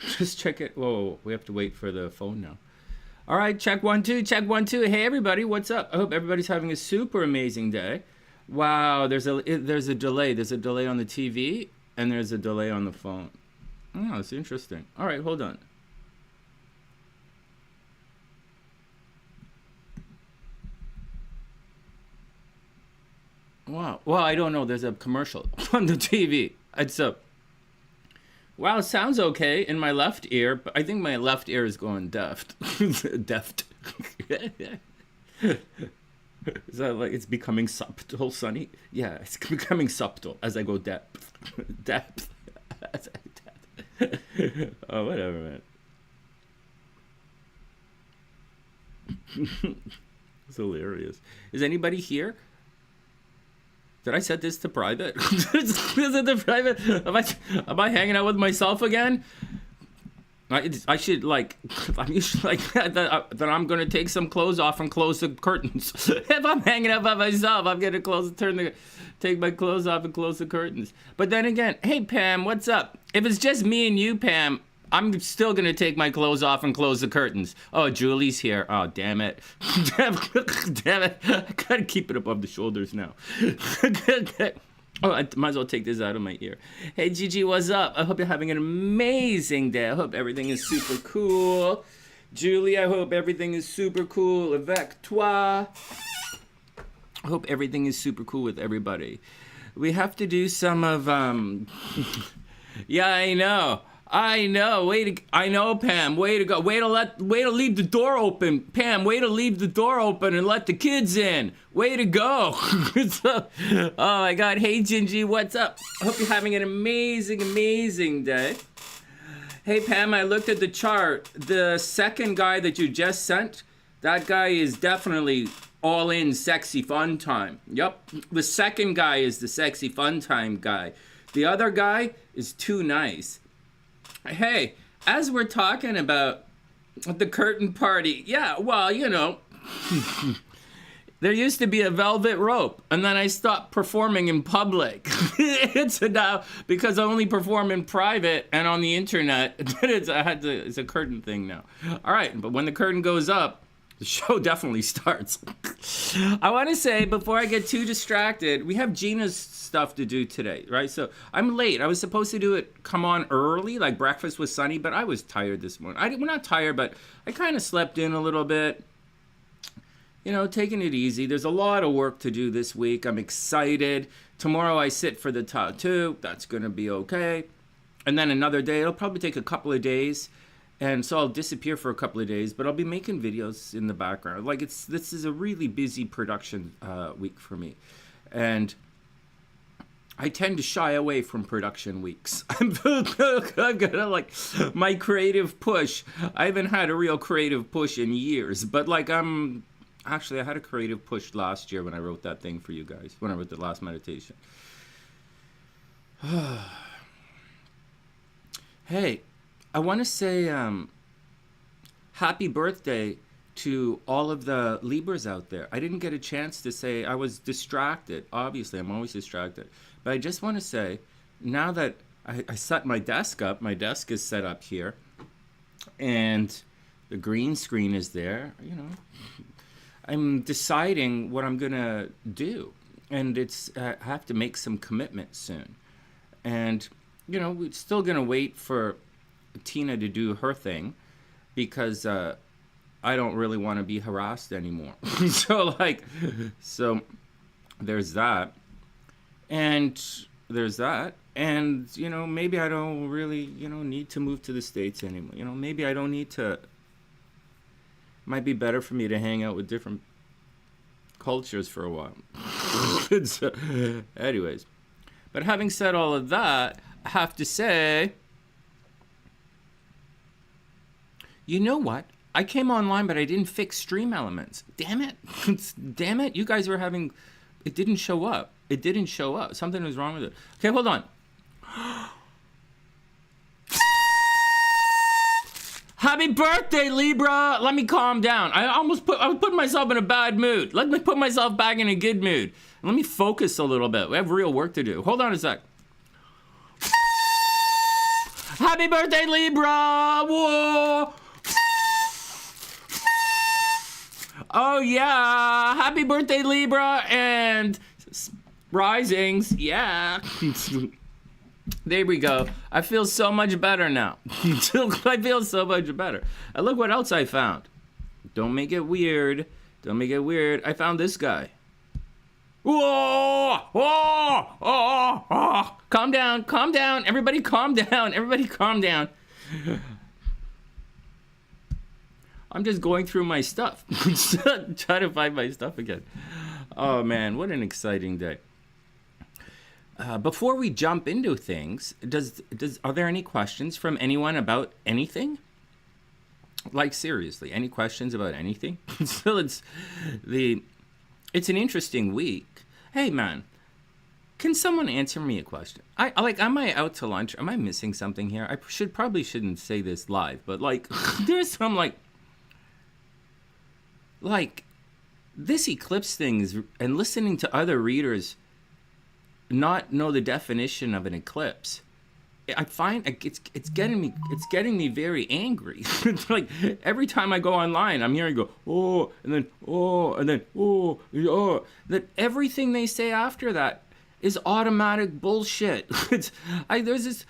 Just check it. Whoa, we have to wait for the phone now. All right, check 1 2, check 1 2. Hey everybody, what's up? I hope everybody's having a super amazing day. Wow, there's a delay. There's a delay on the TV and there's a delay on the phone. Oh, it's interesting. All right, hold on. Wow. Well, I don't know. There's a commercial on the TV. It's a. Wow, it sounds okay in my left ear, but I think my left ear is going deft. Deft. Is that like it's becoming subtle, Sonny? Yeah, it's becoming subtle as I go depth. Depth. Oh, whatever, man. It's hilarious. Is anybody here? Did I set this to private? Is it the private? Am I hanging out with myself again? I should like, I'm usually like that I'm gonna take some clothes off and close the curtains. If I'm hanging out by myself, I'm gonna take my clothes off and close the curtains. But then again, hey Pam, what's up? If it's just me and you, Pam, I'm still gonna take my clothes off and close the curtains. Oh, Julie's here. Oh, damn it. Damn it. I gotta keep it above the shoulders now. Oh, I might as well take this out of my ear. Hey, Gigi, what's up? I hope you're having an amazing day. I hope everything is super cool. Julie, I hope everything is super cool. Avec toi. I hope everything is super cool with everybody. We have to do some of, yeah, I know. I know, I know, Pam, way to go. Way to leave the door open. Pam, way to leave the door open and let the kids in. Way to go. So, oh my God, hey Gingie, what's up? I hope you're having an amazing, amazing day. Hey Pam, I looked at the chart. The second guy that you just sent, that guy is definitely all in sexy fun time. Yep, the second guy is the sexy fun time guy. The other guy is too nice. Hey, as we're talking about the curtain party, yeah, well, you know, there used to be a velvet rope, and then I stopped performing in public. It's now because I only perform in private and on the internet. It's a curtain thing now. All right, but when the curtain goes up, the show definitely starts. I want to say, before I get too distracted, we have Gina's stuff to do today, right? So I'm late. I was supposed to come on early, like breakfast with Sonny, but I was tired this morning. We're not tired, but I kind of slept in a little bit. You know, taking it easy. There's a lot of work to do this week. I'm excited. Tomorrow I sit for the tattoo. That's going to be okay. And then another day. It'll probably take a couple of days. And so I'll disappear for a couple of days, but I'll be making videos in the background. Like this is a really busy production week for me. And I tend to shy away from production weeks. I'm gonna like my creative push. I haven't had a real creative push in years, but like actually I had a creative push last year when I wrote that thing for you guys, when I wrote the last meditation. Hey, I want to say happy birthday to all of the Libras out there. I didn't get a chance to say, I was distracted. Obviously, I'm always distracted. But I just want to say, now that I set my desk up, my desk is set up here, and the green screen is there, you know, I'm deciding what I'm going to do. And I have to make some commitment soon. And, you know, we're still going to wait for Tina to do her thing because I don't really want to be harassed anymore. So there's that. And there's that. And, you know, maybe I don't really, you know, need to move to the States anymore. You know, maybe I don't need to. Might be better for me to hang out with different cultures for a while. Anyways. But having said all of that, I have to say, you know what? I came online, but I didn't fix stream elements. Damn it. Damn it. You guys were having... It didn't show up. It didn't show up. Something was wrong with it. Okay, hold on. Happy birthday, Libra. Let me calm down. I was putting myself in a bad mood. Let me put myself back in a good mood. Let me focus a little bit. We have real work to do. Hold on a sec. Happy Happy birthday, Libra! Whoa! Oh, yeah. Happy birthday, Libra, and risings. Yeah. There we go. I feel so much better now. I feel so much better. And look what else I found. Don't make it weird. Don't make it weird. I found this guy. Whoa! Whoa! Oh! Oh! Calm down. Calm down. Everybody calm down. Everybody calm down. I'm just going through my stuff. Trying to find my stuff again. Oh, man. What an exciting day. Before we jump into things, are there any questions from anyone about anything? Like, seriously, any questions about anything? So it's an interesting week. Hey, man, can someone answer me a question? Am I out to lunch? Am I missing something here? I probably shouldn't say this live, but like, there's some like this eclipse things and listening to other readers not know the definition of an eclipse. I find it's getting me very angry. Like every time I go online, I'm hearing oh, and then oh, and then oh, oh. That everything they say after that is automatic bullshit. There's this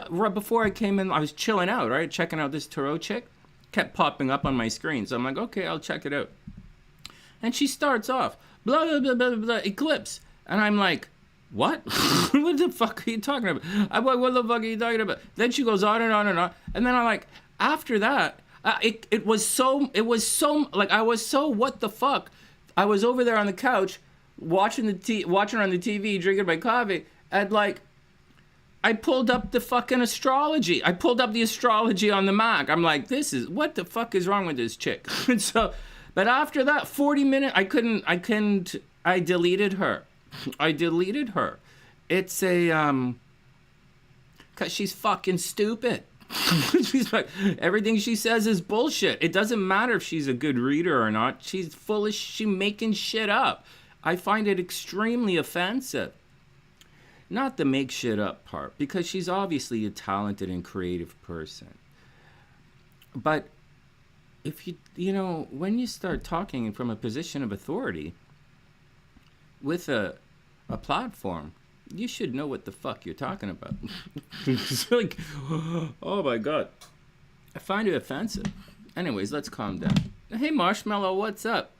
right before I came in, I was chilling out, right, checking out this tarot chick, kept popping up on my screen, so I'm like, okay, I'll check it out. And she starts off blah blah blah blah blah eclipse, and I'm like, what? What the fuck are you talking about? I'm like, what the fuck are you talking about? Then she goes on and on and on. And then I'm like, after that, it was so, like, I was so, what the fuck? I was over there on the couch, watching her on the TV, drinking my coffee, and like, I pulled up the fucking astrology. I pulled up the astrology on the Mac. I'm like, what the fuck is wrong with this chick? So, but after that, 40 minutes, I deleted her. It's cause she's fucking stupid. She's like, everything she says is bullshit. It doesn't matter if she's a good reader or not. She's she making shit up. I find it extremely offensive. Not the make shit up part, because she's obviously a talented and creative person. But if when you start talking from a position of authority with a platform, you should know what the fuck you're talking about. It's like, oh my god. I find it offensive. Anyways, let's calm down. Hey, Marshmallow, what's up?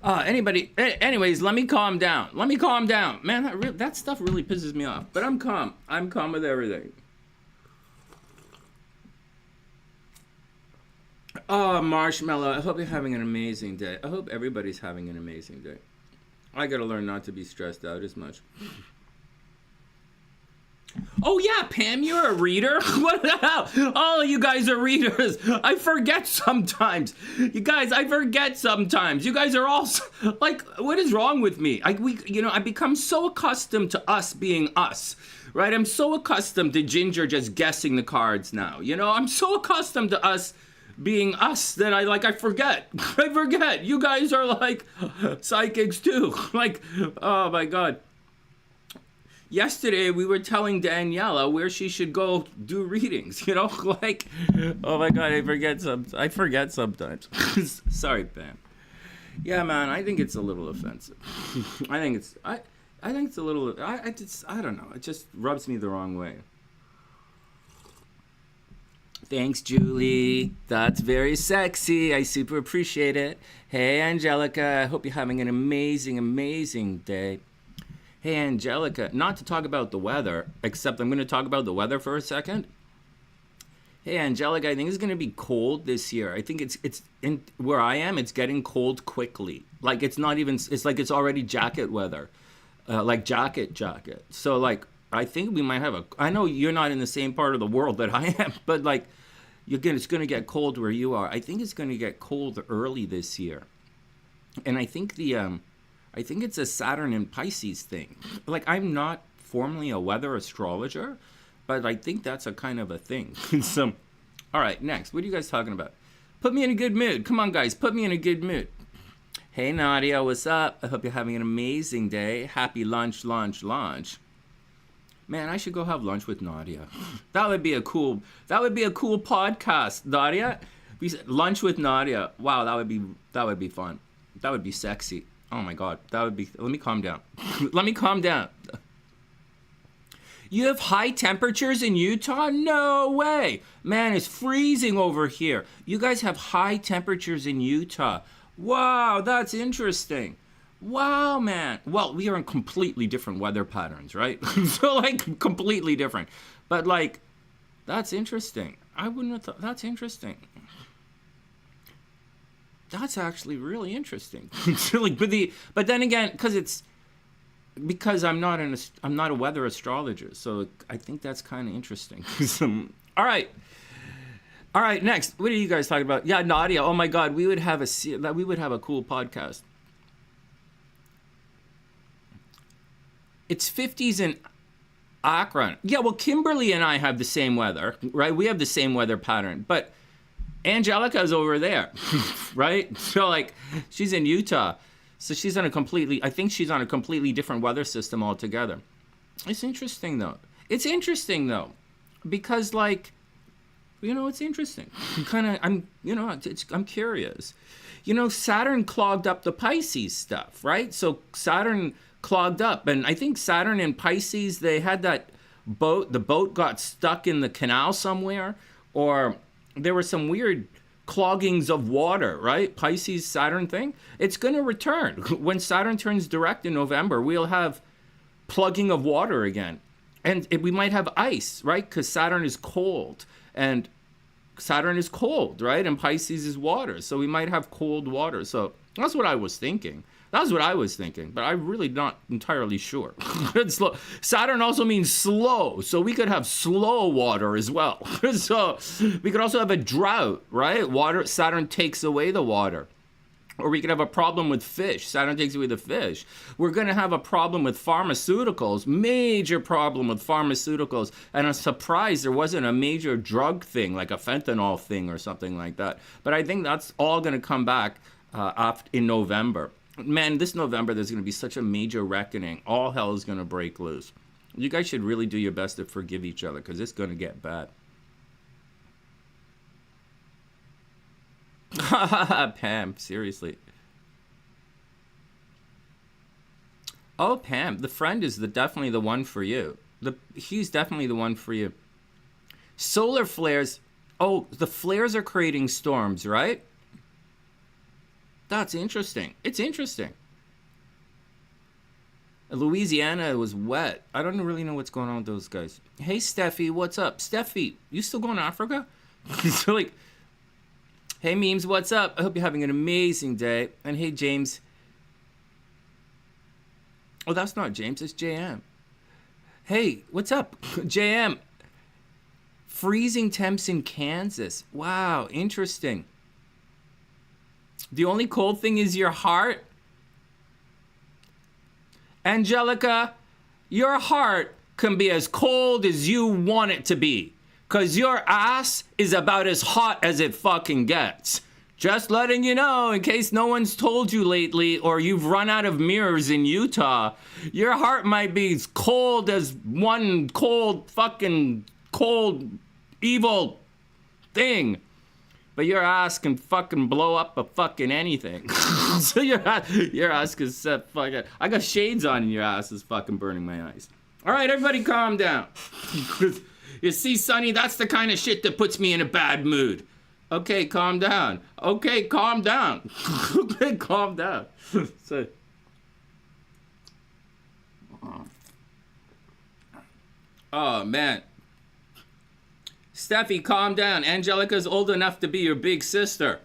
Anyways, let me calm down. Man, that stuff really pisses me off. But I'm calm. I'm calm with everything. Oh, Marshmallow, I hope you're having an amazing day. I hope everybody's having an amazing day. I gotta learn not to be stressed out as much. Oh yeah, Pam, you're a reader? What the hell? All of you guys are readers. I forget sometimes. You guys are all like, what is wrong with me? I become so accustomed to us being us, right? I'm so accustomed to Ginger just guessing the cards now. I'm so accustomed to us being us that I forget. I forget. You guys are like psychics too. Like, oh my God. Yesterday we were telling Daniela where she should go do readings, like, oh my God, I forget sometimes. Sorry, Pam. Yeah, man, I think it's a little offensive. I think it's a little, I don't know. It just rubs me the wrong way. Thanks, Julie. That's very sexy. I super appreciate it. Hey, Angelica. I hope you're having an amazing, amazing day. Hey, Angelica. Not to talk about the weather, except I'm going to talk about the weather for a second. Hey, Angelica. I think it's going to be cold this year. I think it's in where I am. It's getting cold quickly. Like it's not even. It's like it's already jacket weather, like jacket. So like I think we might have I know you're not in the same part of the world that I am, but like. It's going to get cold where you are. I think it's going to get cold early this year. And I think I think it's a Saturn and Pisces thing. Like, I'm not formally a weather astrologer, but I think that's a kind of a thing. So, all right, next. What are you guys talking about? Put me in a good mood. Come on, guys. Put me in a good mood. Hey, Nadia. What's up? I hope you're having an amazing day. Happy lunch. Man, I should go have lunch with Nadia. That would be a cool podcast, Nadia. Lunch with Nadia. Wow, that would be fun. That would be sexy. Oh my God, that would be. Let me calm down. Let me calm down. You have high temperatures in Utah? No way. Man, it's freezing over here. You guys have high temperatures in Utah. Wow, that's interesting. Wow, man. Well, we are in completely different weather patterns, right? So, like, completely different. But, like, that's interesting. I wouldn't have thought. That's interesting. That's actually really interesting. Like, but then again, because I'm not a weather astrologer, so I think that's kind of interesting. All right, next, what are you guys talking about? Yeah, Nadia. Oh my God, we would have a cool podcast. It's 50s in Akron. Yeah, well, Kimberly and I have the same weather, right? We have the same weather pattern, but Angelica's over there, right? So, like, she's in Utah. So she's on a completely different weather system altogether. It's interesting, though. Because, like, it's interesting. I'm curious. Saturn clogged up the Pisces stuff, right? So Saturn clogged up, and I think Saturn and Pisces, they had that boat. The boat got stuck in the canal somewhere, or there were some weird cloggings of water, right? Pisces Saturn thing. It's going to return. When Saturn turns direct in November, we'll have plugging of water again. And we might have ice, right? Because Saturn is cold. And Saturn is cold, right? And Pisces is water. So we might have cold water. So that's what I was thinking. But I'm really not entirely sure. Saturn also means slow, so we could have slow water as well. So we could also have a drought, right? Saturn takes away the water. Or we could have a problem with fish. Saturn takes away the fish. We're going to have a problem with pharmaceuticals, major problem with pharmaceuticals. And I'm surprised there wasn't a major drug thing, like a fentanyl thing or something like that. But I think that's all going to come back in November. Man, this November, there's going to be such a major reckoning. All hell is going to break loose. You guys should really do your best to forgive each other, because it's going to get bad. Pam, seriously. Oh, Pam, the friend is definitely the one for you. He's definitely the one for you. Solar flares. Oh, the flares are creating storms, right? That's interesting. It's interesting. Louisiana was wet. I don't really know what's going on with those guys. Hey, Steffi, what's up? Steffi, you still going to Africa? So, like, hey, Memes, what's up? I hope you're having an amazing day. And hey, James. Oh, that's not James. It's JM. Hey, what's up? JM. Freezing temps in Kansas. Wow, interesting. The only cold thing is your heart? Angelica, your heart can be as cold as you want it to be, because your ass is about as hot as it fucking gets. Just letting you know, in case no one's told you lately, or you've run out of mirrors in Utah, your heart might be as cold as one cold, evil thing. But your ass can fucking blow up a fucking anything. So your ass can set fucking... I got shades on and your ass is fucking burning my eyes. All right, everybody calm down. You see, Sonny, that's the kind of shit that puts me in a bad mood. Okay, calm down. Okay, calm down. Okay, calm down. So... Oh, man. Steffi, calm down. Angelica's old enough to be your big sister.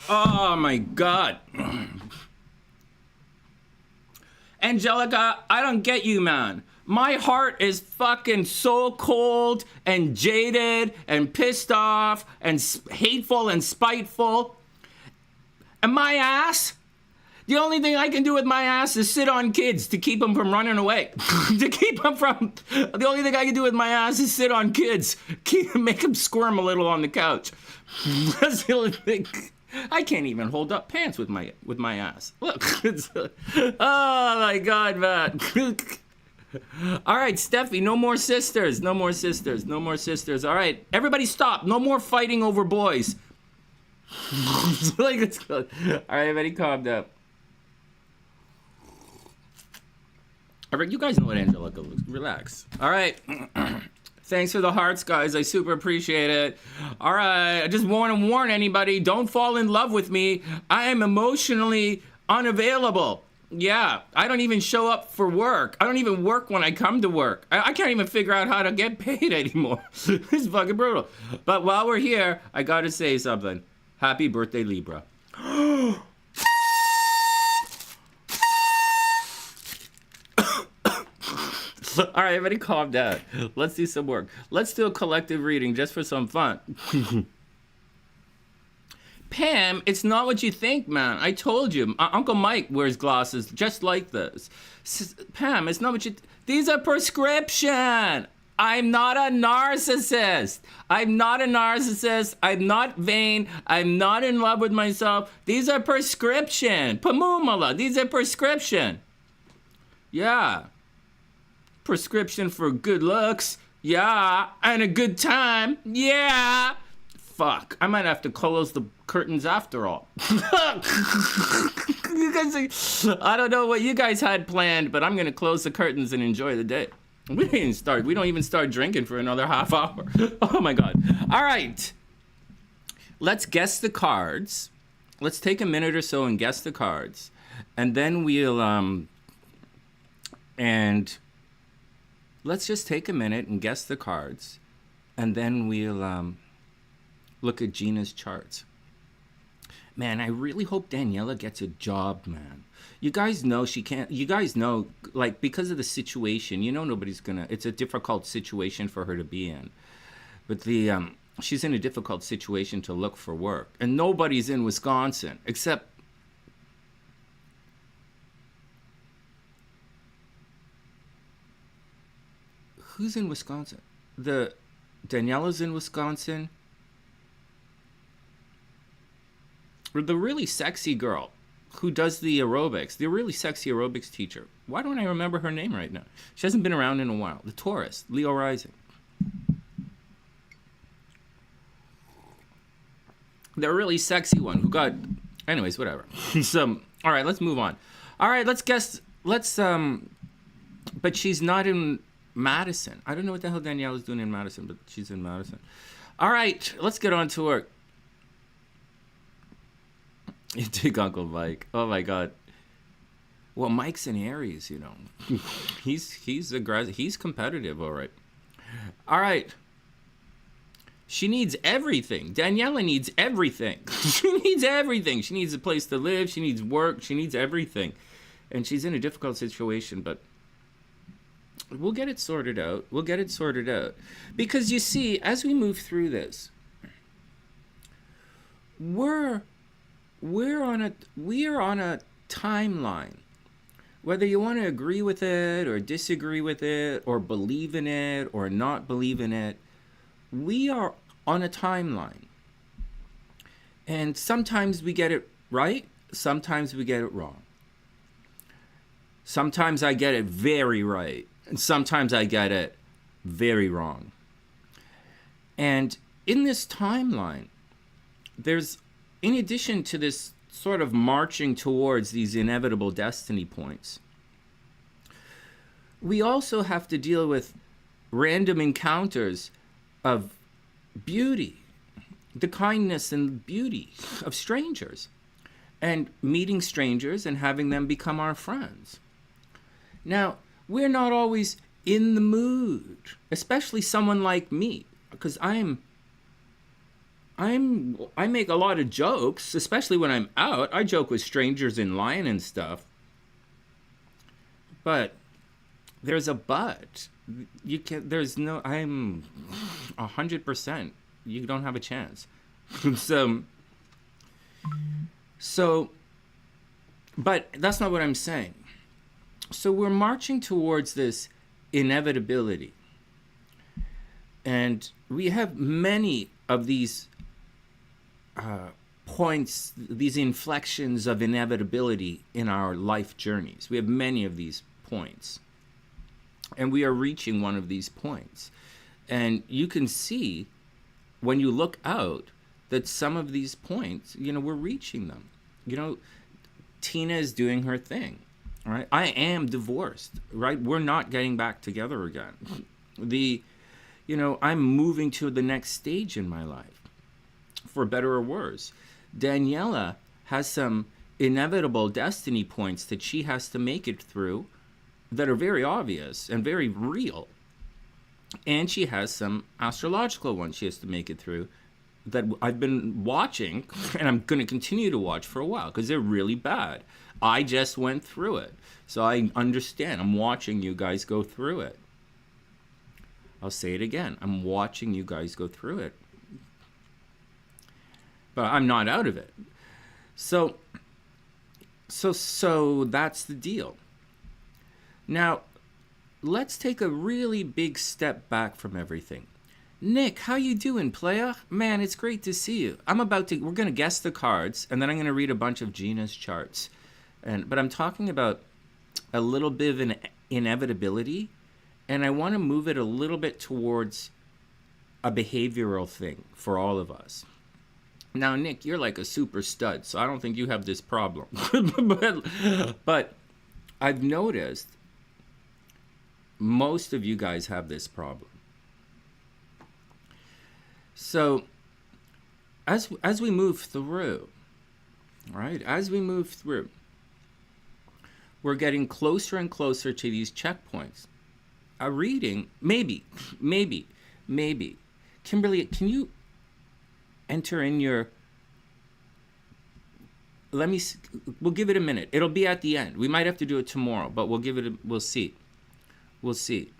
Oh my God. Angelica, I don't get you, man. My heart is fucking so cold and jaded and pissed off and hateful and spiteful. And my ass... The only thing I can do with my ass is sit on kids to keep them from running away. The only thing I can do with my ass is sit on kids. Make them squirm a little on the couch. That's the only thing. I can't even hold up pants with my ass. Look. Oh my God, man. All right, Steffi, no more sisters. No more sisters. No more sisters. All right, everybody stop. No more fighting over boys. Like, it's good. All right, everybody calm down. All right, you guys know what Angelica looks. Relax. All right. Thanks for the hearts, guys. I super appreciate it. All right. I just want to warn anybody, don't fall in love with me. I am emotionally unavailable. Yeah. I don't even show up for work. I don't even work when I come to work. I can't even figure out how to get paid anymore. It's fucking brutal. But while we're here, I got to say something. Happy birthday, Libra. All right, everybody calm down. Let's do some work. Let's do a collective reading just for some fun. Pam, it's not what you think, man. I told you. Uncle Mike wears glasses just like this. Pam, it's not what you... These are prescription. I'm not a narcissist. I'm not a narcissist. I'm not vain. I'm not in love with myself. These are prescription. Pamumala, these are prescription. Yeah. Prescription for good looks, yeah, and a good time, yeah. Fuck, I might have to close the curtains after all. You guys, I don't know what you guys had planned, but I'm gonna close the curtains and enjoy the day. We didn't start. We don't even start drinking for another half hour. Oh my God. All right, let's guess the cards. Let's take a minute or so and guess the cards, and then we'll let's just take a minute and guess the cards, and then we'll look at Gina's charts. Man, I really hope Daniela gets a job, man. You guys know she can't, you guys know, like, because of the situation, you know nobody's gonna, it's a difficult situation for her to be in. But she's in a difficult situation to look for work. And nobody's in Wisconsin, except... Who's in Wisconsin? Daniela's in Wisconsin. Or the really sexy girl who does the aerobics, the really sexy aerobics teacher. Why don't I remember her name right now? She hasn't been around in a while. The Taurus, Leo rising. The really sexy one who got... Anyways, whatever. So, all right, let's move on. All right, let's guess... But she's not in... Madison. I don't know what the hell Danielle is doing in Madison, but she's in Madison. All right, let's get on to work. You dig Uncle Mike. Oh my God. Well, Mike's in Aries, you know. he's aggressive. He's competitive, all right. All right. She needs everything. Daniela needs everything. She needs everything. She needs a place to live. She needs work. She needs everything. And she's in a difficult situation, but we'll get it sorted out. We'll get it sorted out. Because you see, as we move through this, we're on a timeline. Whether you want to agree with it or disagree with it or believe in it or not believe in it, we are on a timeline. And sometimes we get it right, sometimes we get it wrong. Sometimes I get it very right. And sometimes I get it very wrong. And in this timeline, there's, in addition to this sort of marching towards these inevitable destiny points, we also have to deal with random encounters of beauty, the kindness and beauty of strangers, and meeting strangers and having them become our friends. Now, we're not always in the mood, especially someone like me, because I make a lot of jokes, especially when I'm out. I joke with strangers in line and stuff. But there's a but. You can. There's no. I'm 100%. You don't have a chance. So. But that's not what I'm saying. So we're marching towards this inevitability. And we have many of these points, these inflections of inevitability in our life journeys. We have many of these points. And we are reaching one of these points. And you can see when you look out that some of these points, we're reaching them. Tina is doing her thing, right? I am divorced, right? We're not getting back together again. I'm moving to the next stage in my life, for better or worse. Daniela has some inevitable destiny points that she has to make it through that are very obvious and very real. And she has some astrological ones she has to make it through that I've been watching, and I'm going to continue to watch for a while because they're really bad. I just went through it, so I understand. I'm watching you guys go through it. I'll say it again. I'm watching you guys go through it. But I'm not out of it. So that's the deal. Now, let's take a really big step back from everything. Nick, how you doing, playa? Man, it's great to see you. we're going to guess the cards, and then I'm going to read a bunch of Gina's charts. But I'm talking about a little bit of an inevitability, and I want to move it a little bit towards a behavioral thing for all of us. Now, Nick, you're like a super stud, so I don't think you have this problem. but I've noticed most of you guys have this problem. So, as we move through, right? As we move through, we're getting closer and closer to these checkpoints. A reading, maybe. Kimberly, can you enter in your... we'll give it a minute. It'll be at the end. We might have to do it tomorrow, but we'll see. We'll see.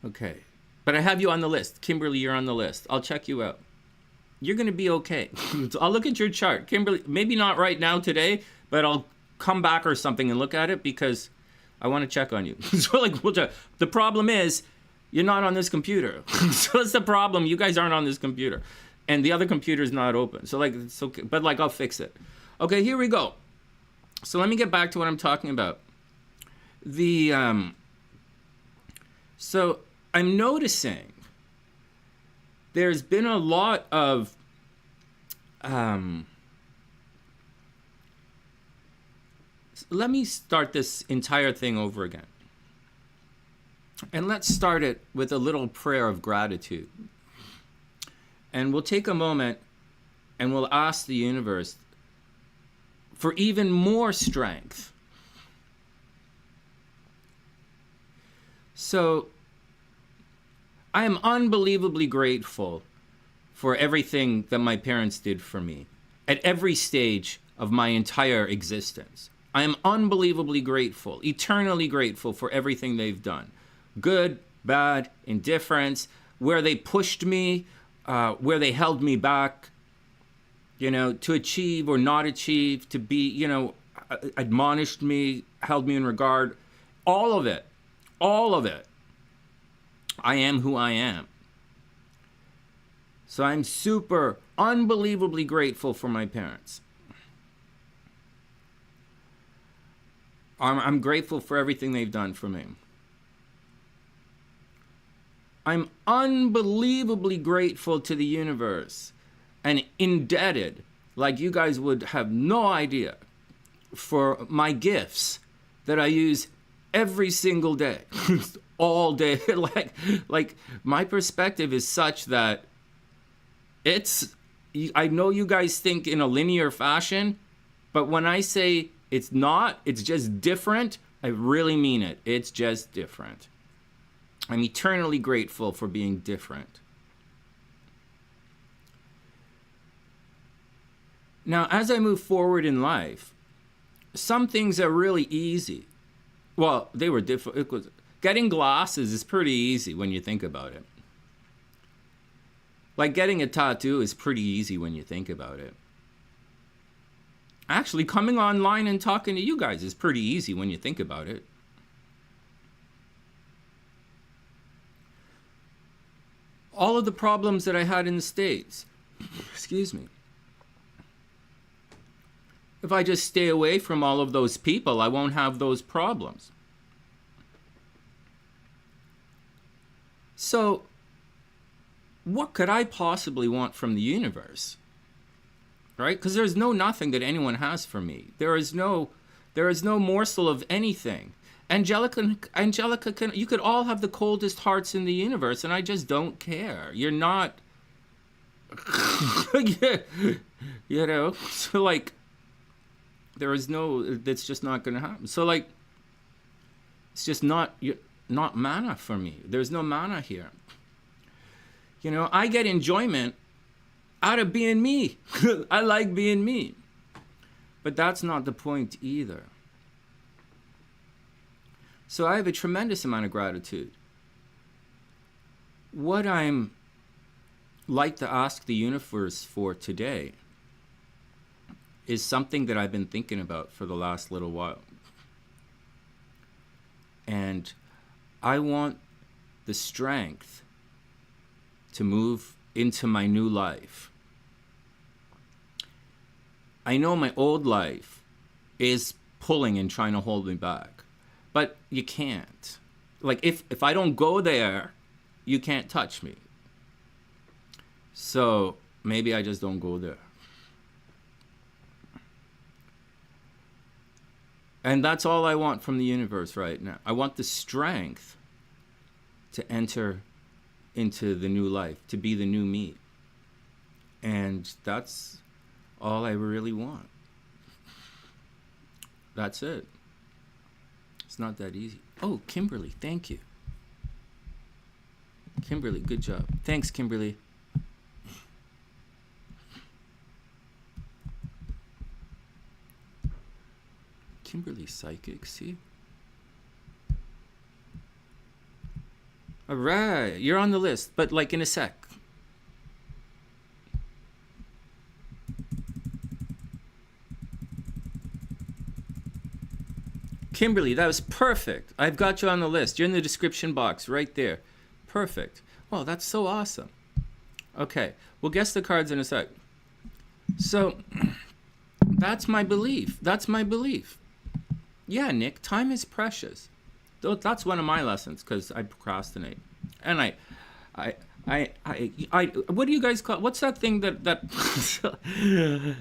Okay. But I have you on the list. Kimberly, you're on the list. I'll check you out. You're going to be okay. I'll look at your chart. Kimberly, maybe not right now today, but I'll come back or something and look at it because I want to check on you. So we'll check. The problem is you're not on this computer. So that's the problem. You guys aren't on this computer. And the other computer is not open. So it's okay. But I'll fix it. Okay, here we go. So let me get back to what I'm talking about. So I'm noticing there's been a lot of let me start this entire thing over again. And let's start it with a little prayer of gratitude. And we'll take a moment and we'll ask the universe for even more strength. So, I am unbelievably grateful for everything that my parents did for me at every stage of my entire existence. I am unbelievably grateful, eternally grateful for everything they've done. Good, bad, indifference, where they pushed me, where they held me back, to achieve or not achieve, to be, admonished me, held me in regard. All of it. I am who I am. So I'm super, unbelievably grateful for my parents. I'm grateful for everything they've done for me. I'm unbelievably grateful to the universe and indebted, like you guys would have no idea, for my gifts that I use every single day, all day. like my perspective is such that I know you guys think in a linear fashion, but when I say it's not, it's just different, I really mean it. It's just different. I'm eternally grateful for being different. Now, as I move forward in life, some things are really easy. Well, they were difficult. Getting glasses is pretty easy when you think about it. Like getting a tattoo is pretty easy when you think about it. Actually, coming online and talking to you guys is pretty easy when you think about it. All of the problems that I had in the States, Excuse me. If I just stay away from all of those people, I won't have those problems. So, what could I possibly want from the universe? Right? Because there's nothing that anyone has for me. There is no morsel of anything. Angelica, you could all have the coldest hearts in the universe, and I just don't care. You're not, you know. So like, that's just not going to happen. So like, it's just not mana for me. There's no mana here. You know, I get enjoyment out of being me. I like being me. But that's not the point either. So I have a tremendous amount of gratitude. What I'm like to ask the universe for today is something that I've been thinking about for the last little while. And I want the strength to move into my new life. I know my old life is pulling and trying to hold me back, but you can't. Like if I don't go there, you can't touch me. So maybe I just don't go there. And that's all I want from the universe right now. I want the strength to enter into the new life, to be the new me. And that's all I really want. That's it. It's not that easy. Oh, Kimberly, thank you. Kimberly, good job. Thanks, Kimberly. Kimberly Psychic, see? All right, you're on the list, but like in a sec. Kimberly, that was perfect. I've got you on the list. You're in the description box right there. Perfect. Well, that's so awesome. Okay, we'll guess the cards in a sec. So, that's my belief. That's my belief. Yeah, Nick, time is precious. That's one of my lessons because I procrastinate. And I what do you guys call, what's that thing that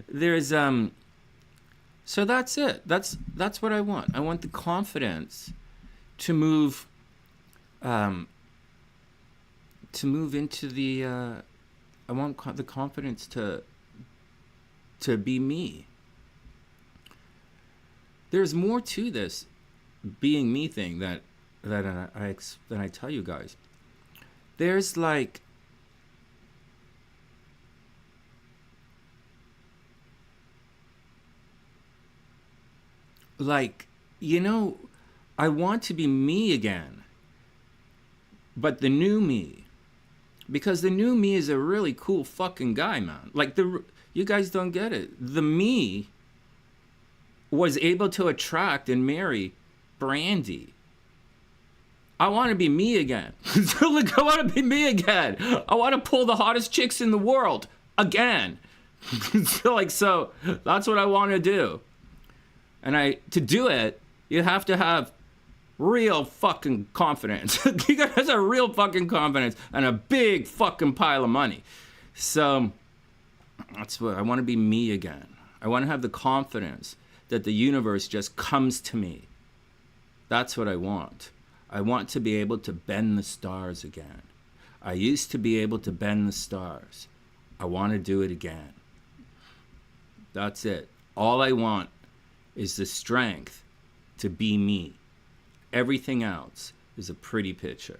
there's, so that's it. That's what I want. I want the confidence to move into the, I want the confidence to be me. There's more to this being me thing that I tell you guys. There's like, you know, I want to be me again, but the new me, because the new me is a really cool fucking guy, man. Like you guys don't get it. The me was able to attract and marry Brandy. I want to be me again. Look, I want to be me again. I want to pull the hottest chicks in the world again. So that's what I want to do. And to do it, you have to have real fucking confidence. You guys have real fucking confidence and a big fucking pile of money. So that's what I want to be me again. I want to have the confidence that the universe just comes to me. That's what I want. I want to be able to bend the stars again. I used to be able to bend the stars. I want to do it again. That's it. All I want is the strength to be me. Everything else is a pretty picture.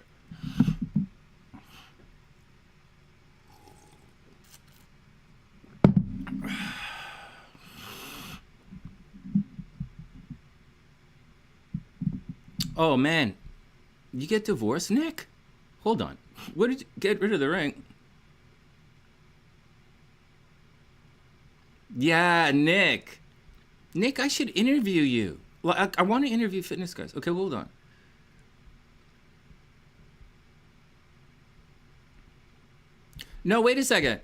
Oh, man. You get divorced, Nick? Hold on. What did you get rid of the ring? Yeah, Nick. Nick, I should interview you. Well, I want to interview fitness guys. Okay, hold on. No, wait a second.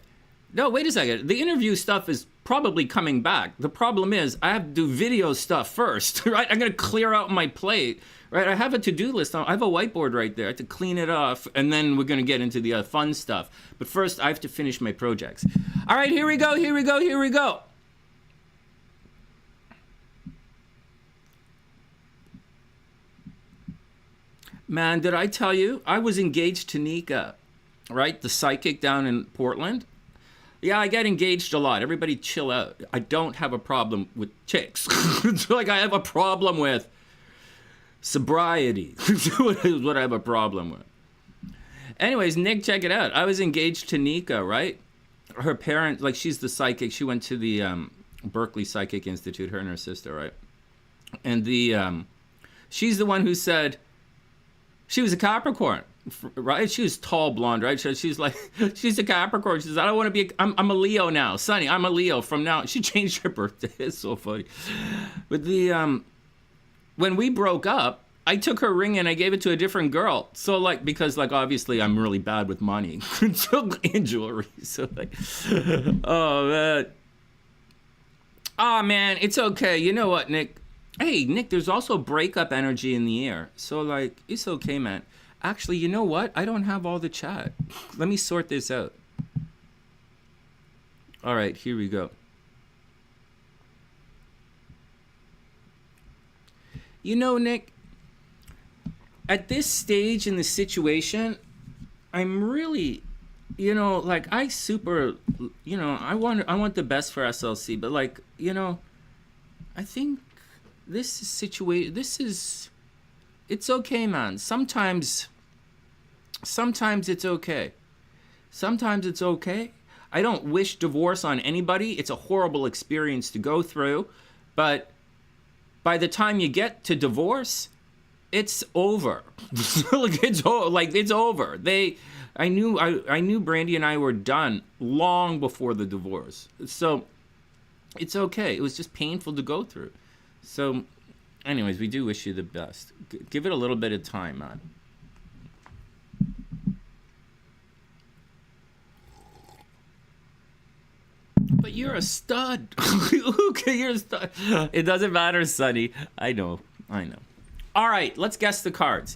No, wait a second. The interview stuff is probably coming back. The problem is I have to do video stuff first, right? I'm going to clear out my plate, right? I have a to-do list. I have a whiteboard right there. I have to clean it off, and then we're going to get into the fun stuff. But first, I have to finish my projects. All right, here we go, here we go, here we go. Man, did I tell you? I was engaged to Nika, right? The psychic down in Portland. Yeah, I get engaged a lot. Everybody chill out. I don't have a problem with chicks. It's like I have a problem with sobriety. Is what I have a problem with. Anyways, Nick, check it out. I was engaged to Nika, right? Her parents, like she's the psychic. She went to the Berkeley Psychic Institute, her and her sister, right? And she's the one who said, she was a Capricorn, right? She was tall, blonde, right? She's like, she's a Capricorn. She says, I don't want to be, I'm a Leo now. Sonny, I'm a Leo from now. She changed her birthday. It's so funny. But when we broke up, I took her ring and I gave it to a different girl. So like, because like, obviously I'm really bad with money and jewelry. So like, oh man, it's okay. You know what, Nick? Hey, Nick, there's also breakup energy in the air. So, like, it's okay, man. Actually, you know what? I don't have all the chat. Let me sort this out. All right, here we go. You know, Nick, at this stage in the situation, I'm really, you know, like, I want the best for SLC, but, like, you know, I think it's okay, man. Sometimes it's okay. Sometimes it's okay. I don't wish divorce on anybody. It's a horrible experience to go through, but by the time you get to divorce, it's over. It's over. I knew Brandy and I were done long before the divorce. So it's okay. It was just painful to go through. So, anyways, we do wish you the best. Give it a little bit of time, man. But you're a stud. Okay, you're a stud. It doesn't matter, Sonny. I know. All right, let's guess the cards.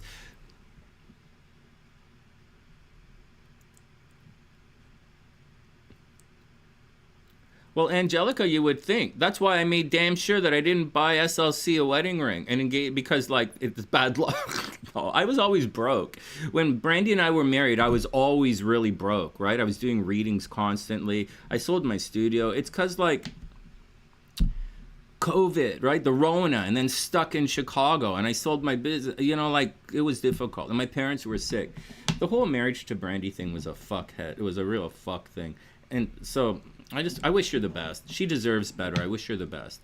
Well, Angelica, you would think. That's why I made damn sure that I didn't buy SLC a wedding ring and engage, because, like, it's bad luck. Oh, I was always broke. When Brandy and I were married, I was always really broke, right? I was doing readings constantly. I sold my studio. It's because, like, COVID, right? The Rona, and then stuck in Chicago, and I sold my business. You know, like, it was difficult, and my parents were sick. The whole marriage to Brandy thing was a fuckhead. It was a real fuck thing. And so I wish her the best. She deserves better. I wish her the best.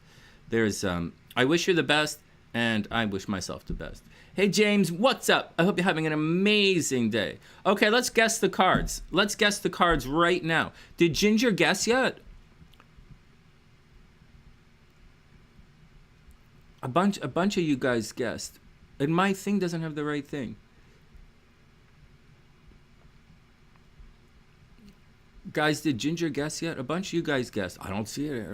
I wish her the best, and I wish myself the best. Hey, James, what's up? I hope you're having an amazing day. Okay, let's guess the cards. Let's guess the cards right now. Did Ginger guess yet? A bunch of you guys guessed. And my thing doesn't have the right thing. Guys, did Ginger guess yet? A bunch of you guys guessed. I don't see it.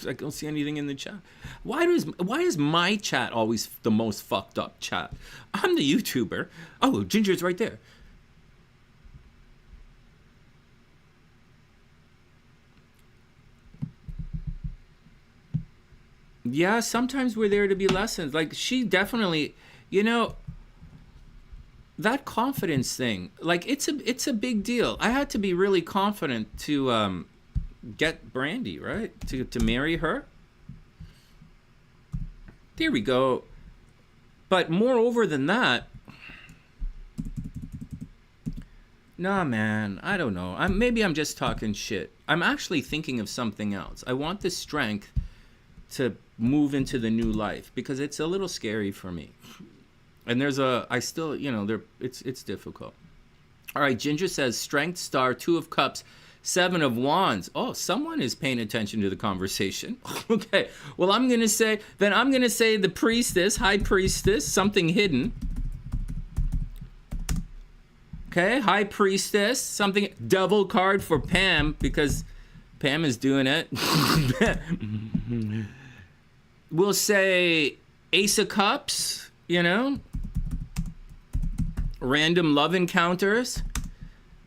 I don't see anything in the chat. Why is my chat always the most fucked up chat? I'm the YouTuber. Oh, Ginger's right there. Yeah, sometimes we're there to be lessons. Like, she definitely, you know, that confidence thing, like, it's a big deal. I had to be really confident to get Brandy, right? To marry her. There we go. But moreover than that, nah, man, I don't know. Maybe I'm just talking shit. I'm actually thinking of something else. I want the strength to move into the new life, because it's a little scary for me. And it's difficult. All right, Ginger says, Strength Star, 2 of Cups, 7 of Wands. Oh, someone is paying attention to the conversation. Okay, well, I'm going to say the Priestess, High Priestess, something hidden. Okay, High Priestess. Something, devil card for Pam, because Pam is doing it. We'll say Ace of Cups, you know? Random love encounters.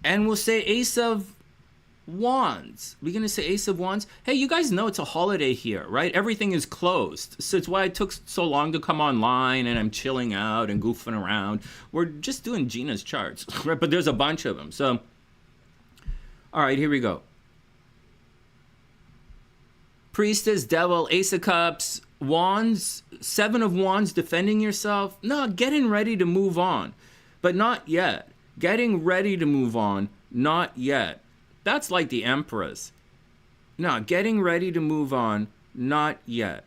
And we'll say Ace of Wands. We're gonna say Ace of Wands. Hey, you guys know it's a holiday here, right? Everything is closed. So it's why it took so long to come online, and I'm chilling out and goofing around. We're just doing Gina's charts, right? But there's a bunch of them. So, all right, here we go. Priestess, Devil, Ace of Cups, Wands, Seven of Wands, defending yourself. No, getting ready to move on, but not yet. Getting ready to move on, not yet. That's like the Empress. No, getting ready to move on, not yet.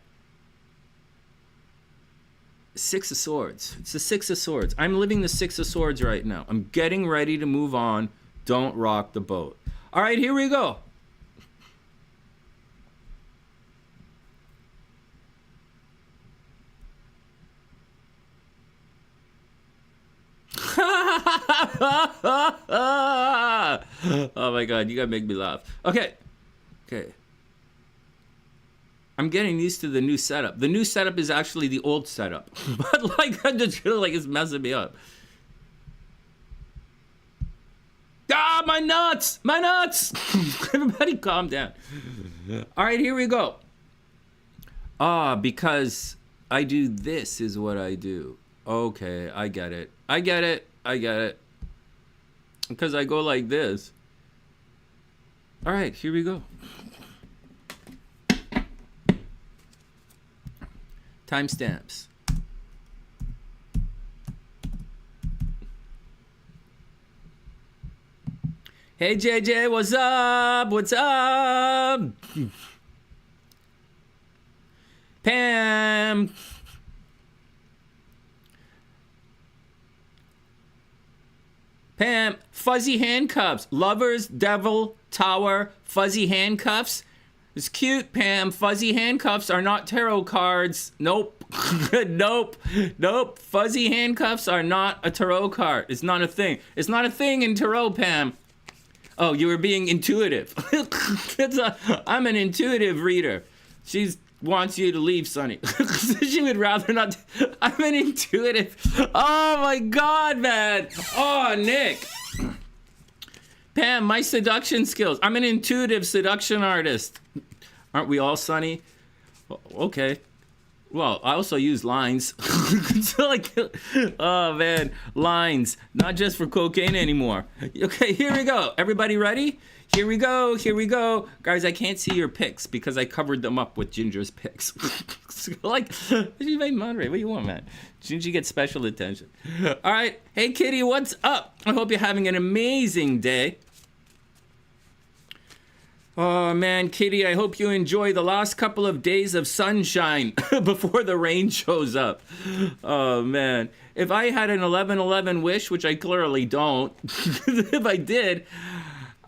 Six of Swords. It's the Six of Swords. I'm living the Six of Swords right now. I'm getting ready to move on. Don't rock the boat. All right, here we go. Oh my god, you gotta make me laugh. Okay. I'm getting used to the new setup. The new setup is actually the old setup. But like, I just feel like it's messing me up. Ah, my nuts! My nuts! Everybody calm down. Alright, here we go. Because I do this is what I do. Okay, I get it. Because I go like this. All right, here we go. Timestamps. Hey, JJ, what's up? What's up? Pam. Pam, fuzzy handcuffs. Lovers, Devil, Tower, fuzzy handcuffs. It's cute, Pam. Fuzzy handcuffs are not tarot cards. Nope. Nope. Fuzzy handcuffs are not a tarot card. It's not a thing. It's not a thing in tarot, Pam. Oh, you were being intuitive. I'm an intuitive reader. She wants you to leave, Sonny. She would rather not. I'm an intuitive. Oh my God, man. Oh, Nick. Pam, my seduction skills. I'm an intuitive seduction artist. Aren't we all, Sonny? Okay. Well, I also use lines. So like, oh man, lines. Not just for cocaine anymore. Okay, here we go. Everybody ready? Here we go. Guys, I can't see your pics because I covered them up with Ginger's pics. Like, she made moderate. What do you want, man? Gingie gets special attention. All right. Hey, Kitty, what's up? I hope you're having an amazing day. Oh, man, Kitty, I hope you enjoy the last couple of days of sunshine before the rain shows up. Oh, man. If I had an 11/11 wish, which I clearly don't, if I did,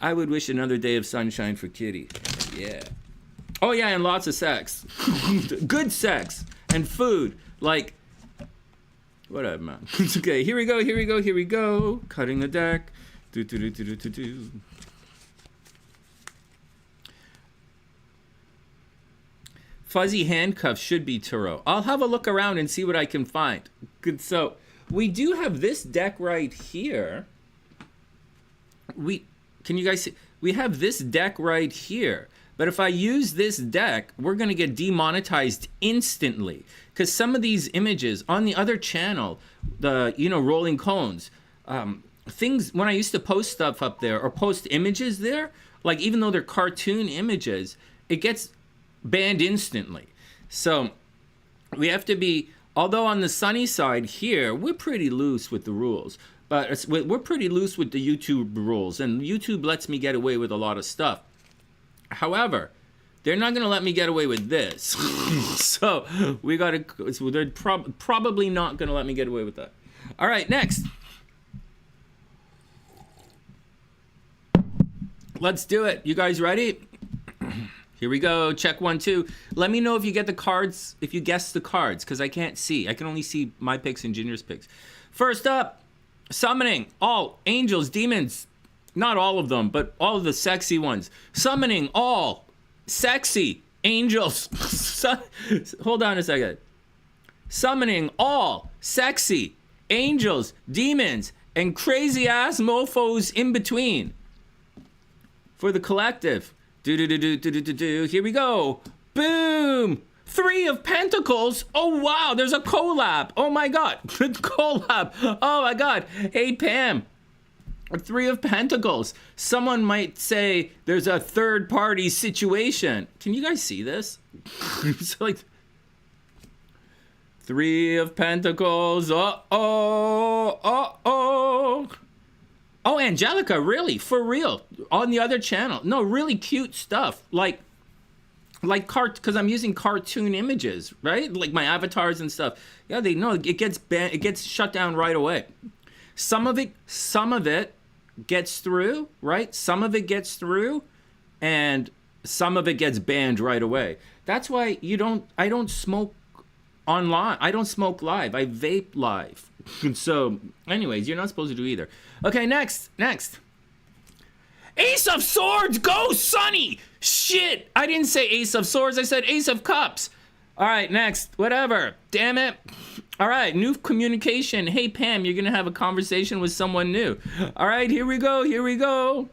I would wish another day of sunshine for Kitty. Yeah. Oh, yeah, and lots of sex. Good sex. And food. Like, whatever, man. Okay, here we go. Cutting the deck. Do. Fuzzy handcuffs should be tarot. I'll have a look around and see what I can find. Good. So we do have this deck right here. Can you guys see? We have this deck right here. But if I use this deck, we're going to get demonetized instantly. Because some of these images on the other channel, the, Rolling Cones, things, when I used to post stuff up there or post images there, like even though they're cartoon images, it gets banned instantly. So we have to be, although on the sunny side here, we're pretty loose with the rules. But we're pretty loose with the YouTube rules, and YouTube lets me get away with a lot of stuff. However, they're not going to let me get away with this. So they're probably not going to let me get away with that. All right, next. Let's do it. You guys ready? Here we go. Check 1, 2. Let me know if you get the cards, if you guess the cards, because I can't see. I can only see my picks and Ginger's picks. First up, Summoning all angels, demons, not all of them, but all of the sexy ones. Summoning all sexy angels. Hold on a second. Summoning all sexy angels, demons, and crazy ass mofos in between. For the collective. Here we go. Boom. 3 of Pentacles. Oh, wow. There's a collab. Oh, my God. Collab. Oh, my God. Hey, Pam. 3 of Pentacles. Someone might say there's a third party situation. Can you guys see this? It's like 3 of Pentacles. Uh-oh. Uh-oh. Oh, Angelica, really? For real? On the other channel. No, really cute stuff. Like because I'm using cartoon images, right? Like my avatars and stuff. Yeah, they know it gets banned, it gets shut down right away. Some of it gets through, right? Some of it gets through, and some of it gets banned right away. That's why I don't smoke online. I don't smoke live. I vape live. So, anyways, you're not supposed to do either. Okay, next. Ace of Swords, go Sonny! Shit, I didn't say Ace of Swords, I said Ace of Cups. All right, next, whatever. Damn it. All right, new communication. Hey, Pam, you're gonna have a conversation with someone new. All right, here we go.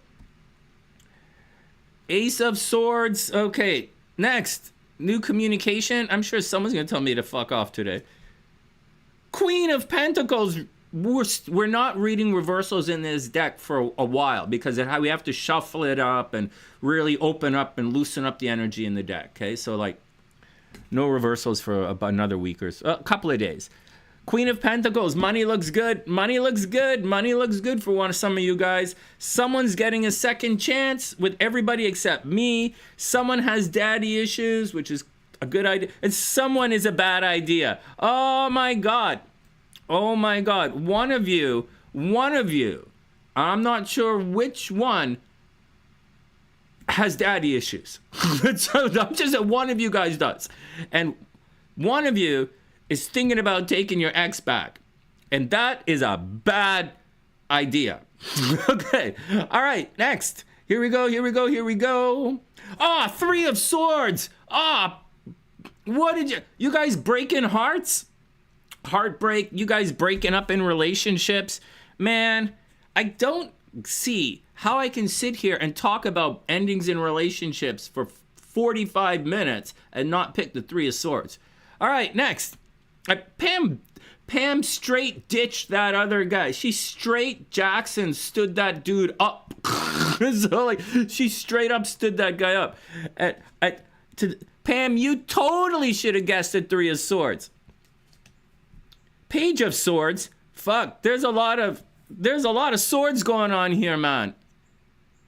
Ace of Swords. Okay, next, new communication. I'm sure someone's gonna tell me to fuck off today. Queen of Pentacles. We're not reading reversals in this deck for a while because we have to shuffle it up and really open up and loosen up the energy in the deck. Okay, so like no reversals for about another week or so, a couple of days. Queen of Pentacles, money looks good. Money looks good for some of you guys. Someone's getting a second chance with everybody except me. Someone has daddy issues, which is a good idea. And someone is a bad idea. Oh my God. Oh my God, one of you, I'm not sure which one has daddy issues. So I'm just that one of you guys does. And one of you is thinking about taking your ex back. And that is a bad idea. Okay, all right, next. Here we go. Ah, 3 of Swords. Ah, what did you guys breaking hearts? Heartbreak, you guys breaking up in relationships. Man, I don't see how I can sit here and talk about endings in relationships for 45 minutes and not pick the 3 of Swords. All right, next. Pam straight ditched that other guy. She straight Jackson stood that dude up. So like she straight up stood that guy up. Pam, you totally should have guessed the 3 of Swords. Page of Swords. Fuck, there's a lot of swords going on here, man.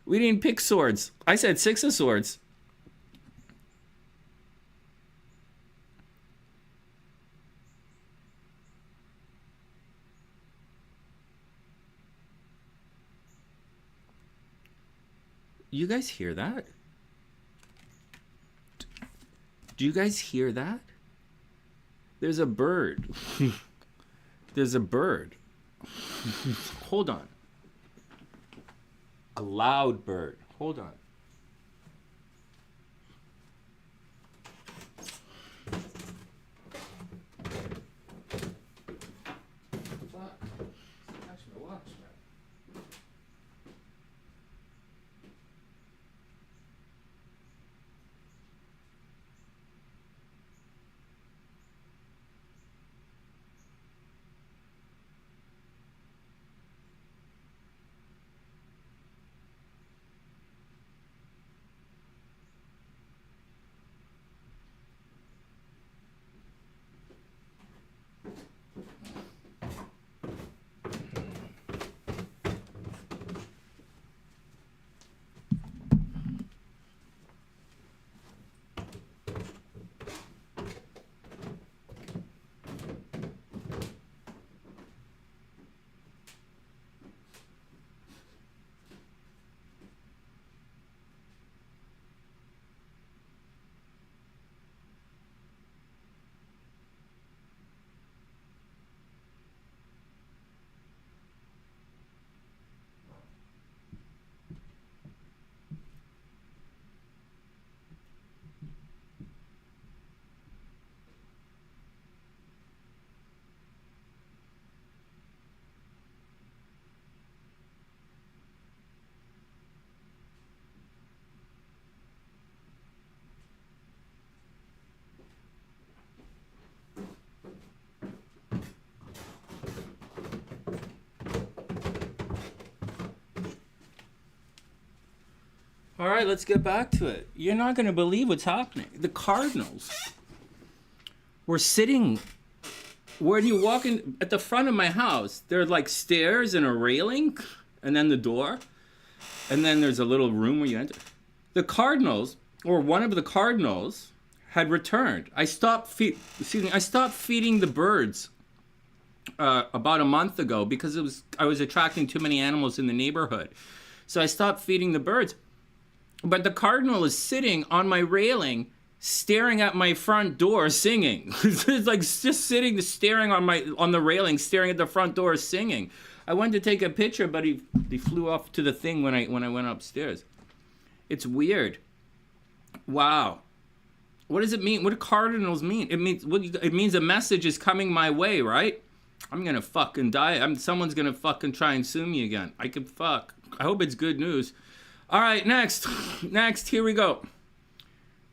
We didn't pick swords. I said 6 of Swords. You guys hear that? Do you guys hear that? There's a bird. There's a bird. Hold on. A loud bird. Hold on. All right, let's get back to it. You're not going to believe what's happening. The Cardinals were sitting, when you walk in at the front of my house, there are like stairs and a railing, and then the door, and then there's a little room where you enter. The Cardinals, or one of the Cardinals, had returned. I stopped feeding the birds about a month ago because I was attracting too many animals in the neighborhood. So I stopped feeding the birds. But the cardinal is sitting on my railing, staring at my front door, singing. It's like just sitting, staring on the railing, staring at the front door, singing. I went to take a picture, but he flew off to the thing when I went upstairs. It's weird. Wow. What does it mean? What do cardinals mean? It means a message is coming my way, right? I'm gonna fucking die. Someone's gonna fucking try and sue me again. I hope it's good news. All right, next, here we go.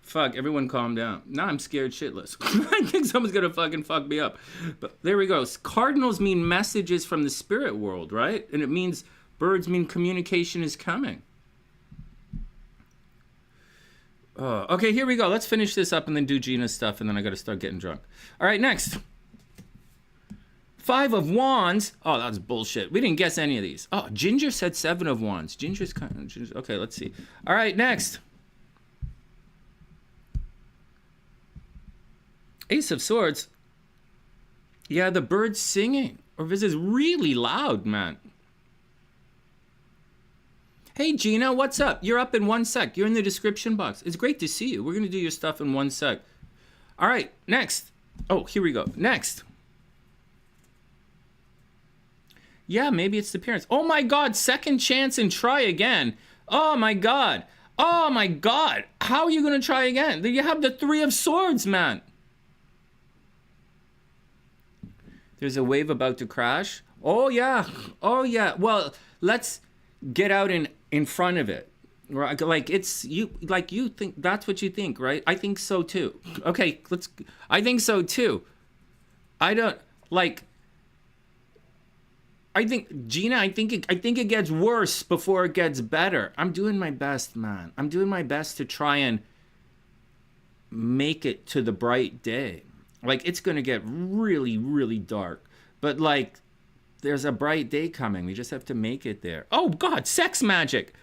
Fuck, everyone calm down. Now I'm scared shitless. I think someone's gonna fucking fuck me up. But there we go. Cardinals mean messages from the spirit world, right? And it means, birds mean communication is coming. Okay, here we go. Let's finish this up and then do Gina's stuff, and then I gotta start getting drunk. All right, next. 5 of Wands. Oh, that's bullshit. We didn't guess any of these. Oh, Ginger said 7 of Wands. Ginger's kind of... Okay, let's see. All right, next. Ace of Swords. Yeah, the bird's singing. Or this is really loud, man. Hey, Gina, what's up? You're up in 1 sec. You're in the description box. It's great to see you. We're going to do your stuff in 1 sec. All right, next. Oh, here we go. Next. Yeah, maybe it's the parents. Oh my God, second chance and try again. Oh my God. Oh my God. How are you going to try again? You have the 3 of Swords, man. There's a wave about to crash. Oh yeah. Oh yeah. Well, let's get out in front of it. Right? Like you think that's what you think, right? I think so too. Okay, I think so too. I think, Gina, I think it gets worse before it gets better. I'm doing my best, man. I'm doing my best to try and make it to the bright day. Like, it's going to get really, really dark. But, like, there's a bright day coming. We just have to make it there. Oh, God, sex magic.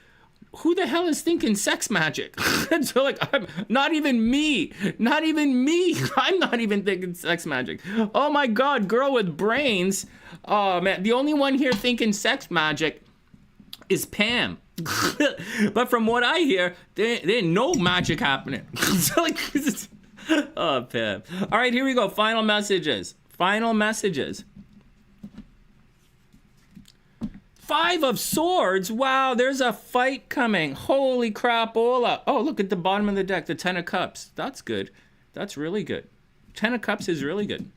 Who the hell is thinking sex magic? So, like, not even me. Not even me. I'm not even thinking sex magic. Oh, my God, girl with brains. Oh, man. The only one here thinking sex magic is Pam. But from what I hear, there ain't no magic happening. So, like, oh, Pam. All right, here we go. Final messages. Final messages. 5 of Swords. Wow, there's a fight coming. Holy crapola. Oh, look at the bottom of the deck. The 10 of Cups. That's good. That's really good. 10 of Cups is really good.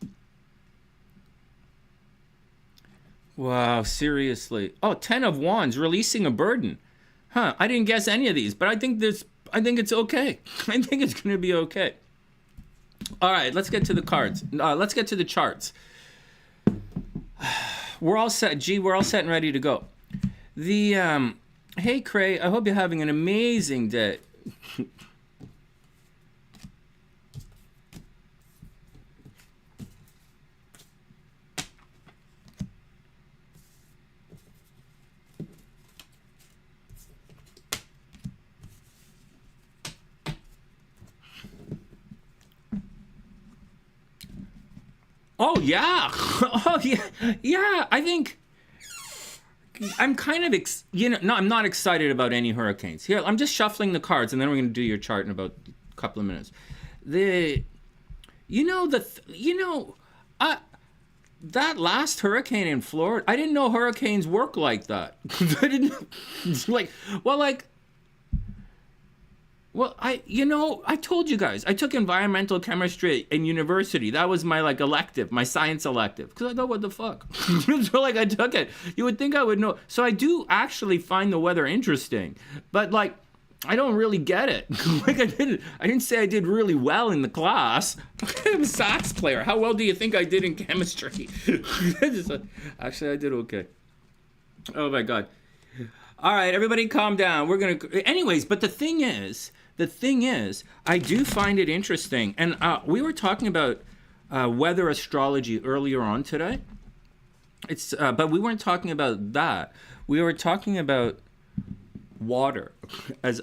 Wow, seriously. Oh, 10 of Wands. Releasing a burden. Huh, I didn't guess any of these, but I think it's okay. I think it's going to be okay. All right, let's get to the cards. Let's get to the charts. We're all set. G, we're all set and ready to go. Hey, Cray, I hope you're having an amazing day. Oh, yeah. Oh, yeah. Yeah, I think I'm kind of, no, I'm not excited about any hurricanes. Here, I'm just shuffling the cards, and then we're going to do your chart in about a couple of minutes. That last hurricane in Florida, I didn't know hurricanes work like that. I didn't, I told you guys, I took environmental chemistry in university. That was my, elective, my science elective. Because I thought, what the fuck? So, I took it. You would think I would know. So I do actually find the weather interesting. But, I don't really get it. I didn't say I did really well in the class. I'm a sax player. How well do you think I did in chemistry? Actually, I did okay. Oh, my God. All right, everybody calm down. We're going to... Anyways, but the thing is, I do find it interesting. And we were talking about weather astrology earlier on today. But we weren't talking about that. We were talking about water.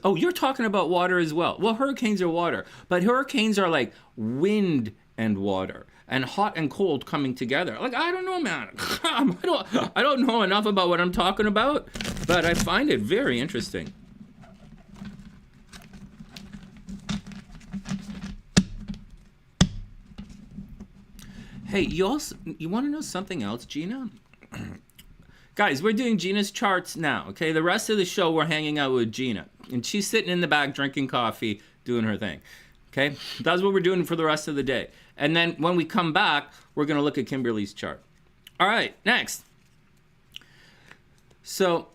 You're talking about water as well. Well, hurricanes are water. But hurricanes are like wind and water. And hot and cold coming together. Like, I don't know, man. I don't know enough about what I'm talking about, but I find it very interesting. Hey, you want to know something else, Gina? Guys, we're doing Gina's charts now, okay? The rest of the show, we're hanging out with Gina. And she's sitting in the back drinking coffee, doing her thing. Okay? That's what we're doing for the rest of the day. And then when we come back, we're going to look at Kimberly's chart. All right, next. So,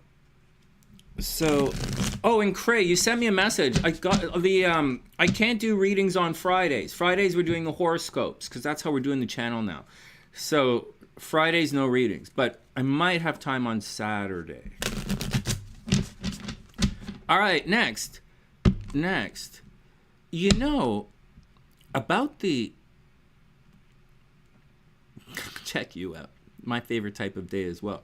and Cray, you sent me a message. I got the, I can't do readings on Fridays. Fridays, we're doing the horoscopes, because that's how we're doing the channel now. So, Fridays, no readings. But I might have time on Saturday. All right, next. You know, about the... Check you out. My favorite type of day as well.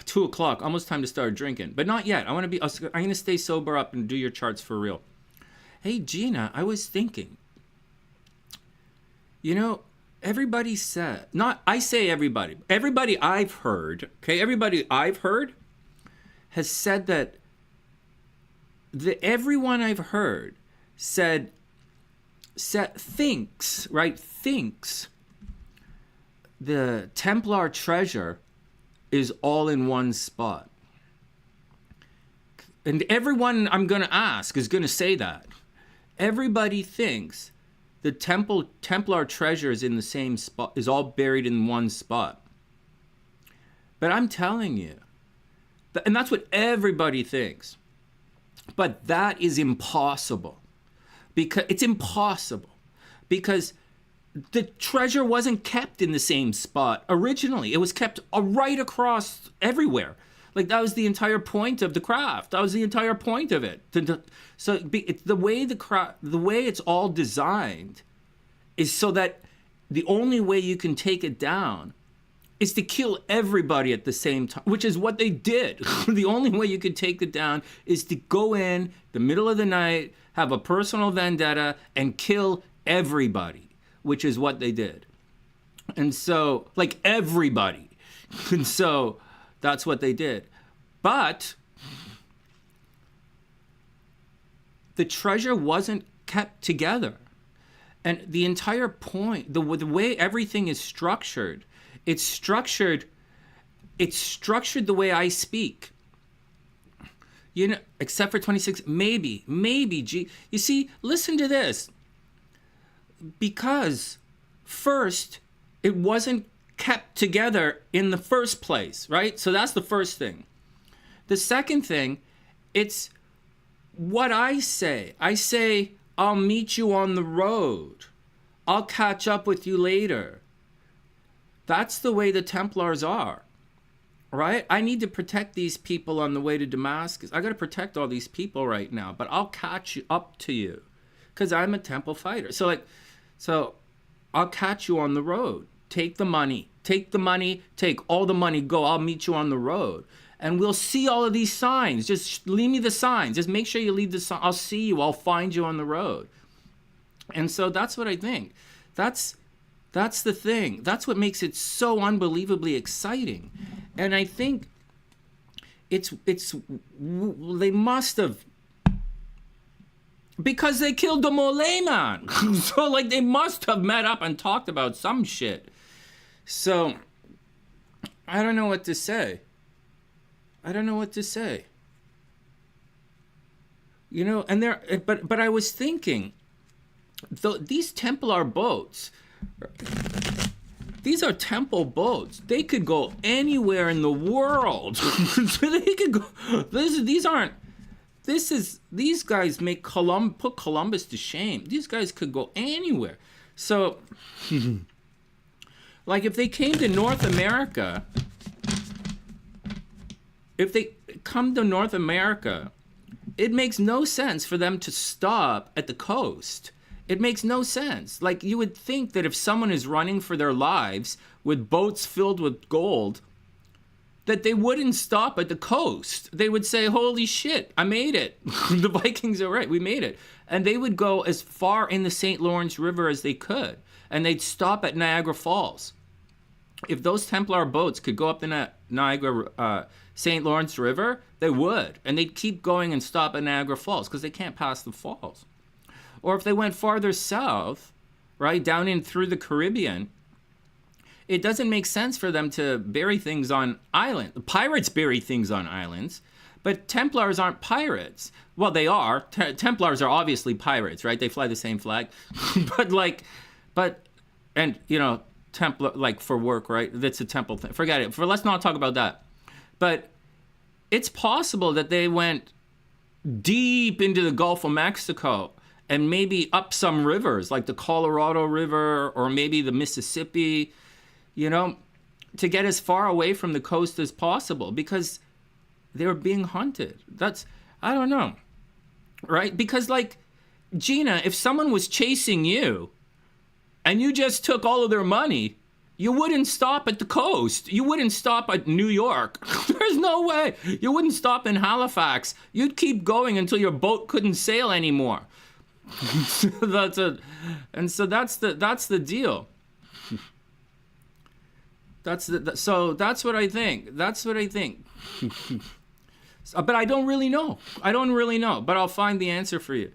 2 o'clock, almost time to start drinking. But not yet. I'm going to stay sober up and do your charts for real. Hey, Gina, I was thinking. You know, everybody said... I say everybody. Everybody I've heard, okay? Everybody I've heard has said that... Everyone I've heard thinks the Templar treasure is all in one spot. And everyone I'm going to ask is going to say that. Everybody thinks the Templar treasure is in the same spot, is all buried in one spot. But I'm telling you, and that's what everybody thinks. But that is impossible. Because it's impossible. Because the treasure wasn't kept in the same spot originally. It was kept right across everywhere. Like, that was the entire point of the craft. That was the entire point of it. So the way it's all designed is so that the only way you can take it down is to kill everybody at the same time, which is what they did. The only way you could take it down is to go in the middle of the night, have a personal vendetta, and kill everybody, which is what they did. And so, like, everybody. And so that's what they did. But the treasure wasn't kept together. And the entire point, the way everything is structured, it's structured the way I speak. You know, except for 26, maybe, you see, listen to this. Because first, it wasn't kept together in the first place, right? So that's the first thing. The second thing, it's what I say. I say, I'll meet you on the road. I'll catch up with you later. That's the way the Templars are, right? I need to protect these people on the way to Damascus. I got to protect all these people right now, but I'll catch up to you because I'm a Temple fighter. So I'll catch you on the road. Take the money, take all the money, go. I'll meet you on the road. And we'll see all of these signs. Just leave me the signs. Just make sure you leave the sign. I'll see you. I'll find you on the road. And so that's what I think. That's the thing. That's what makes it so unbelievably exciting. And I think they must have, because they killed the Mole man. So, like, they must have met up and talked about some shit. So, I don't know what to say. You know, and but I was thinking, these Templar boats, these are temple boats. They could go anywhere in the world. They could go. These guys put Columbus to shame. These guys could go anywhere. So, like, if they came to North America, if they come to North America, it makes no sense for them to stop at the coast. It makes no sense. Like, you would think that if someone is running for their lives with boats filled with gold, that they wouldn't stop at the coast. They would say, holy shit, I made it. The Vikings are right, we made it. And they would go as far in the St. Lawrence River as they could. And they'd stop at Niagara Falls. If those Templar boats could go up the Niagara, St. Lawrence River, they would. And they'd keep going and stop at Niagara Falls because they can't pass the falls. Or if they went farther south, right, down in through the Caribbean, it doesn't make sense for them to bury things on islands. Pirates bury things on islands, but Templars aren't pirates. Well, they are. Templars are obviously pirates, right? They fly the same flag. And, you know, Templar, like for work, right? That's a temple thing. Forget it. Let's not talk about that. But it's possible that they went deep into the Gulf of Mexico and maybe up some rivers, like the Colorado River or maybe the Mississippi, you know, to get as far away from the coast as possible because they're being hunted. I don't know, right? Because, like, Gina, if someone was chasing you and you just took all of their money, you wouldn't stop at the coast. You wouldn't stop at New York. There's no way. You wouldn't stop in Halifax. You'd keep going until your boat couldn't sail anymore. That's the deal. So that's what I think. That's what I think. But I don't really know. But I'll find the answer for you.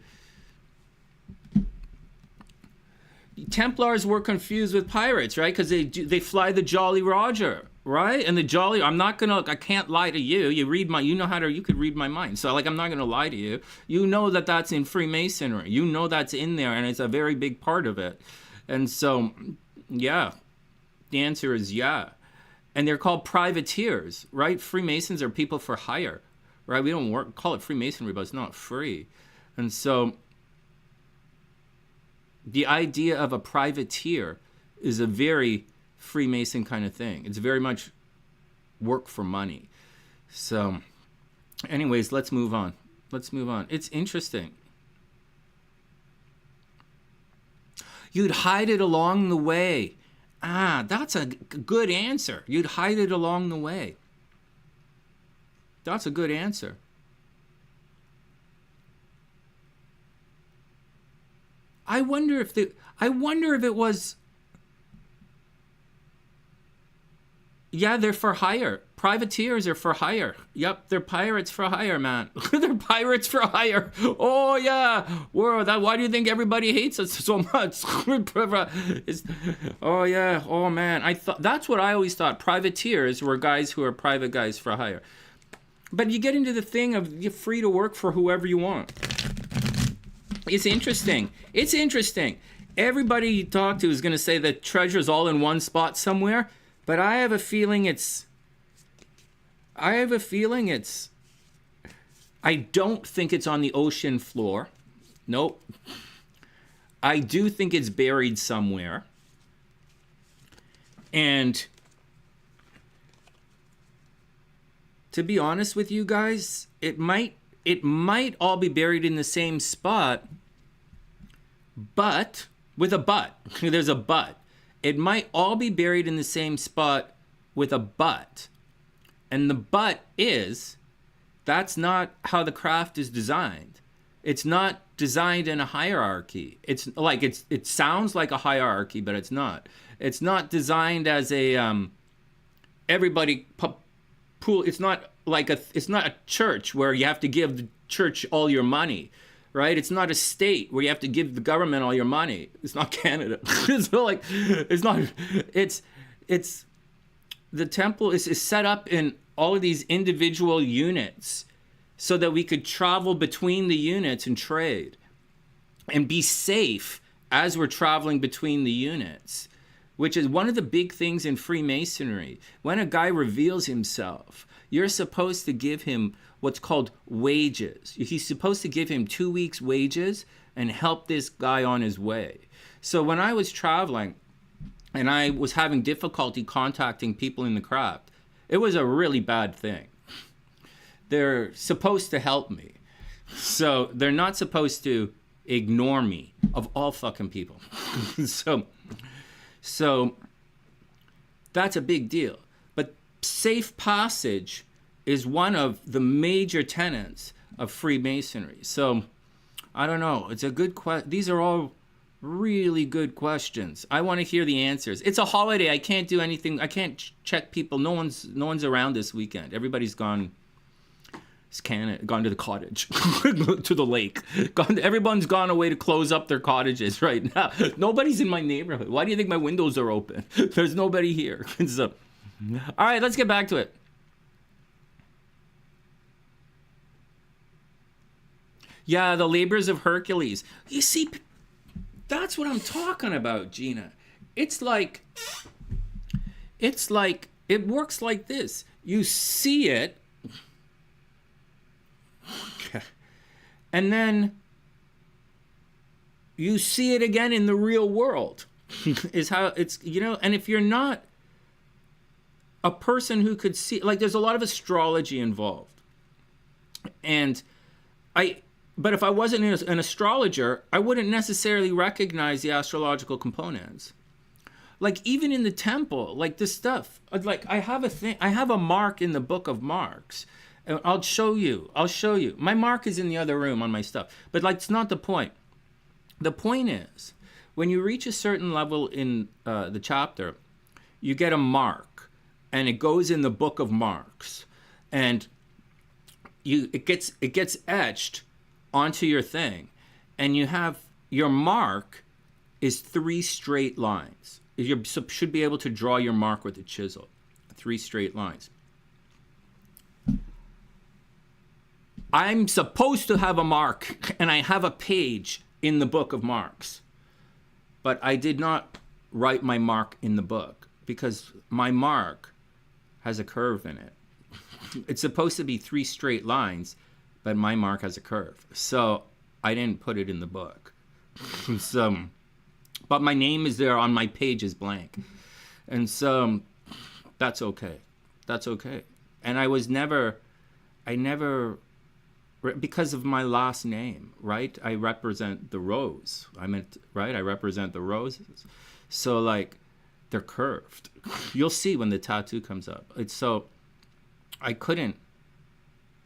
Templars were confused with pirates, right? Because they fly the Jolly Roger, right? And the Jolly, I can't lie to you. You could read my mind. So, like, I'm not gonna lie to you. You know that that's in Freemasonry. You know that's in there, and it's a very big part of it. And so, yeah, the answer is yeah. And they're called privateers, right? Freemasons are people for hire, right? We don't call it Freemasonry, but it's not free. And so the idea of a privateer is a very Freemason kind of thing. It's very much work for money. So anyways, let's move on. It's interesting. You'd hide it along the way. That's a good answer. You'd hide it along the way. That's a good answer. I wonder if it was. Yeah, they're for hire. Privateers are for hire. Yep, they're pirates for hire, man. They're pirates for hire. Oh yeah. Why do you think everybody hates us so much? Oh yeah. Oh man. That's what I always thought. Privateers were guys who are private guys for hire. But you get into the thing of you're free to work for whoever you want. It's interesting. Everybody you talk to is going to say that treasure's all in one spot somewhere, but I have a feeling it's I don't think it's on the ocean floor. Nope. I do think it's buried somewhere. And to be honest with you guys, it might all be buried in the same spot, but with a but. There's a but. It might all be buried in the same spot with a but. And the but is, that's not how the craft is designed. It's not designed in a hierarchy. It's like it sounds like a hierarchy, but it's not. It's not designed as a everybody pool. It's not a church where you have to give the church all your money, right? It's not a state where you have to give the government all your money. It's not Canada. It's the temple is set up in all of these individual units so that we could travel between the units and trade and be safe as we're traveling between the units, which is one of the big things in Freemasonry. When a guy reveals himself, you're supposed to give him what's called wages. He's supposed to give him 2 weeks' wages and help this guy on his way. So when I was traveling and I was having difficulty contacting people in the craft, it was a really bad thing. they're supposed to help me. So they're not supposed to ignore me, of all fucking people. So that's a big deal. But safe passage is one of the major tenets of Freemasonry. So I don't know. It's a good question. These are all really good questions. I want to hear the answers. It's a holiday. I can't do anything. I can't check people. No one's around this weekend. Everybody's gone. Gone to the cottage, to the lake. Everyone's gone away to close up their cottages right now. Nobody's in my neighborhood. Why do you think my windows are open? There's nobody here. So, all right, let's get back to it. Yeah, the labors of Hercules. You see, that's what I'm talking about, Gina. It's like, it works like this. You see it, and then you see it again in the real world. Is how it's, you know, and if you're not a person who could see, like, there's a lot of astrology involved. But if I wasn't an astrologer, I wouldn't necessarily recognize the astrological components. Like, even in the temple, like this stuff, like I have a mark in the book of marks. I'll show you. My mark is in the other room on my stuff. But like, it's not the point. The point is, when you reach a certain level in the chapter, you get a mark, and it goes in the book of marks, and it gets etched onto your thing, and you have your mark is 3 straight lines. You should be able to draw your mark with a chisel, 3 straight lines. I'm supposed to have a mark, and I have a page in the book of marks, but I did not write my mark in the book because my mark has a curve in it. It's supposed to be 3 straight lines, but my mark has a curve. So I didn't put it in the book. But my name is there on my page is blank. And so that's okay. That's okay. And I never, because of my last name, right? I represent the rose. I represent the roses. So like, they're curved. You'll see when the tattoo comes up. I couldn't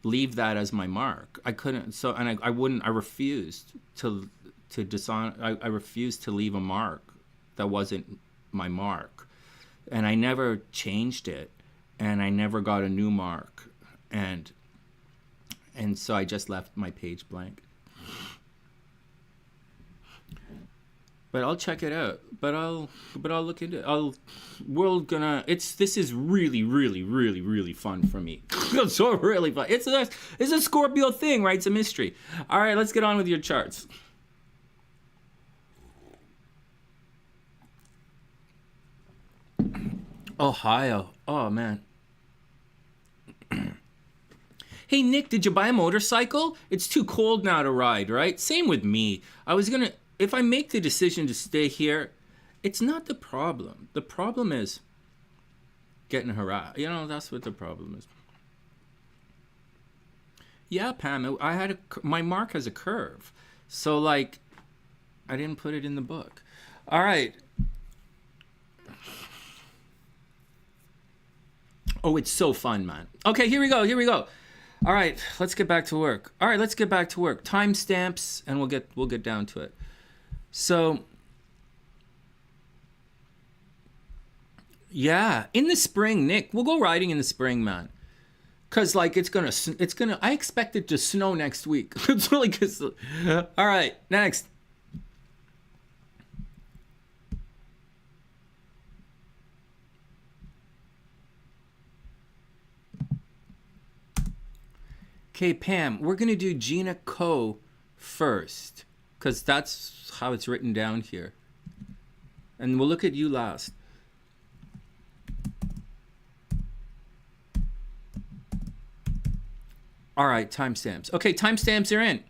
leave that as my mark. I couldn't. So, and I refused to dishonor. I refused to leave a mark that wasn't my mark, and I never changed it, and I never got a new mark, and so I just left my page blank. But I'll check it out. But I'll look into it. This is really, really, really, really fun for me. It's so really fun. It's a Scorpio thing, right? It's a mystery. All right, let's get on with your charts. Ohio. Oh, man. Hey, Nick, did you buy a motorcycle? It's too cold now to ride, right? Same with me. If I make the decision to stay here, it's not the problem. The problem is getting harassed. You know, that's what the problem is. Yeah, Pam, my mark has a curve. So, like, I didn't put it in the book. All right. Oh, it's so fun, man. Okay, here we go. All right, let's get back to work. Timestamps, and we'll get down to it. So, yeah, in the spring, Nick, we'll go riding in the spring, man. Cause like I expect it to snow next week. It's really good. All right, next. Okay, Pam, we're gonna do Gina Co first, cause that's how it's written down here. And we'll look at you last. All right, timestamps. Okay, timestamps are in.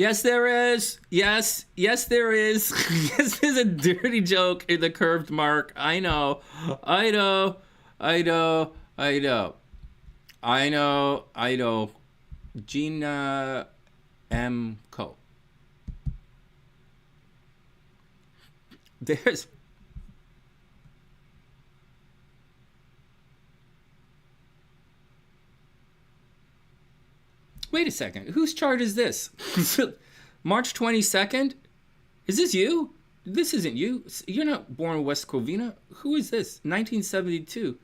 Yes, there is. Yes, there is. Yes, there's a dirty joke in the curved mark. I know. Gina Co. There's... Wait a second. Whose chart is this? March 22nd? Is this you? This isn't you. You're not born in West Covina. Who is this? 1972.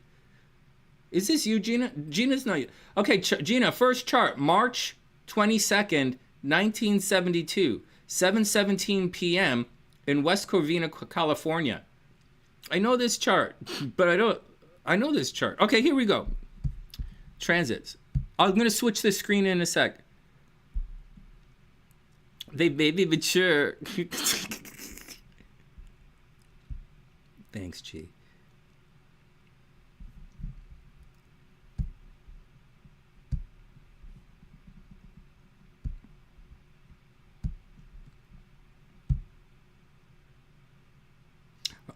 Is this you, Gina? Gina's not you. Okay, Gina, first chart. March 22nd, 1972. 7:17 p.m. in West Covina, California. I know this chart, but I know this chart. Okay, here we go. Transits. I'm going to switch the screen in a sec. They baby mature. Thanks, G.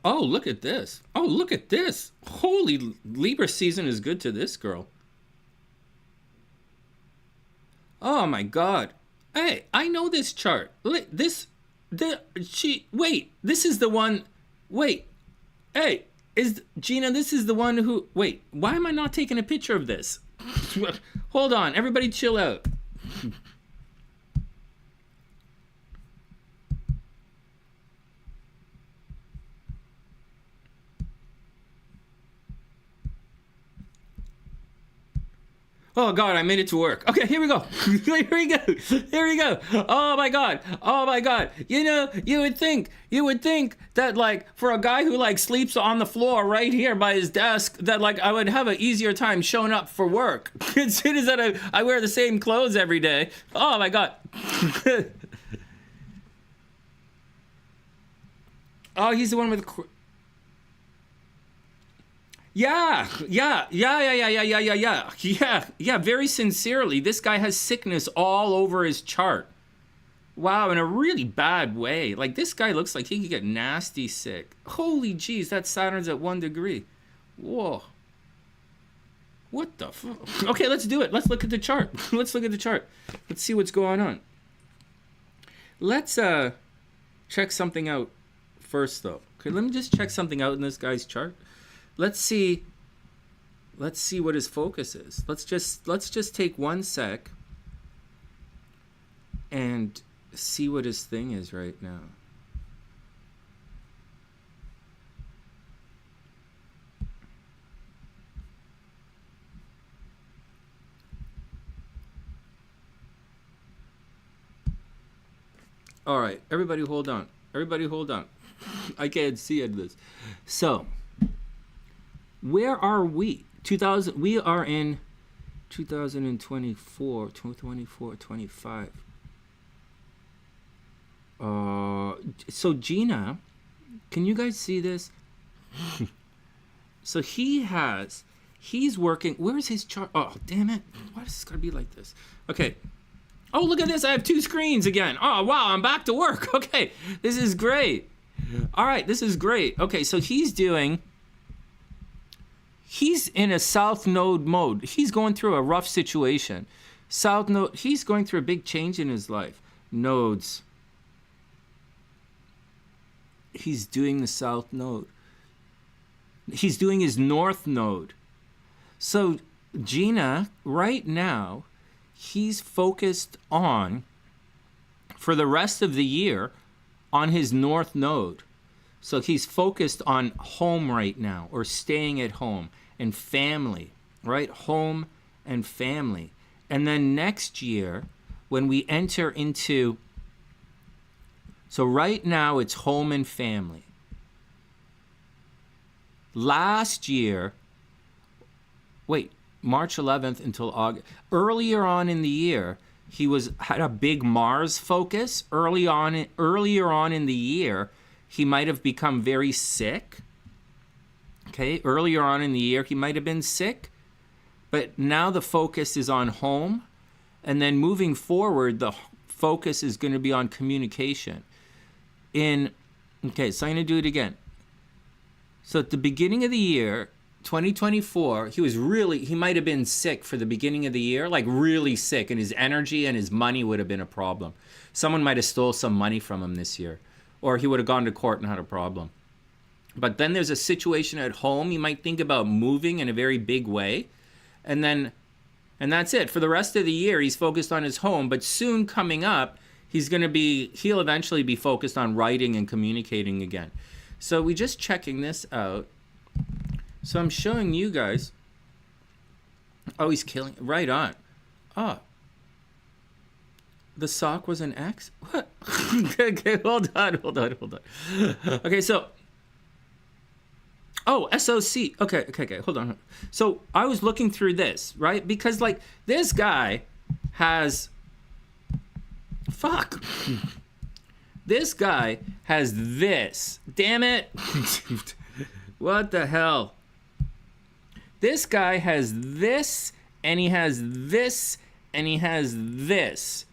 Oh, look at this. Oh, look at this. Holy, Libra season is good to this girl. Oh my God. Hey, I know this chart. Wait, this is the one. Wait, hey, is Gina, this is the one who, wait, why am I not taking a picture of this? Hold on, everybody chill out. Oh God, I made it to work. Okay, here we go. Here we go. Oh my God. You know, you would think that like for a guy who like sleeps on the floor right here by his desk, that like I would have an easier time showing up for work. As soon as that I wear the same clothes every day. Oh my God. Oh, he's the one with. Yeah, very sincerely. This guy has sickness all over his chart. Wow, in a really bad way. Like, this guy looks like he could get nasty sick. Holy jeez, that Saturn's at 1 degree. Whoa. What the fuck? Okay, let's do it. Let's look at the chart. Let's see what's going on. Let's check something out first, though. Okay, let me just check something out in this guy's chart. Let's see what his focus is. Let's just take 1 sec and see what his thing is right now. All right, everybody hold on. I can't see it this. So, where are we? We are in 2024, 25. So Gina, can you guys see this? So he's working. Where's his chart? Oh, damn it. Why is this gotta be like this? Okay. Oh, look at this. I have 2 screens again. Oh, wow. I'm back to work. Okay. This is great. All right. This is great. Okay. So he's in a South Node mode. He's going through a rough situation. South Node, he's going through a big change in his life. Nodes. He's doing the South Node. He's doing his North Node. So Gina, right now, he's focused on, for the rest of the year, on his North Node. So he's focused on home right now, or staying at home, and family, right? Home and family. And then next year, when we enter into, so right now it's home and family. Last year, March 11th until August. Earlier on in the year, he had a big Mars focus. Earlier on in the year, he might have become very sick. Okay, earlier on in the year, he might have been sick. But now the focus is on home. And then moving forward, the focus is going to be on communication. Okay, so I'm going to do it again. So at the beginning of the year, 2024, he might have been sick for the beginning of the year, like really sick, and his energy and his money would have been a problem. Someone might have stole some money from him this year, or he would have gone to court and had a problem. But then there's a situation at home. You might think about moving in a very big way, and that's it. For the rest of the year, he's focused on his home, but soon coming up, he'll eventually be focused on writing and communicating again. So we just checking this out. So I'm showing you guys. Oh, he's killing. Right on. Oh. The sock was an X? What? Okay, hold on. Okay, so. Oh, SOC. Okay, hold on. So I was looking through this, right? Because, like, this guy has. Fuck. This guy has this. Damn it. What the hell? This guy has this, and he has this, and he has this.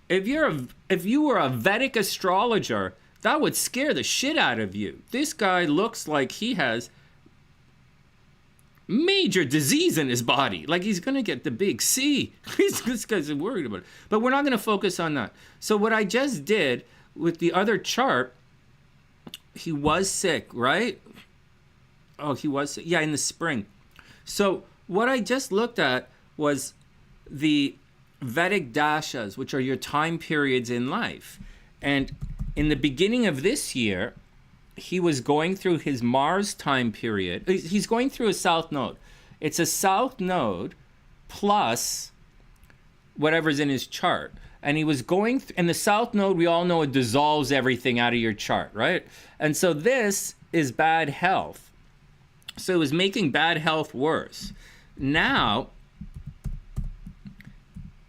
If you were a Vedic astrologer, that would scare the shit out of you. This guy looks like he has major disease in his body. Like he's going to get the big C. This guy's worried about it. But we're not going to focus on that. So what I just did with the other chart, he was sick, right? Oh, he was sick. Yeah, in the spring. So what I just looked at was the Vedic dashas, which are your time periods in life. And in the beginning of this year, he was going through his Mars time period. He's going through a south node. It's a south node plus whatever's in his chart. And he was going, and the south node, we all know it dissolves everything out of your chart, right? And so this is bad health. So it was making bad health worse. Now,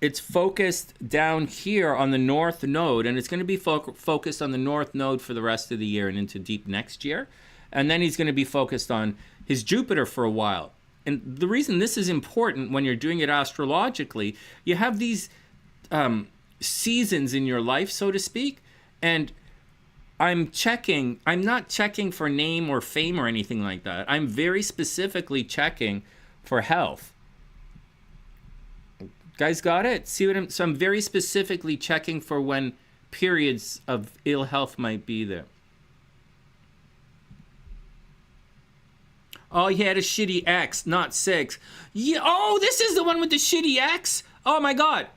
it's focused down here on the north node, and it's going to be focused on the north node for the rest of the year and into deep next year. And then he's going to be focused on his Jupiter for a while. And the reason this is important when you're doing it astrologically, you have these seasons in your life, so to speak, and I'm not checking for name or fame or anything like that. I'm very specifically checking for health. Guys got it? So I'm very specifically checking for when periods of ill health might be there. Oh, he had a shitty X, not 6. Yeah, oh, this is the one with the shitty X? Oh my God.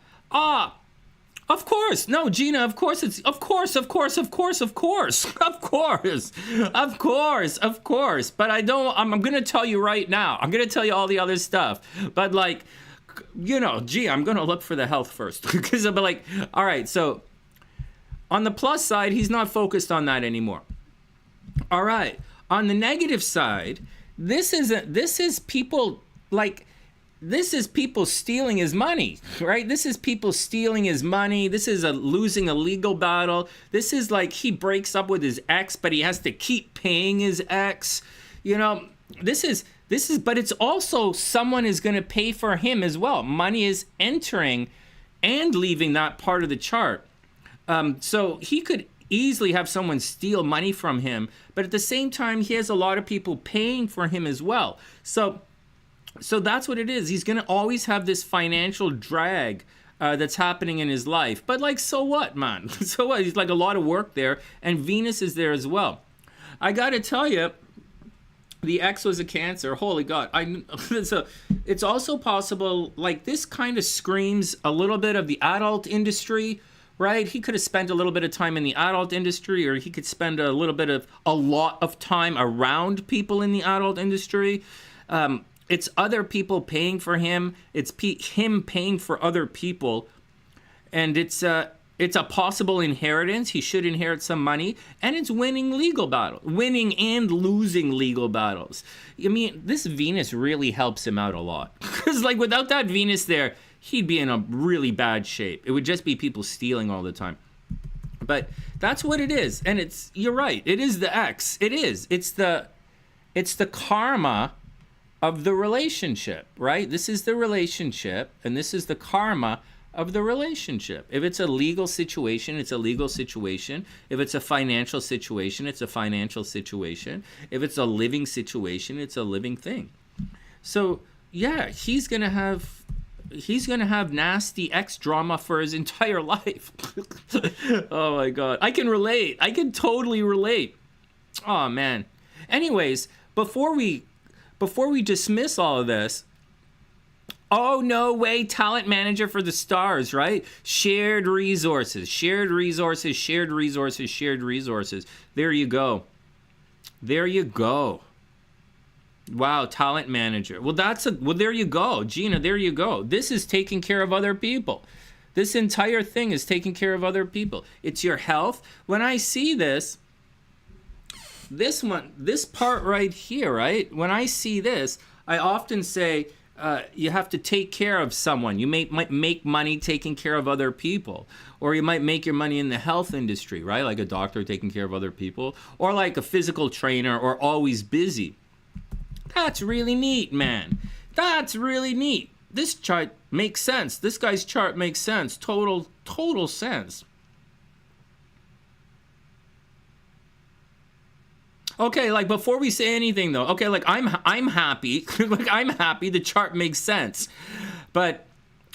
Of course. No, Gina, of course it's, of course. But I'm going to tell you right now. I'm going to tell you all the other stuff. But like, I'm going to look for the health first. Because I'll be like, all right, so on the plus side, he's not focused on that anymore. All right. On the negative side, this is people stealing his money, right? This is people stealing his money. This is losing a legal battle. This is like he breaks up with his ex, but he has to keep paying his ex. This is, but it's also someone is going to pay for him as well. Money is entering and leaving that part of the chart. So he could easily have someone steal money from him, but at the same time, he has a lot of people paying for him as well. So that's what it is. He's going to always have this financial drag that's happening in his life. But like, so what, man? So what? He's like a lot of work there, and Venus is there as well. I got to tell you, the X was a Cancer. Holy God. So it's also possible, like this kind of screams a little bit of the adult industry, right? He could have spent a little bit of time in the adult industry, or he could spend a lot of time around people in the adult industry. It's other people paying for him. It's him paying for other people. And it's a possible inheritance. He should inherit some money. And it's winning and losing legal battles. I mean, this Venus really helps him out a lot. Because like without that Venus there, he'd be in a really bad shape. It would just be people stealing all the time. But that's what it is. And you're right. It is the X. It is. It's the karma of the relationship, right? This is the relationship, and this is the karma of the relationship. If it's a legal situation, it's a legal situation. If it's a financial situation, it's a financial situation. If it's a living situation, it's a living thing. So yeah, he's gonna have nasty ex drama for his entire life. Oh my God, I can relate. I can totally relate. Oh man. Anyways, before we dismiss all of this, oh, no way, talent manager for the stars, right? Shared resources, shared resources, shared resources, shared resources. There you go. There you go. Wow, talent manager. Well, there you go. Gina, there you go. This is taking care of other people. This entire thing is taking care of other people. It's your health. When I see this part right here, right? When I see this, I often say, you have to take care of someone. You might make money taking care of other people. Or you might make your money in the health industry, right? Like a doctor taking care of other people. Or like a physical trainer, or always busy. That's really neat, man. That's really neat. This chart makes sense. This guy's chart makes sense. Total sense. Okay, like before we say anything though, okay, like I'm happy. Like I'm happy, the chart makes sense. But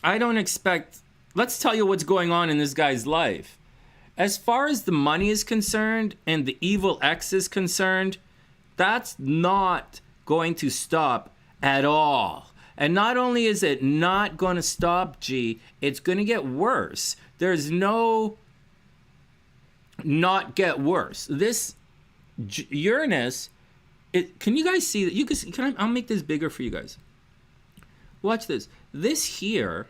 I don't expect, let's tell you what's going on in this guy's life. As far as the money is concerned and the evil X is concerned, that's not going to stop at all. And not only is it not going to stop, G, it's going to get worse. There's no not get worse. This Uranus, can you guys see that? You can. I'll make this bigger for you guys. Watch this. This here,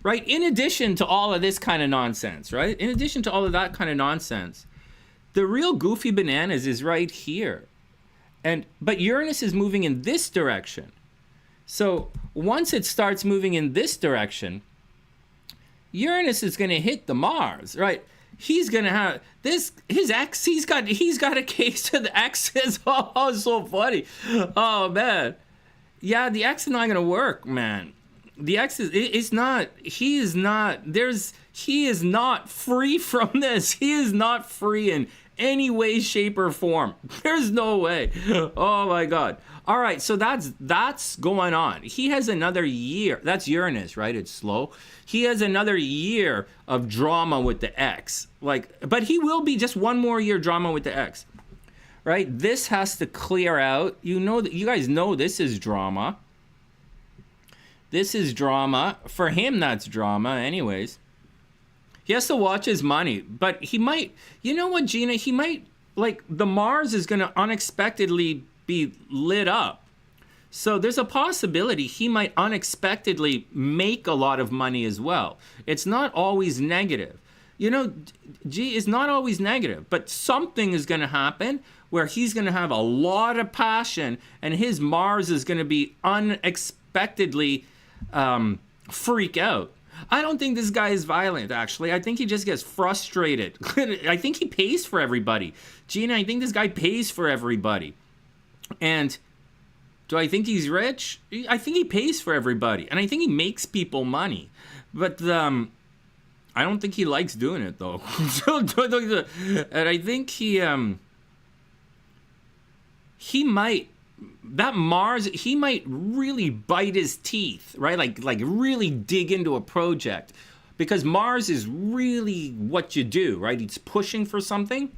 right? In addition to all of this kind of nonsense, right? In addition to all of that kind of nonsense, the real goofy bananas is right here, but Uranus is moving in this direction. So once it starts moving in this direction, Uranus is going to hit the Mars, right? He's gonna have this. His ex. He's got a case of the exes. Oh, so funny. Oh man, yeah. The X is not gonna work, man. The X is. It's not. He is not. He is not free from this. He is not free in any way, shape, or form. There's no way. Oh my God. All right, so that's going on. He has another year. That's Uranus, right? It's slow. He has another year of drama with the X. But he will be just one more year drama with the X, right? This has to clear out. You guys know this is drama. This is drama. For him, that's drama anyways. He has to watch his money, but he might, you know what, Gina? He might, the Mars is going to unexpectedly be lit up. So there's a possibility he might unexpectedly make a lot of money as well. It's not always negative. G is not always negative, but something is going to happen where he's going to have a lot of passion and his Mars is going to be unexpectedly freak out. I don't think this guy is violent, actually. I think he just gets frustrated. I think he pays for everybody. Gina, I think this guy pays for everybody. And do I think he's rich? I think he pays for everybody. And I think he makes people money. But I don't think he likes doing it, though. And I think he might... That Mars, he might really bite his teeth, right? Like really dig into a project. Because Mars is really what you do, right? It's pushing for something.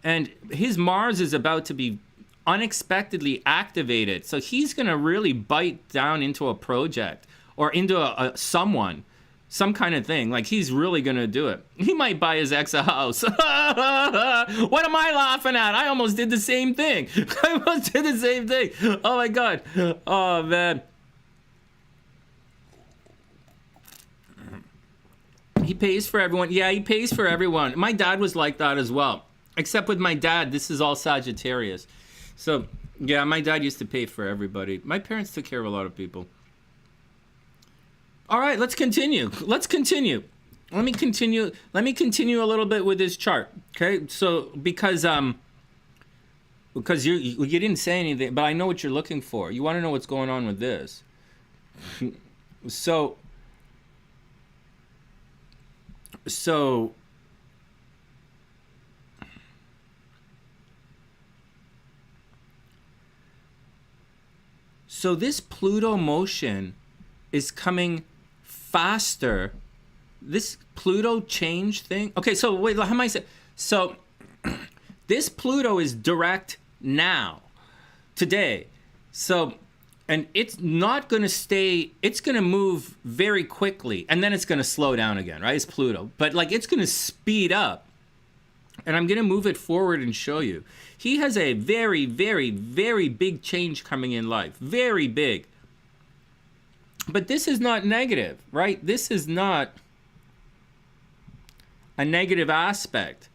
And his Mars is about to be unexpectedly activated. So he's going to really bite down into a project or into someone, some kind of thing. Like he's really going to do it. He might buy his ex a house. What am I laughing at? I almost did the same thing. Oh my God. Oh man. He pays for everyone. Yeah, he pays for everyone. My dad was like that as well. Except with my dad, this is all Sagittarius. So, yeah, my dad used to pay for everybody. My parents took care of a lot of people. All right, let's continue. Let me continue a little bit with this chart, okay? So, because you didn't say anything, but I know what you're looking for. You want to know what's going on with this. So, So this Pluto motion is coming faster. This Pluto change thing. Okay, so wait, how am I saying? So this Pluto is direct now, today. So, and it's not going to stay, it's going to move very quickly, and then it's going to slow down again, right? It's Pluto. But like, it's going to speed up. And I'm going to move it forward and show you. He has a very, very, very big change coming in life. Very big. But this is not negative, right? This is not a negative aspect.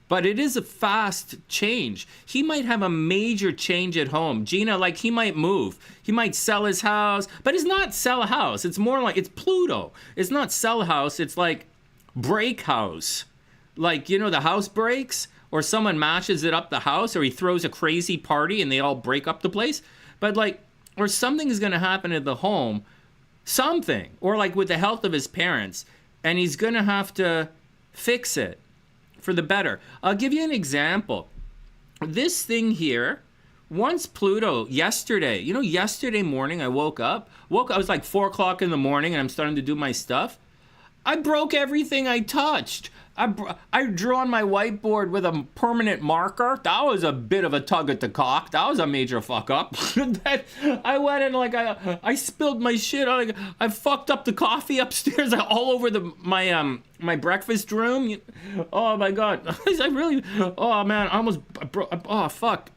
But it is a fast change. He might have a major change at home. Gina, like, he might move. He might sell his house. But it's not sell a house. It's more like, it's Pluto. It's not sell a house. It's like break house. Like, you know, the house breaks, or someone mashes it up the house, or he throws a crazy party and they all break up the place. But like, or something is going to happen at the home, something, or like with the health of his parents, and he's going to have to fix it for the better. I'll give you an example. This thing here, once Pluto, yesterday, you know, yesterday morning I woke up, I was like 4 o'clock in the morning and I'm starting to do my stuff. I broke everything I touched. I drew on my whiteboard with a permanent marker. That was a bit of a tug at the cock. That was a major fuck up. I went in like I spilled my shit. I fucked up the coffee upstairs all over my breakfast room. Oh my god. I really. Oh man. I almost. Oh fuck.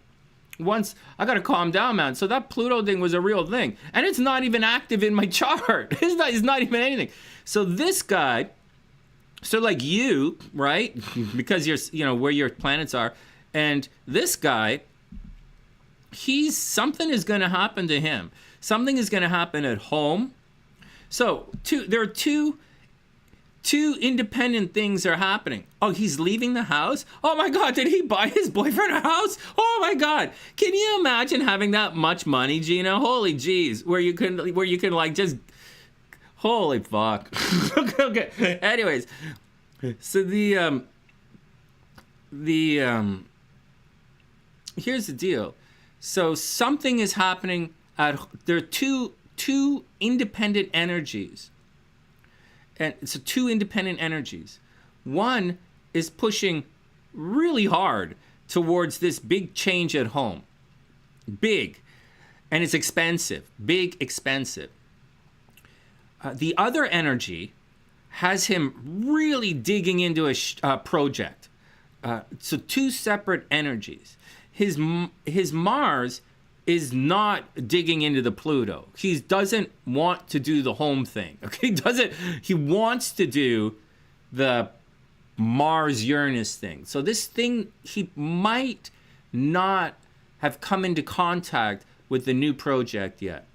Once I gotta calm down, man. So that Pluto thing was a real thing, and it's not even active in my chart. It's not even anything. So this guy. So like you, right? Because you're, you know, where your planets are. And this guy, something is going to happen to him. Something is going to happen at home. So there are two independent things are happening. Oh, he's leaving the house? Oh my God, did he buy his boyfriend a house? Oh my God. Can you imagine having that much money, Gina? Holy jeez. Where you can like just... Holy fuck. Okay. Anyways, so here's the deal. So something is happening there are two independent energies. And so two independent energies. One is pushing really hard towards this big change at home. Big. And it's expensive. Big, expensive. The other energy has him really digging into a project. So two separate energies. His Mars is not digging into the Pluto. He doesn't want to do the home thing. Okay, he wants to do the Mars-Uranus thing. So this thing, he might not have come into contact with the new project yet.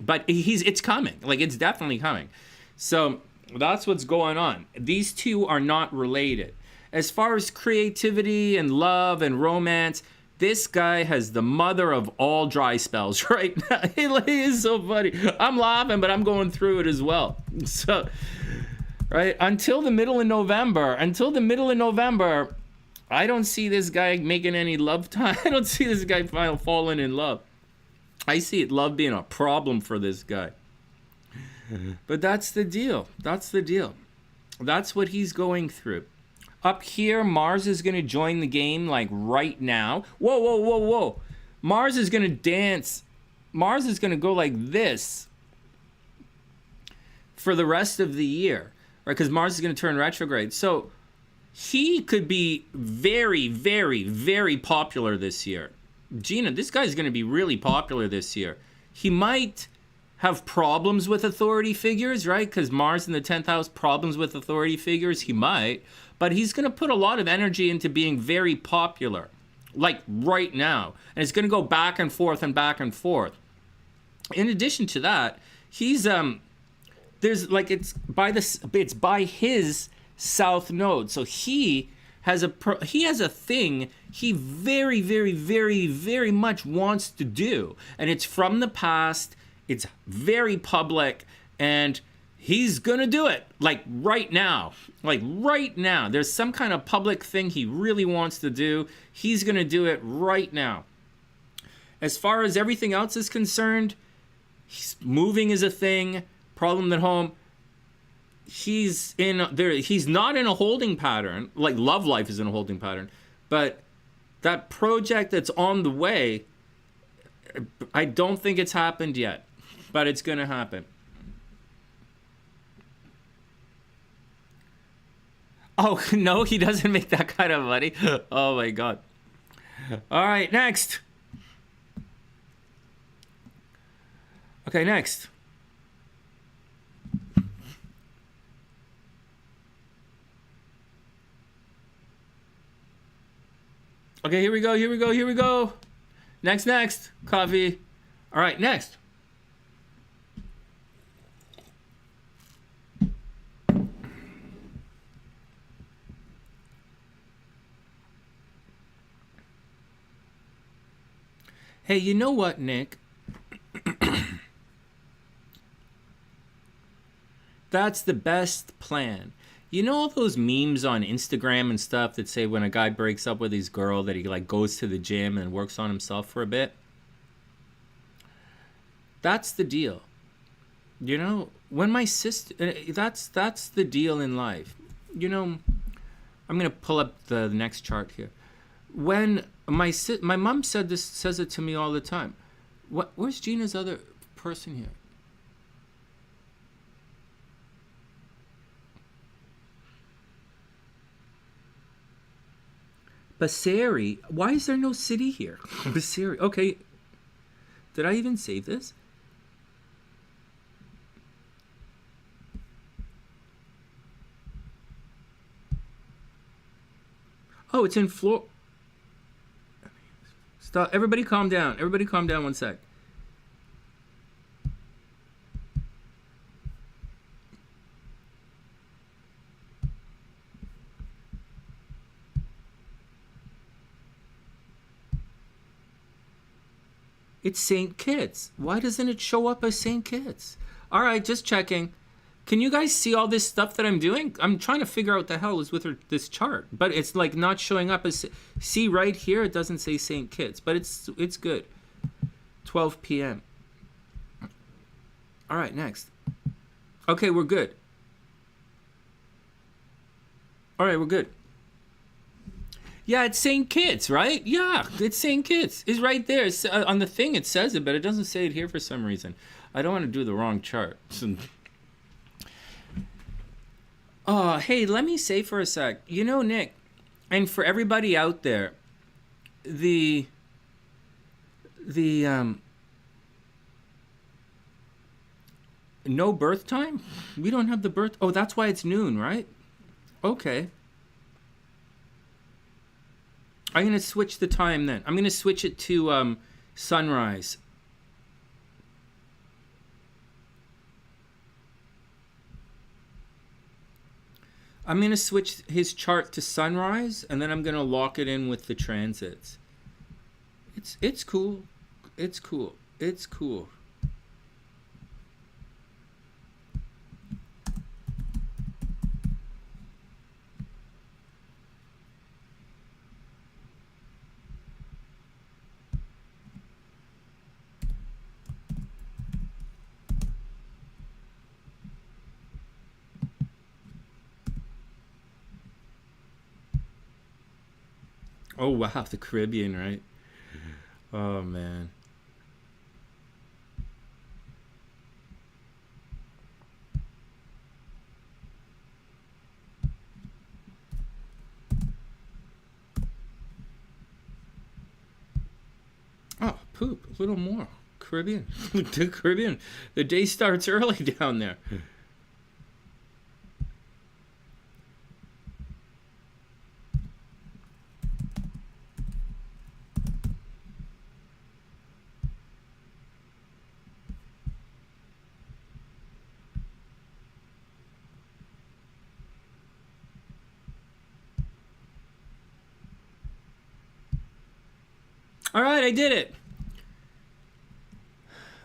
But it's coming. Like, it's definitely coming. So that's what's going on. These two are not related. As far as creativity and love and romance, this guy has the mother of all dry spells right now. He is so funny. I'm laughing, but I'm going through it as well. So, right, until the middle of November, I don't see this guy making any love time. I don't see this guy falling in love. I see love being a problem for this guy. But that's the deal. That's what he's going through. Up here, Mars is going to join the game, like, right now. Whoa. Mars is going to dance. Mars is going to go like this for the rest of the year, right? Because Mars is going to turn retrograde. So he could be very, very, very popular this year. Gina, this guy's going to be really popular this year. He might have problems with authority figures, right? Because Mars in the 10th house, problems with authority figures. He might. But he's going to put a lot of energy into being very popular, like right now. And it's going to go back and forth and back and forth. In addition to that, he's there's like it's by his south node. So he has a thing he very, very, very, very much wants to do. And it's from the past. It's very public. And he's gonna do it, like right now. Like right now. There's some kind of public thing he really wants to do. He's gonna do it right now. As far as everything else is concerned, moving is a thing. Problem at home. He's not in a holding pattern. Like love life is in a holding pattern. But that project that's on the way, I don't think it's happened yet. But it's gonna happen. Oh, no, he doesn't make that kind of money. Oh, my God. All right, next. Okay, next. Okay, here we go. Next. Coffee. All right, next. Hey, you know what, Nick? That's the best plan. You know all those memes on Instagram and stuff that say when a guy breaks up with his girl that he like goes to the gym and works on himself for a bit? That's the deal. You know, when my sister, that's the deal in life. You know, I'm going to pull up the next chart here. When my mom says it to me all the time. Where's Gina's other person here? Basari. Why is there no city here? Basari. Okay. Did I even save this? Oh, it's in Florida. Stop. Everybody calm down. Everybody calm down 1 sec. It's St. Kitts. Why doesn't it show up as St. Kitts? All right, just checking. Can you guys see all this stuff that I'm doing? I'm trying to figure out what the hell is with this chart, but it's like not showing up as. See right here, it doesn't say St. Kitts, but it's good. 12 p.m. All right, next. Okay, we're good. All right, we're good. Yeah, it's St. Kitts, right? Yeah, it's St. Kitts. It's right there. It's, on the thing it says it, but it doesn't say it here for some reason. I don't want to do the wrong chart. Oh, hey, let me say for a sec. You know, Nick, and for everybody out there, the no birth time? We don't have the birth. Oh, that's why it's noon, right? Okay. I'm going to switch the time then. I'm going to switch it to sunrise. I'm going to switch his chart to sunrise, and then I'm going to lock it in with the transits. It's cool. It's cool. It's cool. Oh, wow, the Caribbean, right? Oh, man. Oh, poop, a little more. Caribbean. The Caribbean. The day starts early down there. All right, I did it.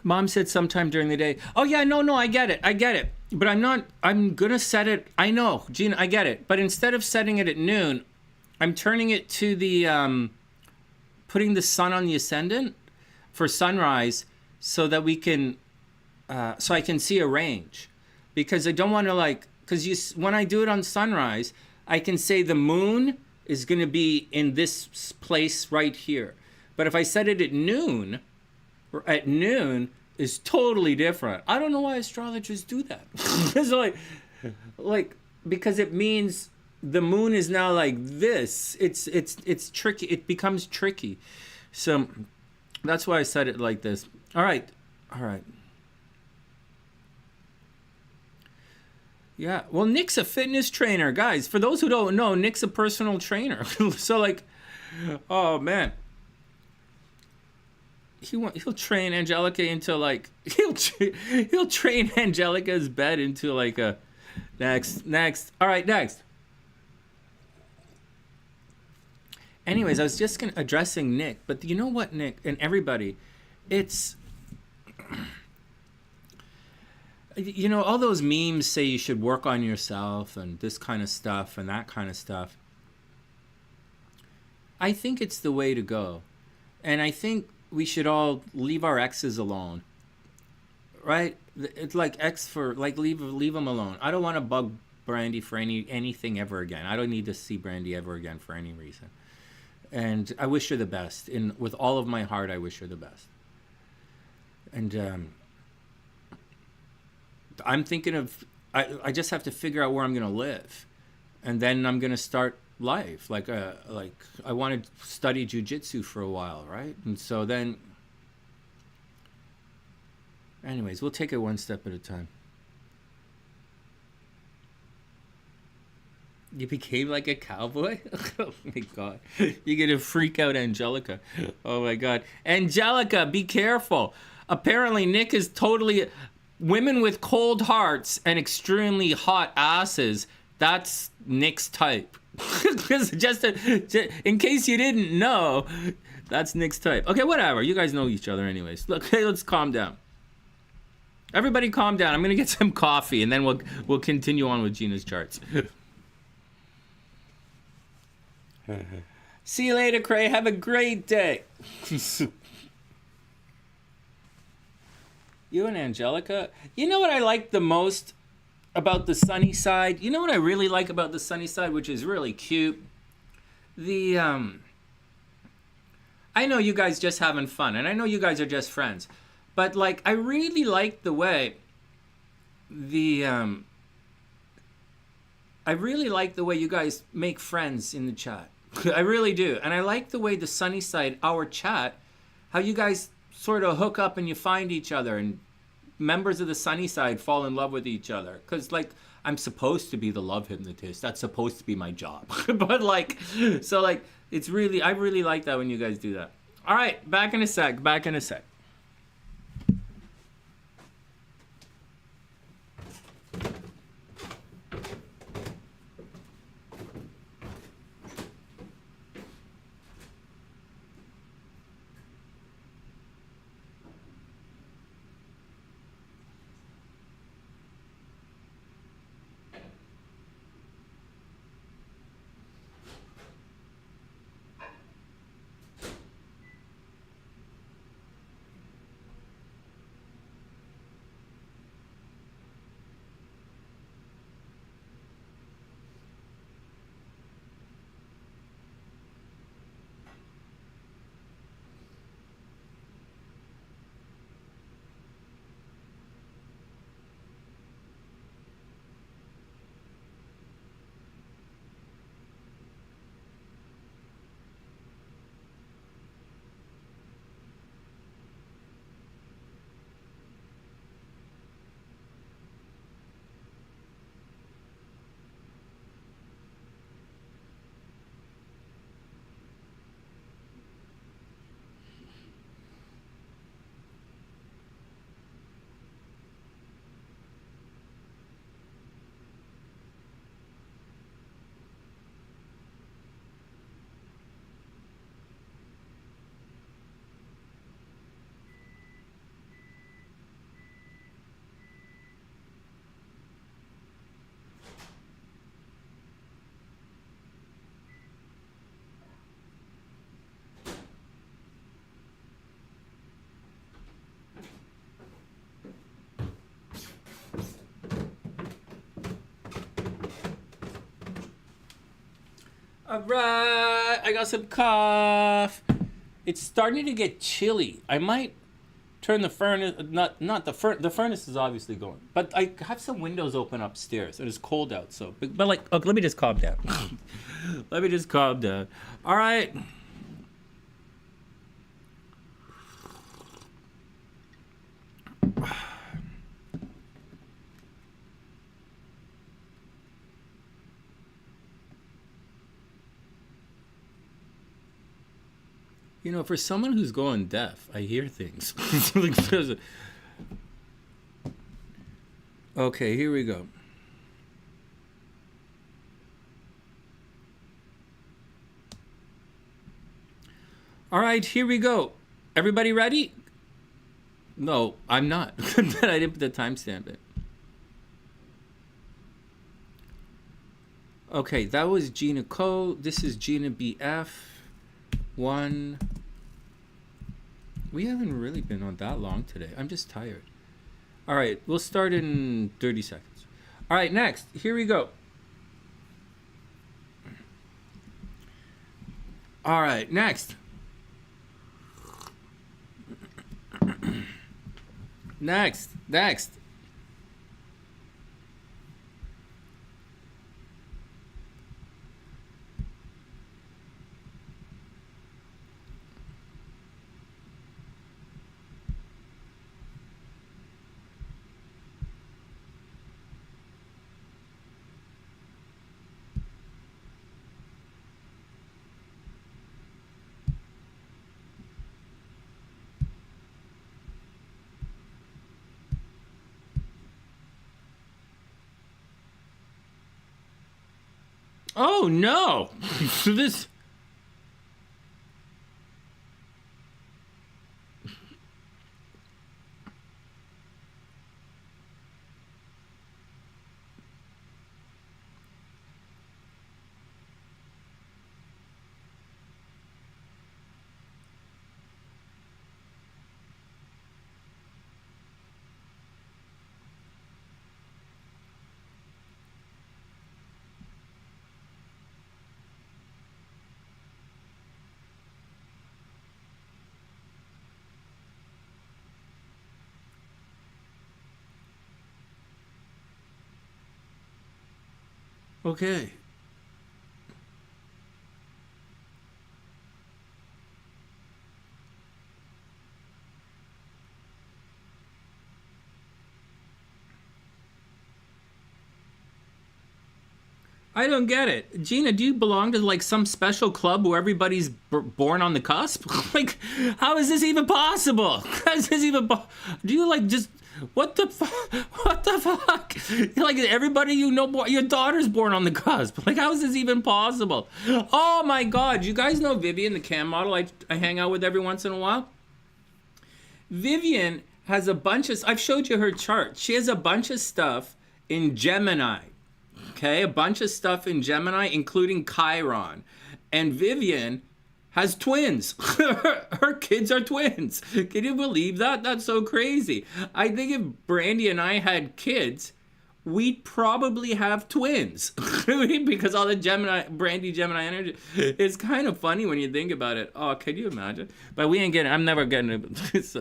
Mom said sometime during the day. Oh, yeah, no, I get it. But I'm gonna set it. I know, Gina, I get it. But instead of setting it at noon, I'm turning it to the putting the sun on the ascendant for sunrise, so that we can, so I can see a range, because I don't want to because when I do it on sunrise, I can say the moon is gonna be in this place right here. But if I set it at noon, is totally different. I don't know why astrologers do that. It's like because it means the moon is now like this. It's tricky. It becomes tricky. So that's why I said it like this. All right. Yeah. Well, Nick's a fitness trainer, guys. For those who don't know, Nick's a personal trainer. So like, oh man. He'll train Angelica into like he'll train Angelica's bed into like a next. All right, next. Anyways, I was just addressing Nick, but you know what, Nick and everybody, it's all those memes say you should work on yourself and this kind of stuff and that kind of stuff. I think it's the way to go, and I think we should all leave our exes alone, right? It's like leave them alone. I don't want to bug Brandy for anything ever again. I don't need to see Brandy ever again for any reason. And I wish her the best. With all of my heart, I wish her the best. And I'm thinking of, I just have to figure out where I'm going to live, and then I'm going to start life. Like I want to study jujitsu for a while, right? And so then, anyways, we'll take it one step at a time. You became like a cowboy? Oh my god. You're gonna freak out Angelica. Oh my god. Angelica, be careful. Apparently Nick is totally, women with cold hearts and extremely hot asses, that's Nick's type. just in case you didn't know, that's Nick's type. Okay, whatever. You guys know each other anyways. Look, hey, let's calm down. Everybody calm down. I'm gonna get some coffee and then we'll continue on with Gina's charts. See you later, Cray. Have a great day. You and Angelica. You know what I like the most about the sunny side? You know what I really like about the sunny side, which is really cute? I know you guys just having fun, and I know you guys are just friends, but like I really like the way I really like the way you guys make friends in the chat. I really do. And I like the way the sunny side, our chat, how you guys sort of hook up and you find each other, and members of the sunny side fall in love with each other. Because, like, I'm supposed to be the love hypnotist. That's supposed to be my job. But, like, so, like, it's really, I really like that when you guys do that. All right, back in a sec. All right, I got some cough. It's starting to get chilly. I might turn the furnace. The furnace is obviously going, but I have some windows open upstairs. It is cold out, so. But like, okay, let me just calm down. Let me just calm down. All right. You know, for someone who's going deaf, I hear things. Okay, here we go. All right, here we go. Everybody ready? No, I'm not. I didn't put the timestamp in. Okay, that was Gina Co. This is GinaBf. One. We haven't really been on that long today. I'm just tired. All right, we'll start in 30 seconds. All right, next. Here we go. All right, next. Next. Oh no! This. Okay. I don't get it. Gina, do you belong to like some special club where everybody's born on the cusp? Like, how is this even possible? How is this even do you like just what the fuck? Like everybody you know, your daughter's born on the cusp. Like, how is this even possible? Oh my God! You guys know Vivian, the cam model I hang out with every once in a while. Vivian has a bunch of. I've showed you her chart. She has a bunch of stuff in Gemini. Okay, a bunch of stuff in Gemini, including Chiron. And Vivian has twins. Her kids are twins. Can you believe that? That's so crazy. I think if Brandy and I had kids, we'd probably have twins. Because all the Brandy Gemini energy. It's kind of funny when you think about it. Oh, can you imagine? But we ain't getting, I'm never getting it.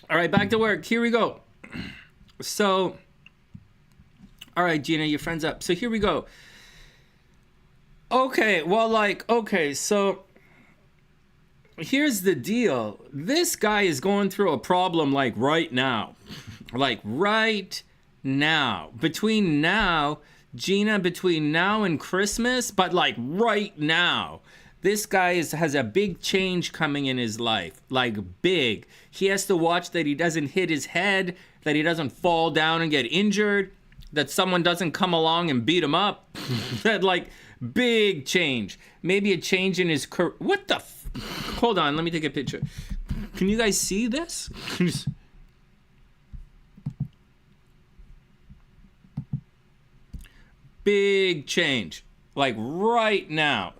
All right, back to work. Here we go. So, all right, Gina, your friend's up. So here we go. Okay, well, so here's the deal. This guy is going through a problem like right now. Like right now. Between now, Gina, between now and Christmas, but like right now. This guy has a big change coming in his life, like big. He has to watch that he doesn't hit his head, that he doesn't fall down and get injured, that someone doesn't come along and beat him up. That like big change. Maybe a change in his career. What the Hold on, let me take a picture. Can you guys see this? Big change. Like right now.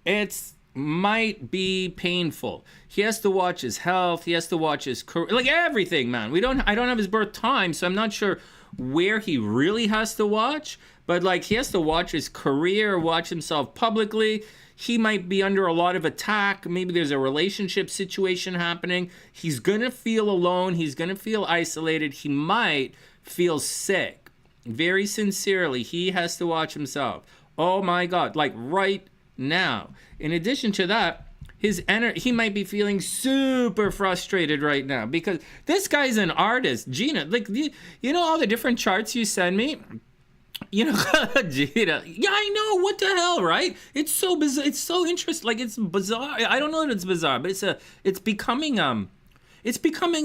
It's might be painful. He has to watch his health. He has to watch his career, like everything, man. I don't have his birth time, so I'm not sure where he really has to watch, but like he has to watch his career, watch himself publicly. He might be under a lot of attack. Maybe there's a relationship situation happening. He's going to feel alone. He's going to feel isolated. He might feel sick. Very sincerely, he has to watch himself. Oh my God, like right now. In addition to that, he might be feeling super frustrated right now because this guy's an artist. Gina, like, you know all the different charts you send me? You know, Gina, yeah, I know, what the hell, right? It's so bizarre, it's so interesting, like, it's bizarre. I don't know that it's bizarre, but it's becoming a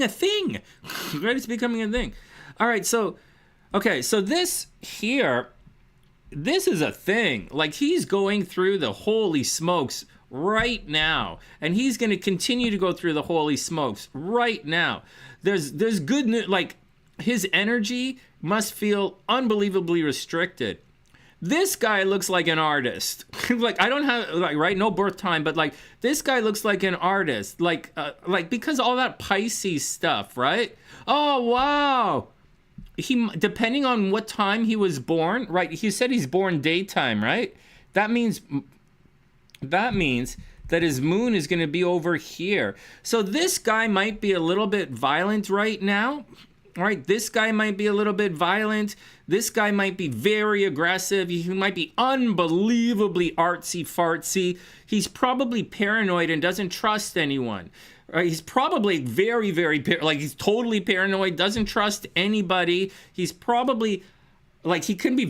thing, right? It's becoming a thing. All right, so, okay, so this here, this is a thing. Like, he's going through the holy smokes right now, and he's going to continue to go through the holy smokes right now. There's good news, like, his energy must feel unbelievably restricted. This guy looks like an artist. Like, I don't have, like, right, no birth time, but like this guy looks like an artist. Like because all that Pisces stuff, right? Oh wow. He, depending on what time he was born, right? He said he's born daytime, right? That means that his moon is going to be over here. So this guy might be a little bit violent right now. All right, this guy might be a little bit violent. This guy might be very aggressive. He might be unbelievably artsy-fartsy. He's probably paranoid and doesn't trust anyone. Right? He's probably very, very, he's totally paranoid, doesn't trust anybody. He's probably, like, he could be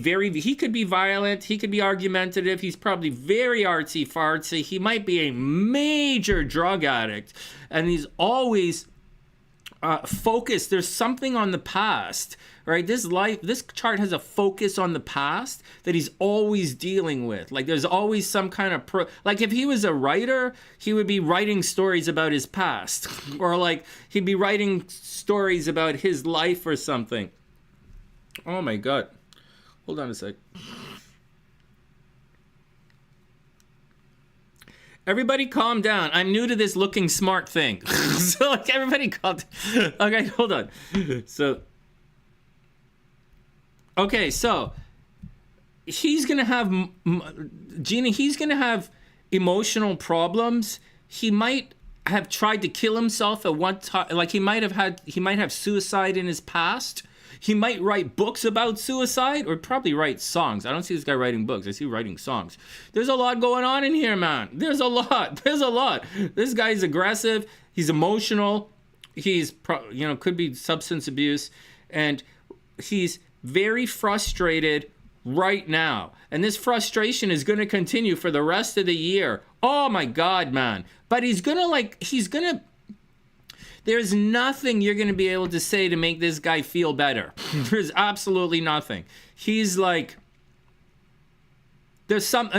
violent, he could be argumentative. He's probably very artsy-fartsy. He might be a major drug addict. And he's always focused. There's something on the past, right? This chart has a focus on the past that he's always dealing with. Like, there's always some kind of like, if he was a writer, he would be writing stories about his past, or like he'd be writing stories about his life or something. Oh my God, hold on a sec. Everybody calm down. I'm new to this looking smart thing. So, like, everybody calm down. Okay, hold on. So, okay, so he's going to have, Gina, he's going to have emotional problems. He might have tried to kill himself at one time. Like, he might have suicide in his past. He might write books about suicide, or probably write songs. I don't see this guy writing books. I see writing songs. There's a lot going on in here, man. There's a lot. This guy's aggressive. He's emotional. He's, could be substance abuse. And he's very frustrated right now. And this frustration is going to continue for the rest of the year. Oh, my God, man. But there's nothing you're going to be able to say to make this guy feel better. There's absolutely nothing. He's like,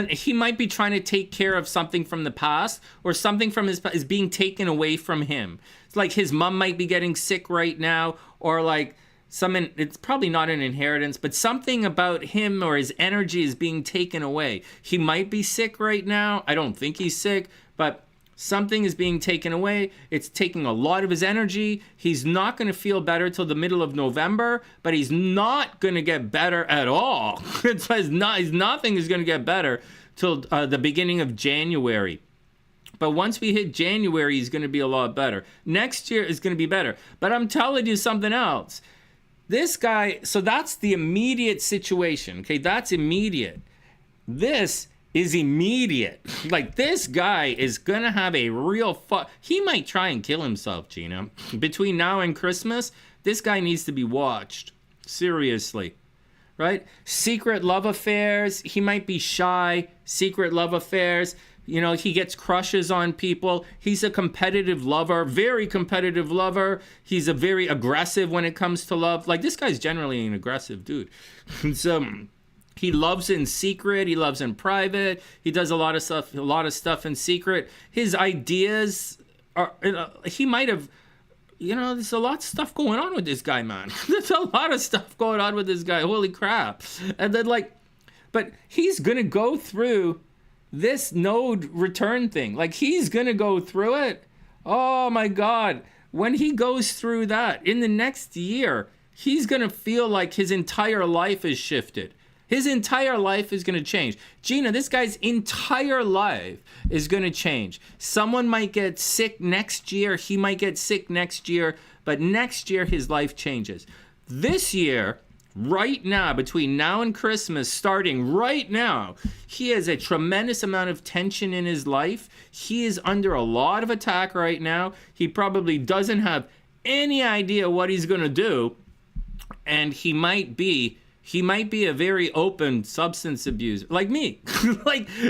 he might be trying to take care of something from the past, or something from his past is being taken away from him. It's like his mom might be getting sick right now, or like it's probably not an inheritance, but something about him or his energy is being taken away. He might be sick right now. I don't think he's sick, but something is being taken away. It's taking a lot of his energy. He's not going to feel better till the middle of November, but he's not going to get better at all. Nothing is going to get better till the beginning of January. But once we hit January, he's going to be a lot better. Next year is going to be better. But I'm telling you something else. This guy, so that's the immediate situation. Okay, that's immediate. This is immediate. Like, this guy is gonna have a real he might try and kill himself, Gina. Between now and Christmas, this guy needs to be watched. Seriously. Right? Secret love affairs. He might be shy. Secret love affairs. He gets crushes on people. He's a competitive lover, very competitive lover. He's a very aggressive when it comes to love. Like, this guy's generally an aggressive dude. So he loves in secret. He loves in private. He does a lot of stuff in secret. His ideas are, he might have, there's a lot of stuff going on with this guy, man. There's a lot of stuff going on with this guy. Holy crap. And then, but he's going to go through this node return thing. Like, he's going to go through it. Oh my God. When he goes through that in the next year, He's going to feel like his entire life is shifted. His entire life is going to change. Gina, this guy's entire life is going to change. Someone might get sick next year. He might get sick next year. But next year, his life changes. This year, right now, between now and Christmas, starting right now, he has a tremendous amount of tension in his life. He is under a lot of attack right now. He probably doesn't have any idea what he's going to do. And he might be a very open substance abuser, like me.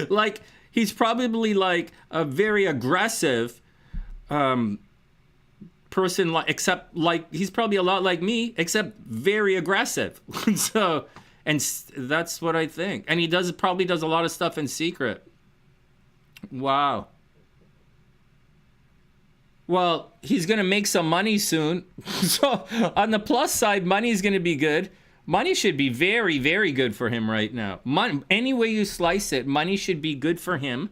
like he's probably like a very aggressive person, except like he's probably a lot like me, except very aggressive. So, and that's what I think. And he probably does a lot of stuff in secret. Wow. Well, he's going to make some money soon. So on the plus side, money's going to be good. Money should be very, very good for him right now. Any way you slice it, money should be good for him.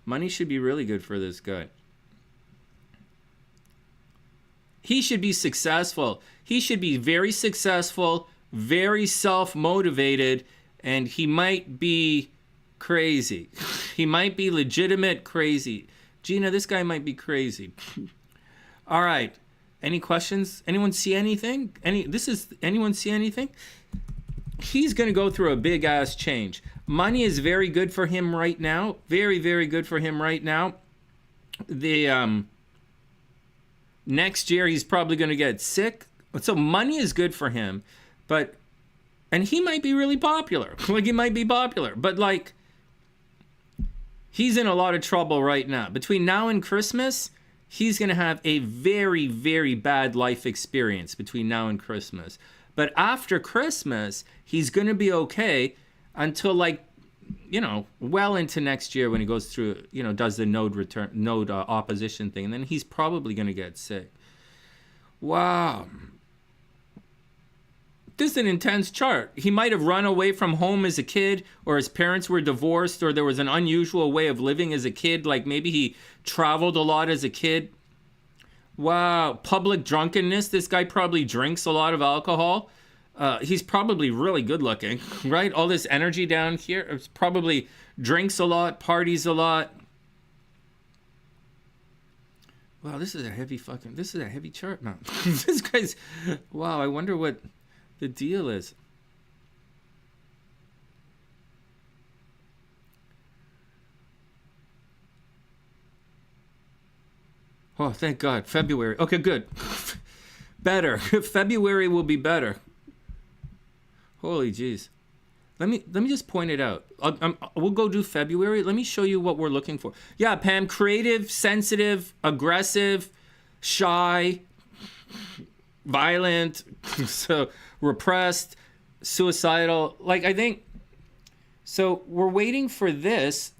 Money should be really good for this guy. He should be successful. He should be very successful, very self-motivated, and he might be crazy. He might be legitimate crazy. Gina, this guy might be crazy. All right. Any questions? Anyone see anything? Anyone see anything? He's going to go through a big ass change. Money is very good for him right now. Very, very good for him right now. The next year he's probably going to get sick. So money is good for him, and he might be really popular. Like he might be popular, but like he's in a lot of trouble right now. Between now and Christmas, he's going to have a very, very bad life experience between now and Christmas. But after Christmas, he's going to be okay until like, well into next year when he goes through, does the node opposition thing. And then he's probably going to get sick. Wow. This is an intense chart. He might have run away from home as a kid, or his parents were divorced, or there was an unusual way of living as a kid. Like maybe he traveled a lot as a kid. Wow. Public drunkenness. This guy probably drinks a lot of alcohol. He's probably really good looking, right? All this energy down here. It's probably drinks a lot, parties a lot. Wow, this is a heavy chart now. This guy's, wow, I wonder what the deal is. Oh, thank God. February. Okay, good. Better. February will be better. Holy jeez. Let me just point it out. We'll go do February. Let me show you what we're looking for. Yeah, Pam, creative, sensitive, aggressive, shy, violent, so repressed, suicidal. Like, I think, so we're waiting for this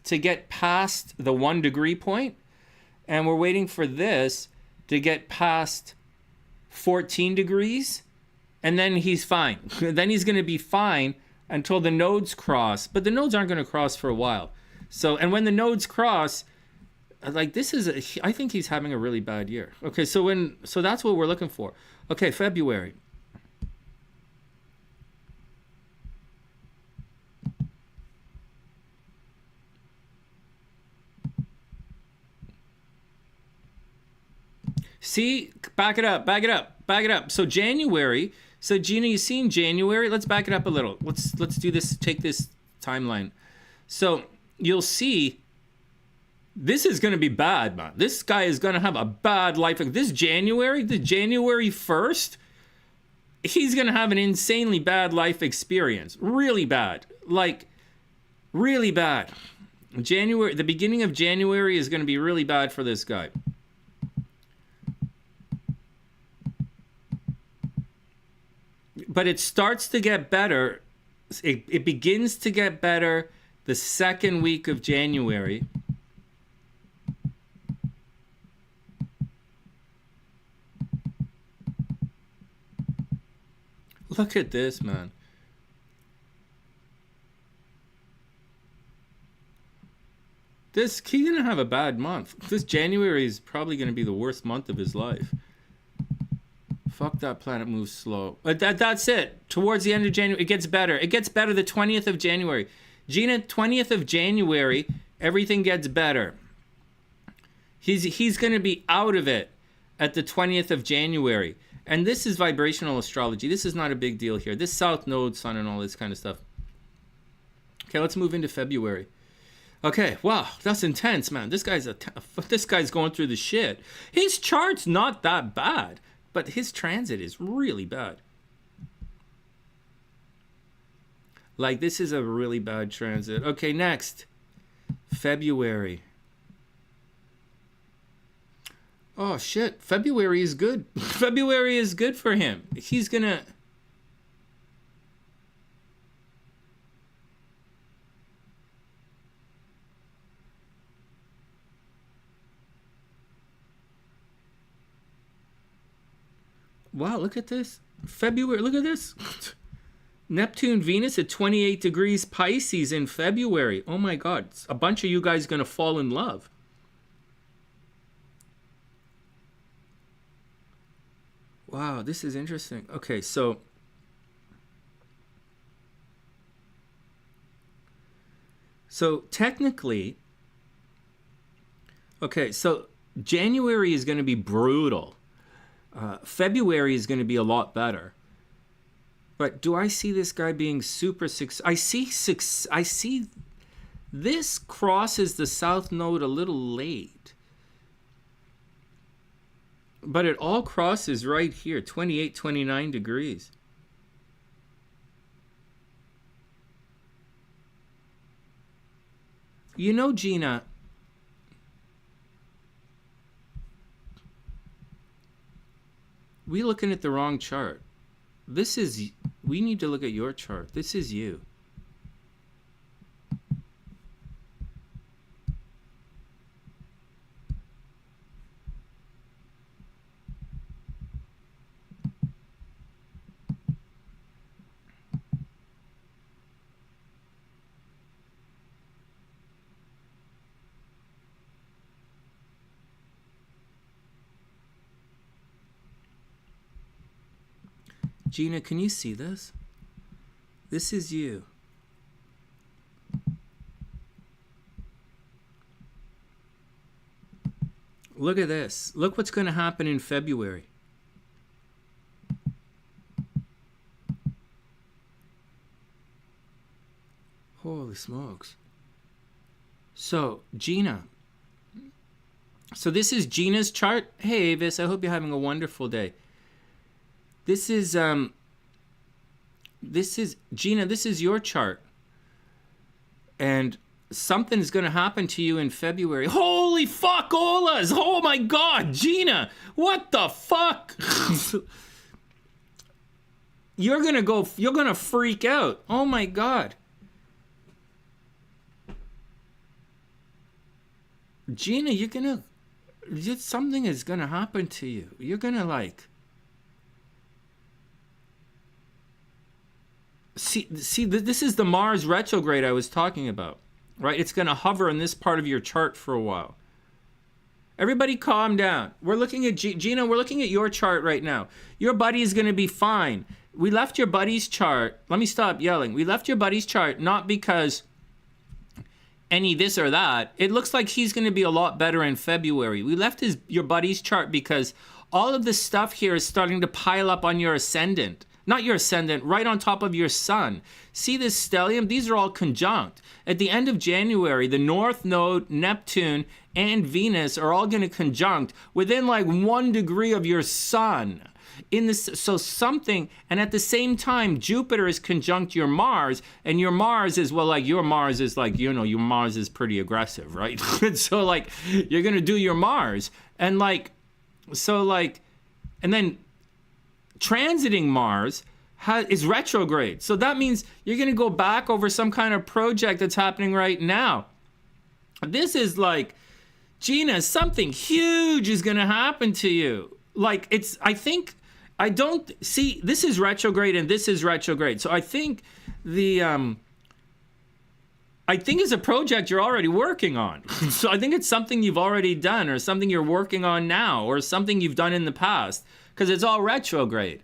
to get past the 1 degree point, and we're waiting for this to get past 14 degrees, and then he's fine. Then he's going to be fine until the nodes cross, but the nodes aren't going to cross for a while. So, and when the nodes cross, like I think he's having a really bad year. Okay, so that's what we're looking for. Okay, February. See, back it up. So January. So Gina, you seen January? Let's back it up a little. Let's do this. Take this timeline. So you'll see. This is going to be bad, man. This guy is going to have a bad life. This January, the January 1st, he's going to have an insanely bad life experience. Really bad. Like, really bad. The beginning of January is going to be really bad for this guy. But it starts to get better. It begins to get better the second week of January. Look at this, man. He's going to have a bad month. This January is probably going to be the worst month of his life. Fuck, that planet moves slow. But that's it. Towards the end of January, it gets better. It gets better the 20th of January. Gina, 20th of January, everything gets better. He's going to be out of it at the 20th of January. And this is vibrational astrology. This is not a big deal here. This South Node, Sun, and all this kind of stuff. Okay, let's move into February. Okay, wow, that's intense, man. This guy's going through the shit. His chart's not that bad, but his transit is really bad. Like, this is a really bad transit. Okay, next. February. Oh, shit. February is good. February is good for him. He's gonna... Wow, look at this. February, look at this. Neptune, Venus at 28 degrees Pisces in February. Oh my God. A bunch of you guys going to fall in love. Wow, this is interesting. Okay, so technically, okay, so January is going to be brutal. February is going to be a lot better. But do I see this guy being super I see this crosses the South Node a little late. But it all crosses right here, 28, 29 degrees. You know, Gina, we're looking at the wrong chart. We need to look at your chart. This is you. Gina, can you see this? This is you. Look at this. Look what's going to happen in February. Holy smokes. So, Gina. So this is Gina's chart. Hey, Avis, I hope you're having a wonderful day. This is Gina, this is your chart. And something's going to happen to you in February. Holy fuck, Olas! Oh my God, Gina! What the fuck? You're going to freak out. Oh my God. Gina, something is going to happen to you. You're going to like... See, this is the Mars retrograde I was talking about, right? It's going to hover in this part of your chart for a while. Everybody calm down. We're looking at, Gina, we're looking at your chart right now. Your buddy is going to be fine. We left your buddy's chart. Let me stop yelling. We left your buddy's chart not because any this or that. It looks like he's going to be a lot better in February. We left your buddy's chart because all of this stuff here is starting to pile up on your ascendant. Not your ascendant, right on top of your sun. See this stellium? These are all conjunct. At the end of January, the North Node, Neptune, and Venus are all going to conjunct within like 1 degree of your sun. And at the same time, Jupiter is conjunct your Mars, and your Mars is, your Mars is pretty aggressive, right? So like, you're going to do your Mars. And then transiting Mars is retrograde. So that means you're going to go back over some kind of project that's happening right now. This is like, Gina, something huge is going to happen to you. Like, this is retrograde and this is retrograde. So I think it's a project you're already working on. So I think it's something you've already done or something you're working on now or something you've done in the past. because it's all retrograde.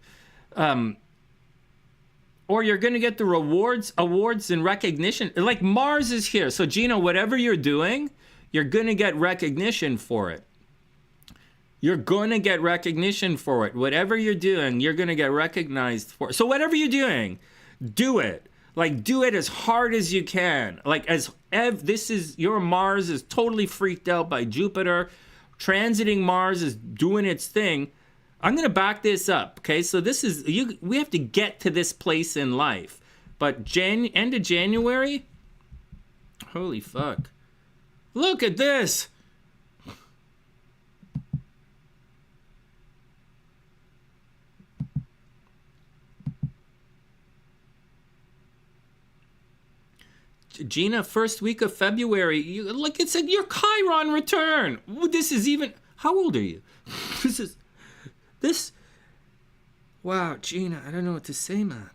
Or you're going to get the awards and recognition. Like Mars is here. So Gina, whatever you're doing, you're going to get recognition for it. You're going to get recognition for it. Whatever you're doing, you're going to get recognized for it. So whatever you're doing, do it. Like, do it as hard as you can. Like, your Mars is totally freaked out by Jupiter. Transiting Mars is doing its thing. I'm going to back this up, okay? So we have to get to this place in life. But end of January? Holy fuck. Look at this. Gina, first week of February. Look, it said your Chiron return. This is even... How old are you? Wow, Gina, I don't know what to say, man.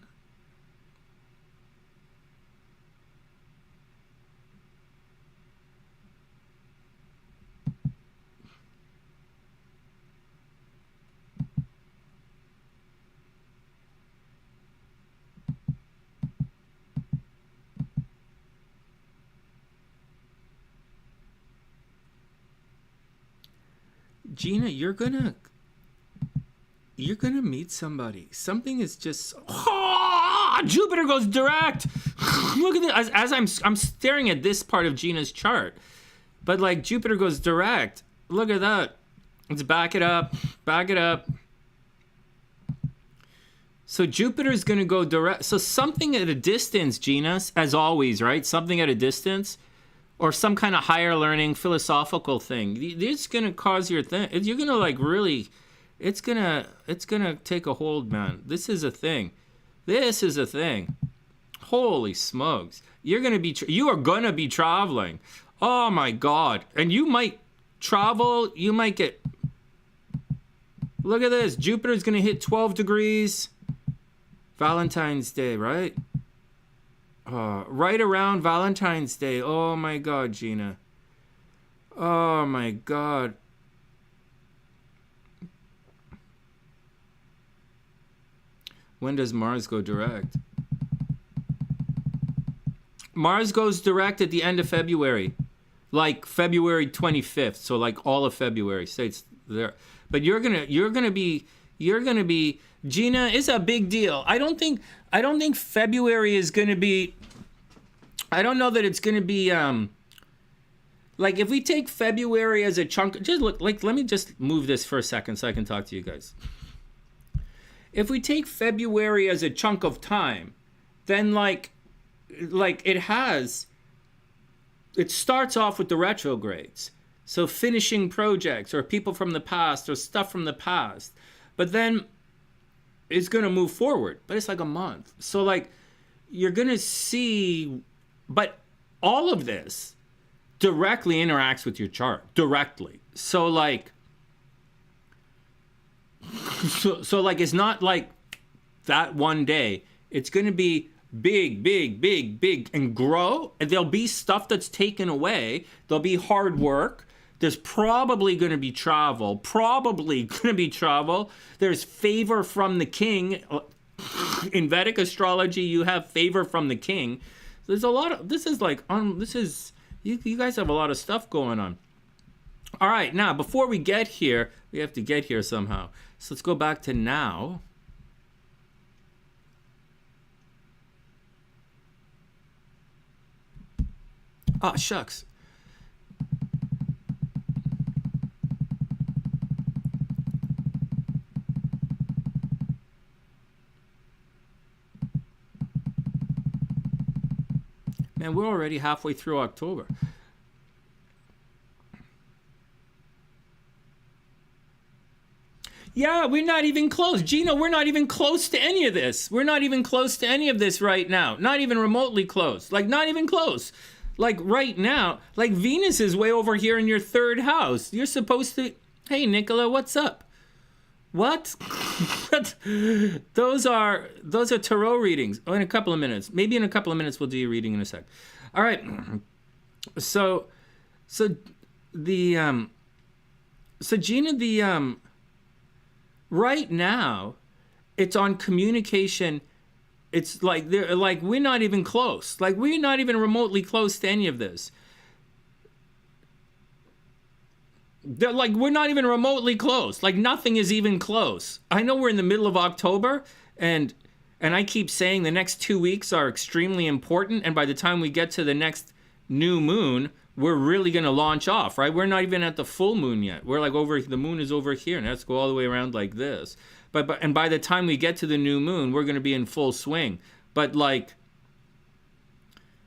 Gina, you're gonna meet somebody. Something is just... Oh, Jupiter goes direct. Look at this. As I'm staring at this part of Gina's chart. But like Jupiter goes direct. Look at that. Let's back it up. Back it up. So Jupiter's going to go direct. So something at a distance, Gina, as always, right? Something at a distance. Or some kind of higher learning philosophical thing. It's going to cause your thing. You're going to like really... It's gonna take a hold, man. This is a thing. This is a thing. Holy smokes! You are gonna be traveling. Oh my God! And you might travel. You might get. Look at this. Jupiter's gonna hit 12 degrees. Valentine's Day, right? Right around Valentine's Day. Oh my God, Gina. Oh my God. When does Mars go direct? Mars goes direct at the end of February. Like February 25th. So like all of February. So it's there. But you're gonna be Gina, it's a big deal. I don't think February is gonna be, I don't know that it's gonna be like if we take February as a chunk, just look, like let me just move this for a second so I can talk to you guys. If we take February as a chunk of time, then like it starts off with the retrogrades. So finishing projects or people from the past or stuff from the past. But then it's going to move forward. But it's like a month. So like you're going to see, but all of this directly interacts with your chart. Directly. So like, So like it's not like that one day. It's going to be big and grow. And there'll be stuff that's taken away. There'll be hard work. There's probably going to be travel. There's favor from the king. In Vedic astrology, you have favor from the king. There's a lot of, you guys have a lot of stuff going on. All right, now, before we get here, we have to get here somehow. So let's go back to now. Oh, shucks. Man, we're already halfway through October. Yeah, we're not even close. Gina, we're not even close to any of this. We're not even close to any of this right now. Not even remotely close. Like, not even close. Like, right now, like, Venus is way over here in your third house. You're supposed to... Hey, Nicola, what's up? What? Those are tarot readings. Oh, in a couple of minutes. Maybe in a couple of minutes we'll do your reading in a sec. All right. So Gina, Right now, it's on communication. It's like they're like we're not even close. Like we're not even remotely close to any of this. They're like we're not even remotely close. Like nothing is even close. I know we're in the middle of October, and I keep saying the next 2 weeks are extremely important, and by the time we get to the next new moon, we're really going to launch off, right? We're not even at the full moon yet. We're like over, the moon is over here, and let's go all the way around like this. And by the time we get to the new moon, we're going to be in full swing. But like,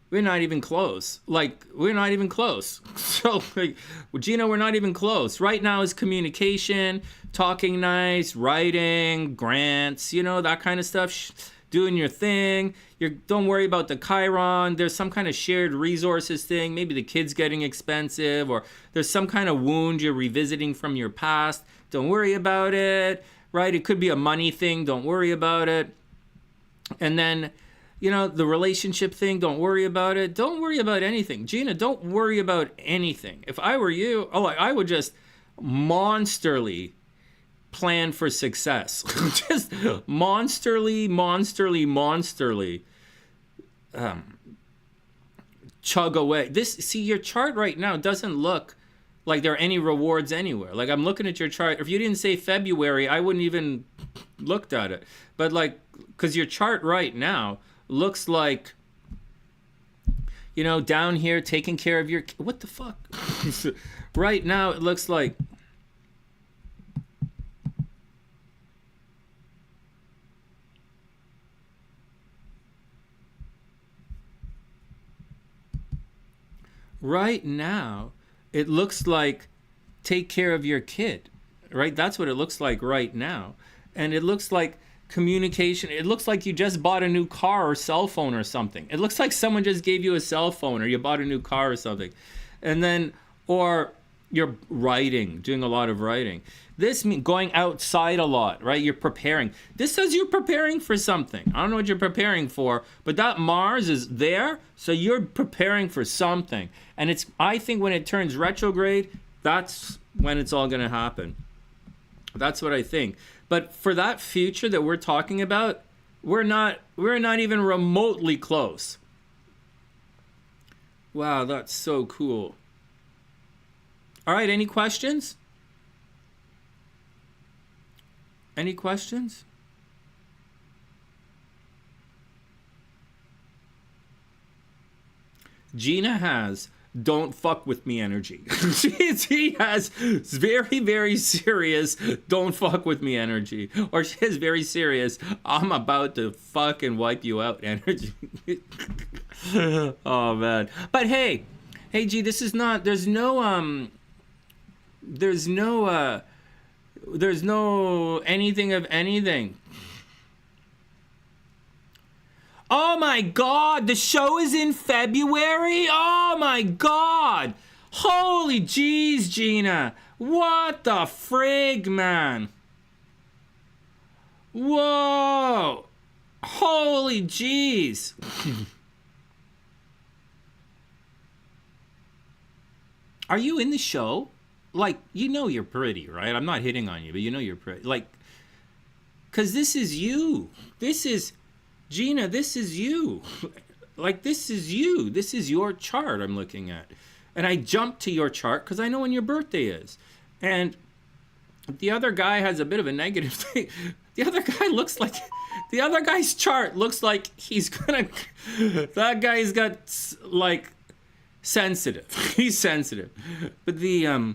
we're not even close. Like, we're not even close. So, like, Gina, we're not even close. Right now is communication, talking nice, writing, grants, you know, that kind of stuff. Doing your thing. Don't worry about the Chiron. There's some kind of shared resources thing. Maybe the kid's getting expensive, or there's some kind of wound you're revisiting from your past. Don't worry about it, right? It could be a money thing. Don't worry about it. And then, you know, the relationship thing, don't worry about it. Don't worry about anything. Gina, don't worry about anything. If I were you, I would just monsterly plan for success. Just monsterly chug away. See, your chart right now doesn't look like there are any rewards anywhere. Like, I'm looking at your chart. If you didn't say February, I wouldn't even looked at it. But like, because your chart right now looks like, you know, down here taking care of your, what the fuck? Right now it looks like, right now it looks like take care of your kid, right? That's what it looks like right now. And it looks like communication. It looks like you just bought a new car or cell phone or something. It looks like someone just gave you a cell phone, or you bought a new car or something. And then, or you're writing, doing a lot of writing. This means going outside a lot, right? You're preparing. This says you're preparing for something. I don't know what you're preparing for, but that Mars is there, so you're preparing for something. And it's, I think when it turns retrograde, that's when it's all going to happen. That's what I think. But for that future that we're talking about, we're not even remotely close. Wow, that's so cool. All right, any questions? Any questions? Gina has don't fuck with me energy. She has very, very serious don't fuck with me energy. Or she has very serious I'm about to fucking wipe you out energy. Oh, man. But hey, G, this is not, there's no anything of anything. Oh my God, the show is in February? Oh my God. Holy jeez, Gina. What the frig, man? Whoa. Holy jeez. Are you in the show? Like, you know you're pretty, right? I'm not hitting on you, but you know you're pretty. Like, because this is you. This is... Gina, this is you. Like, this is you. This is your chart I'm looking at. And I jumped to your chart because I know when your birthday is. And the other guy has a bit of a negative thing. The other guy looks like... The other guy's chart looks like he's gonna... That guy's got, like, sensitive. He's sensitive. But the...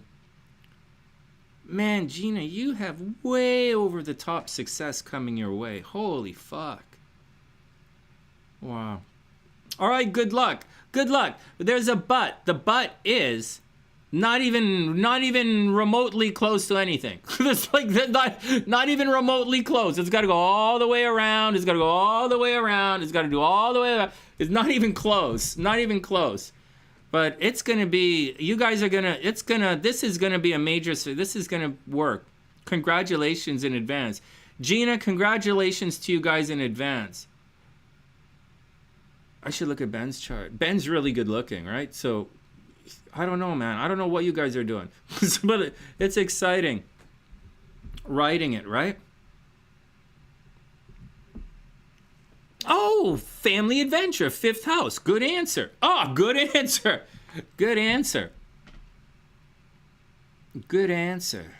Man, Gina, you have way over the top success coming your way. Holy fuck. Wow. All right, good luck. Good luck. But there's a but. The but is not even remotely close to anything. It's like not even remotely close. It's got to go all the way around. It's got to go all the way around. It's got to do all the way around. It's not even close. Not even close. But it's going to be, you guys are going to, this is going to be a major, this is going to work. Congratulations in advance. Gina, congratulations to you guys in advance. I should look at Ben's chart. Ben's really good looking, right? So, I don't know, man. I don't know what you guys are doing. But it's exciting. writing it, right? Oh, family adventure, 5th house. Good answer. Oh, good answer. Good answer. Good answer.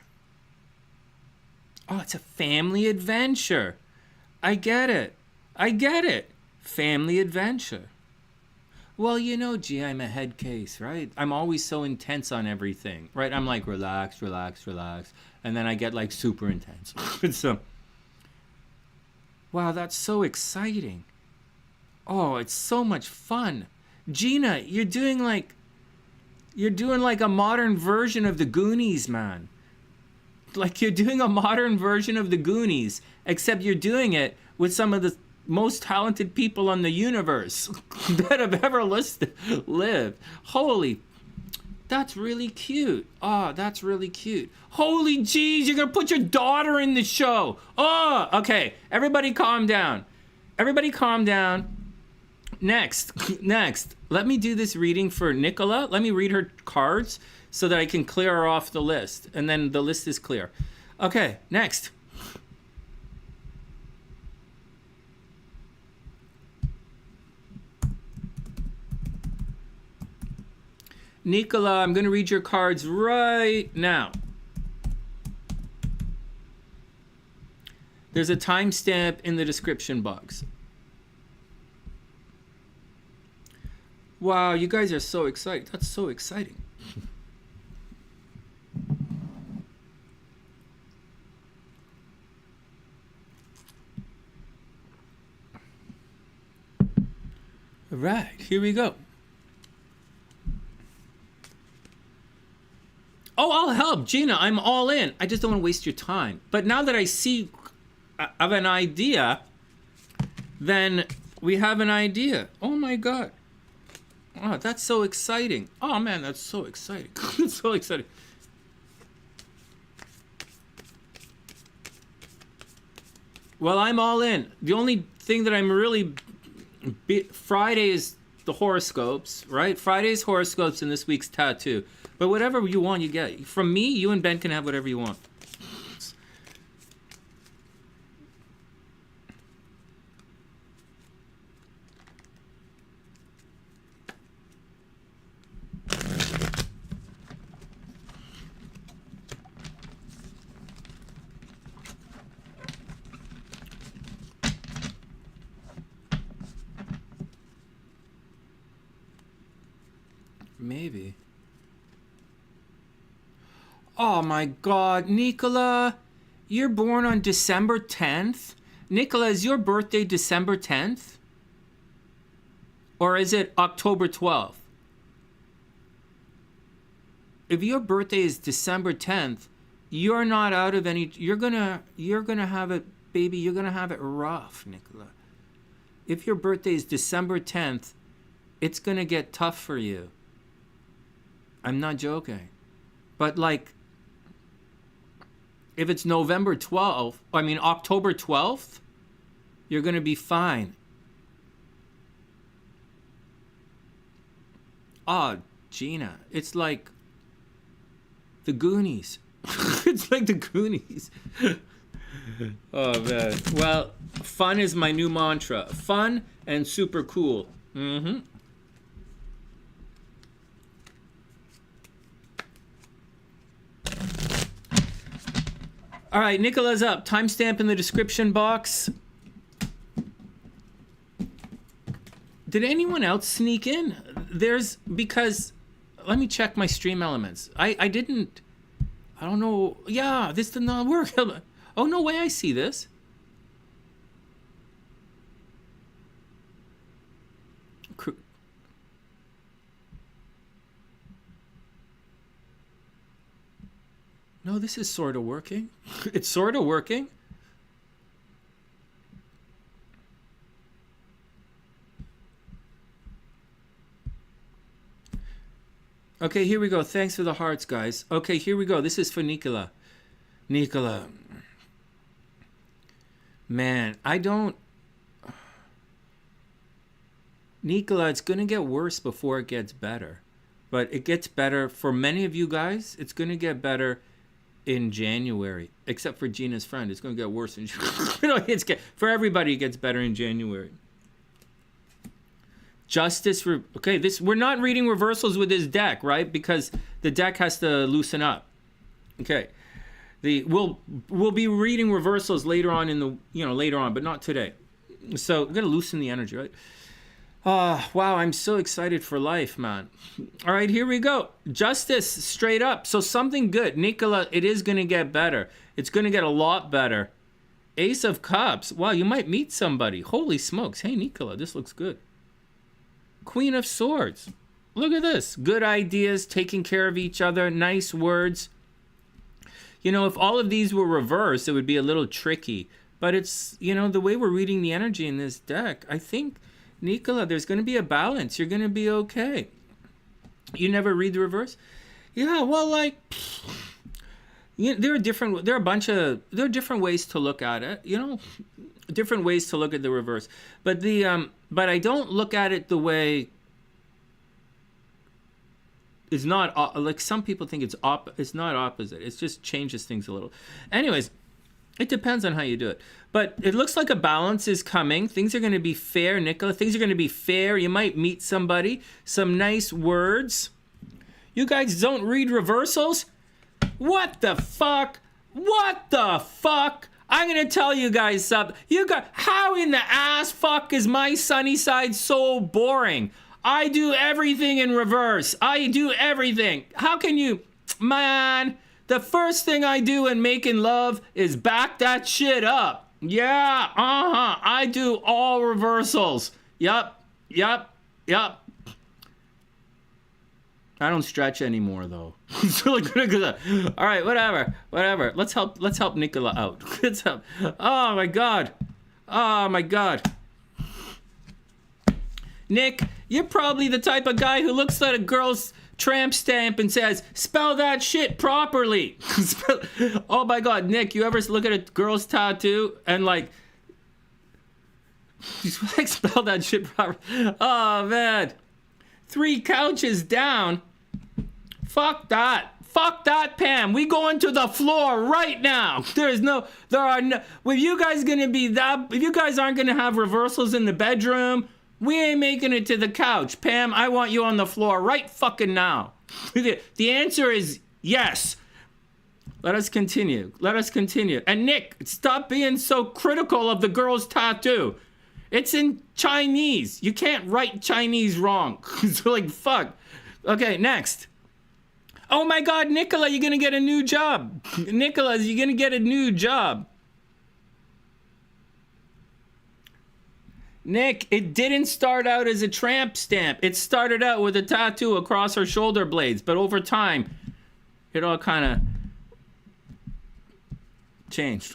Oh, it's a family adventure. I get it. I get it. Family adventure. Well, you know, gee, I'm a head case, right? I'm always so intense on everything, right? I'm like, relax, relax, relax. And then I get like super intense. So, wow, that's so exciting. Oh, it's so much fun. Gina, you're doing like a modern version of the Goonies, man. Like you're doing a modern version of the Goonies, except you're doing it with some of the most talented people on the universe that have ever lived. Holy, that's really cute. Oh, that's really cute. Holy jeez, you're gonna put your daughter in the show. Oh, okay. Everybody calm down. Everybody calm down. Next, let me do this reading for Nicola. Let me read her cards so that I can clear her off the list. And then the list is clear. Okay, next. Nicola, I'm going to read your cards right now. There's a timestamp in the description box. Wow, you guys are so excited. That's so exciting. All right, here we go. Oh, I'll help, Gina. I'm all in. I just don't want to waste your time. But now that I see of an idea, then we have an idea. Oh my God. Oh, that's so exciting. Oh man, that's so exciting. It's so exciting. Well, I'm all in. The only thing that I'm really... Friday is the horoscopes, right? Friday's horoscopes and this week's tattoo. But whatever you want, you get. From me, you and Ben can have whatever you want. Maybe. Oh my God, Nicola, you're born on December 10th? Nicola, is your birthday December 10th? Or is it October 12th? If your birthday is December 10th, you're not out of any... You're gonna have it, baby, you're gonna have it rough, Nicola. If your birthday is December 10th, it's gonna get tough for you. I'm not joking. But like, if it's November 12th, I mean October 12th, you're going to be fine. Oh, Gina, it's like the Goonies. It's like the Goonies. Oh, man. Well, fun is my new mantra. Fun and super cool. Mm-hmm. All right, Nicola's up. Timestamp in the description box. Did anyone else sneak in? Because let me check my stream elements. I don't know. Yeah, this did not work. Oh, no way I see this. No, this is sort of working. It's sort of working. Okay, here we go. Thanks for the hearts, guys. Okay, here we go. This is for Nicola. Nicola. Man, I don't... Nicola, it's going to get worse before it gets better. But it gets better. For many of you guys, it's going to get better in January, except for Gina's friend. It's going to get worse in January. For everybody, it gets better in January. Justice. Okay, we're not reading reversals with this deck, right? Because the deck has to loosen up. Okay. We'll be reading reversals later on later on, but not today. So we're going to loosen the energy, right? Wow, I'm so excited for life, man. All right, here we go. Justice, straight up. So something good. Nicola, it is going to get better. It's going to get a lot better. Ace of Cups. Wow, you might meet somebody. Holy smokes. Hey, Nicola, this looks good. Queen of Swords. Look at this. Good ideas, taking care of each other, nice words. You know, if all of these were reversed, it would be a little tricky. But it's, the way we're reading the energy in this deck, I think, Nicola, there's going to be a balance. You're going to be okay. You never read the reverse? Yeah, well, there are different ways to look at it, different ways to look at the reverse. But but I don't look at it the way it's not like some people think it's not opposite. It just changes things a little. Anyways, it depends on how you do it. But it looks like a balance is coming. Things are going to be fair, Nicola. Things are going to be fair. You might meet somebody. Some nice words. You guys don't read reversals? What the fuck? What the fuck? I'm going to tell you guys something. How in the ass fuck is my sunny side so boring? I do everything in reverse. I do everything. How can you... Man, the first thing I do in making love is back that shit up. Yeah, I do all reversals. Yup. I don't stretch anymore though. All right, whatever. Let's help Nicola out. Let's help. Oh my god. Nick, you're probably the type of guy who looks at a girl's tramp stamp and says, spell that shit properly. Oh my god, Nick, you ever look at a girl's tattoo and spell that shit properly? Oh man. 3 couches down. Fuck that, Pam. We going to the floor right now. If you guys aren't gonna have reversals in the bedroom, we ain't making it to the couch. Pam, I want you on the floor right fucking now. The answer is yes. Let us continue. And Nick, stop being so critical of the girl's tattoo. It's in Chinese. You can't write Chinese wrong. So fuck. Okay, next. Oh my god, Nicola, you're gonna get a new job. Nick, it didn't start out as a tramp stamp. It started out with a tattoo across her shoulder blades, but over time, it all kind of changed.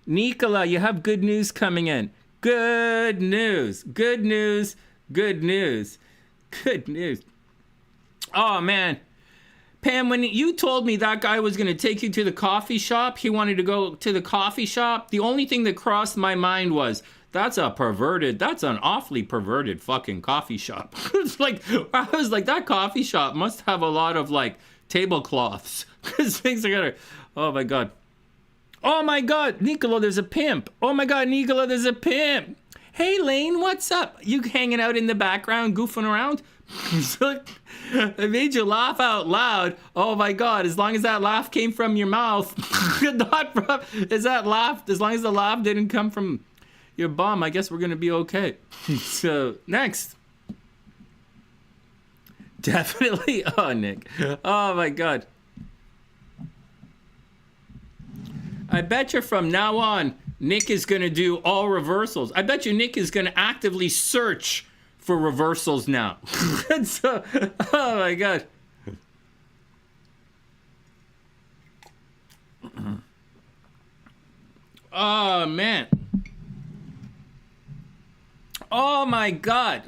Nicola, you have good news coming in. Good news. Oh, man. Pam, when you told me that guy was going to take you to the coffee shop, he wanted to go to the coffee shop, the only thing that crossed my mind was, that's an awfully perverted fucking coffee shop. I was like, that coffee shop must have a lot of tablecloths. Because things are going to, oh my god, Nicola, there's a pimp. Hey, Lane, what's up? You hanging out in the background, goofing around? It made you laugh out loud. Oh my god, as long as that laugh came from your mouth. As long as the laugh didn't come from your bum, I guess we're gonna be okay. So, next. Definitely. Oh, Nick. Oh my god. I bet you from now on, Nick is gonna do all reversals. I bet you Nick is gonna actively search for reversals now. So, oh my god. Oh man. Oh my god.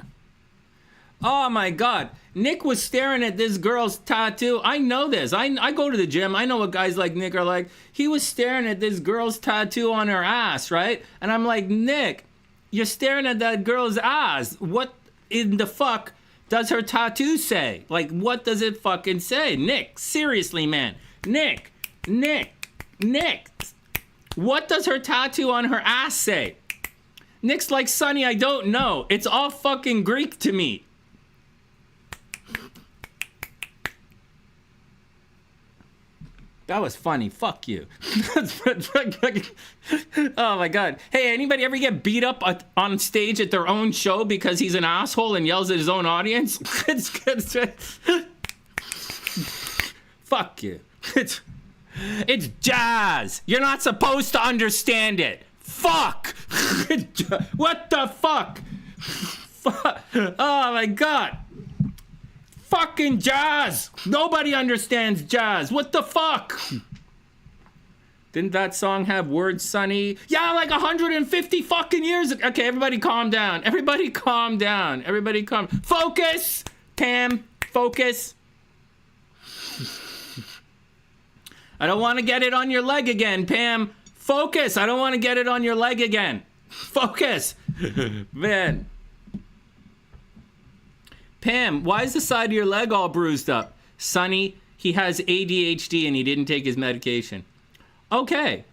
Nick was staring at this girl's tattoo. I know this. I go to the gym. I know what guys like Nick are like. He was staring at this girl's tattoo on her ass, right? And I'm like, Nick, you're staring at that girl's ass. What in the fuck does her tattoo say? Like, what does it fucking say? Nick, seriously, man. Nick. What does her tattoo on her ass say? Nick's like, Sonny, I don't know. It's all fucking Greek to me. That was funny. Fuck you. Oh my God. Hey, anybody ever get beat up on stage at their own show because he's an asshole and yells at his own audience? Fuck you. It's jazz. You're not supposed to understand it. Fuck. What the fuck? Oh my God. Fucking jazz. Nobody understands jazz. What the fuck? Didn't that song have words, Sonny? Yeah, like 150 fucking years ago. Okay, everybody calm down. Everybody calm down. Everybody calm. Focus. Pam, focus. I don't want to get it on your leg again, Pam. Focus. I don't want to get it on your leg again. Focus. Man. Pam, why is the side of your leg all bruised up? Sonny, he has ADHD and he didn't take his medication. Okay.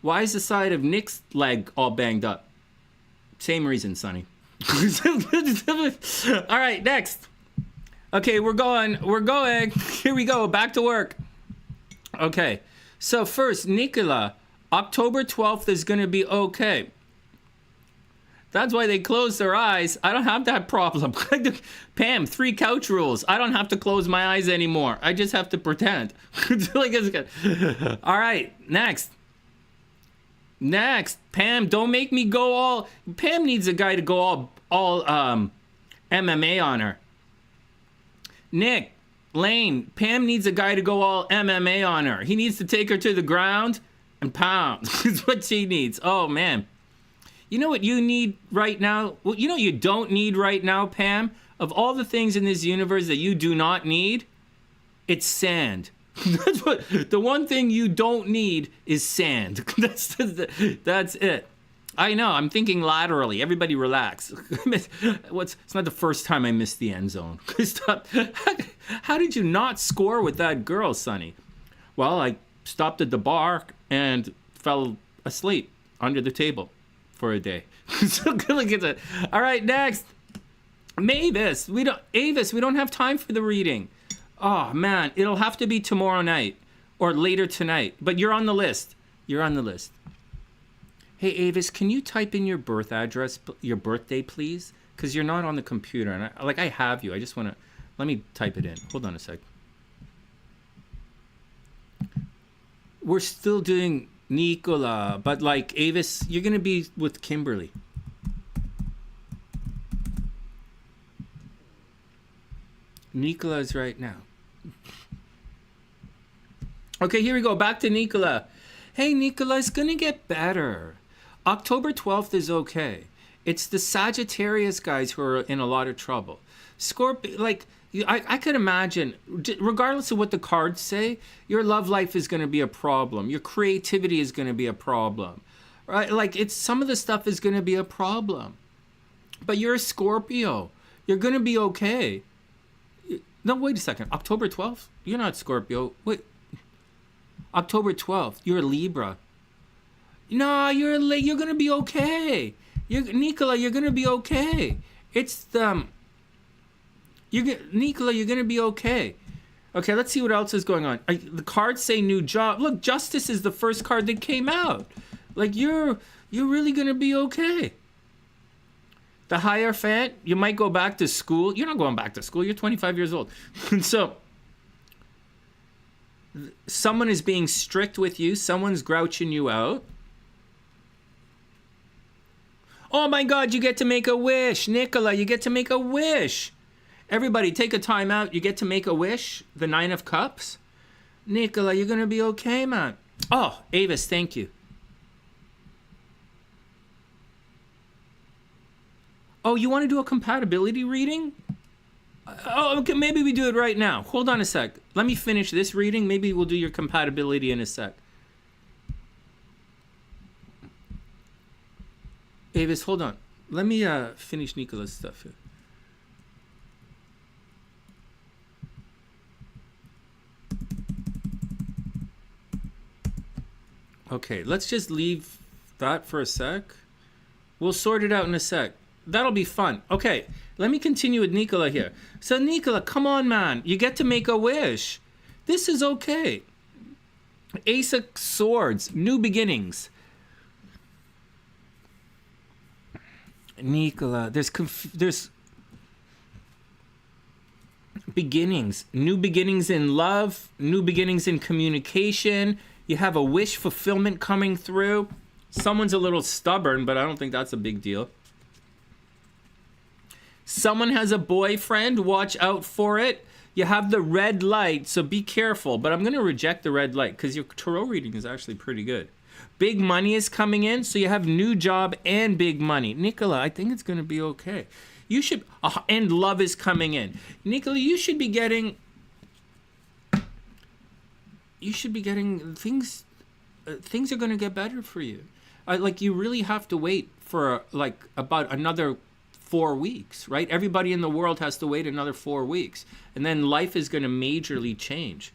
Why is the side of Nick's leg all banged up? Same reason, Sonny. All right, next. Okay, we're going. Here we go, back to work. Okay, so first, Nicola, October 12th is going to be okay. That's why they close their eyes. I don't have that problem. Pam, 3 couch rules. I don't have to close my eyes anymore. I just have to pretend. All right, next. Pam, don't make me go all... Pam needs a guy to go all MMA on her. Nick, Lane, Pam needs a guy to go all MMA on her. He needs to take her to the ground and pound. That's what she needs. Oh, man. You know what you need right now? Well, you know what you don't need right now, Pam? Of all the things in this universe that you do not need, it's sand. The one thing you don't need is sand. That's it. I know, I'm thinking laterally. Everybody relax. It's not the first time I missed the end zone. Stop. How did you not score with that girl, Sonny? Well, I stopped at the bar and fell asleep under the table for a day. So good look at that. All right, next. Avis, we don't have time for the reading. Oh man, it'll have to be tomorrow night or later tonight. But you're on the list. Hey Avis, can you type in your birth address, your birthday, please? Because you're not on the computer, and I have you. I just want to. Let me type it in. Hold on a sec. We're still doing Nicola, but like Avis, you're gonna be with Kimberly. Nicola's right now. Okay, here we go. Back to Nicola. Hey, Nicola, it's gonna get better. October 12th is okay. It's the Sagittarius guys who are in a lot of trouble. Scorpio, like, I could imagine, regardless of what the cards say, your love life is going to be a problem. Your creativity is going to be a problem. Right? Like, some of the stuff is going to be a problem. But you're a Scorpio. You're going to be okay. No, wait a second. October 12th? You're not Scorpio. Wait. October 12th. You're a Libra. No, you're going to be okay. Nicola, you're going to be okay. It's the... Nicola, you're going to be okay. Okay, let's see what else is going on. The cards say new job. Look, Justice is the first card that came out. Like, you're really going to be okay. The Hierophant, you might go back to school. You're not going back to school. You're 25 years old. So, someone is being strict with you. Someone's grouching you out. Oh my God, you get to make a wish. Nicola, you get to make a wish. Everybody, take a time out. You get to make a wish. The 9 of Cups. Nicola, you're going to be okay, man. Oh, Avis, thank you. Oh, you want to do a compatibility reading? Oh, okay, maybe we do it right now. Hold on a sec. Let me finish this reading. Maybe we'll do your compatibility in a sec. Avis, hold on. Let me finish Nicola's stuff here. Okay, let's just leave that for a sec. We'll sort it out in a sec. That'll be fun. Okay, let me continue with Nicola here. So Nicola, come on, man. You get to make a wish. This is okay. Ace of Swords, new beginnings. Nicola, there's beginnings. New beginnings in love, new beginnings in communication. You have a wish fulfillment coming through. Someone's a little stubborn, but I don't think that's a big deal. Someone has a boyfriend, watch out for it. You have the red light, so be careful. But I'm going to reject the red light because your tarot reading is actually pretty good. Big money is coming in, so you have new job and big money. Nicola, I think it's going to be okay. You should, and love is coming in. Nicola, you should be getting things. Things are going to get better for you. Like, you really have to wait for like about another 4 weeks, right? Everybody in the world has to wait another 4 weeks, and then life is going to majorly change.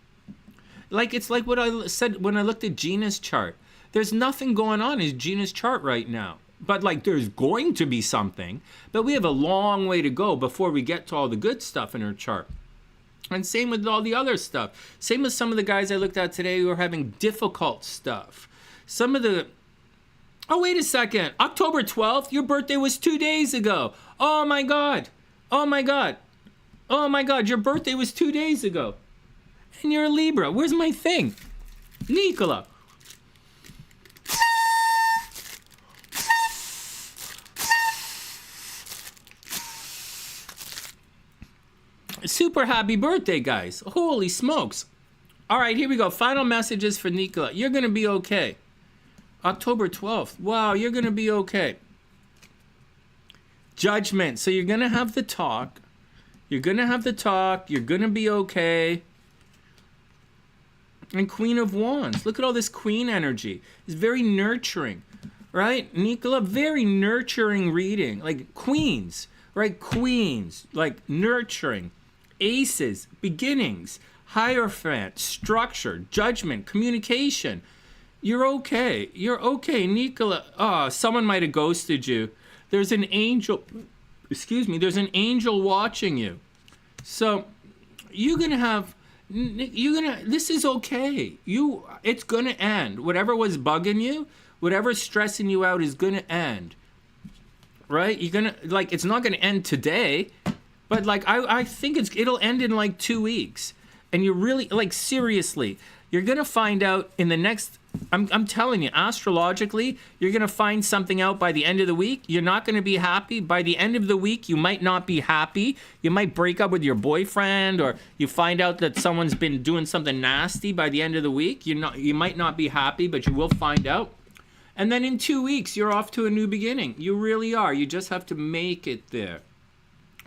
Like, it's like what I said when I looked at Gina's chart. There's nothing going on in Gina's chart right now, but like there's going to be something, but we have a long way to go before we get to all the good stuff in her chart. And same with all the other stuff. Same with some of the guys I looked at today who are having difficult stuff. Some of the, oh, wait a second. October 12th, your birthday was 2 days ago. Oh my God. Oh my God. Oh my God, your birthday was 2 days ago. And you're a Libra. Where's my thing? Nicola. Super happy birthday, guys. Holy smokes. All right, here we go. Final messages for Nicola. You're going to be okay. October 12th. Wow, you're going to be okay. Judgment. So you're going to have the talk. You're going to have the talk. You're going to be okay. And Queen of Wands. Look at all this Queen energy. It's very nurturing, right? Nicola, very nurturing reading. Like Queens, right? Queens, like nurturing. Aces, beginnings, Hierophant, structure, judgment, communication. You're okay. You're okay, Nicola. Oh, someone might have ghosted you. There's an angel, there's an angel watching you. So you're going to have, this is okay. It's going to end. Whatever was bugging you, whatever's stressing you out is going to end. Right? You're going to, like, it's not going to end today, but like, I think it'll end in like 2 weeks. And you're really, like, seriously, you're going to find out in the next, I'm telling you, astrologically, you're going to find something out by the end of the week. You're not going to be happy. By the end of the week, you might not be happy. You might break up with your boyfriend, or you find out that someone's been doing something nasty by the end of the week. You might not be happy, but you will find out. And then in 2 weeks, you're off to a new beginning. You really are. You just have to make it there.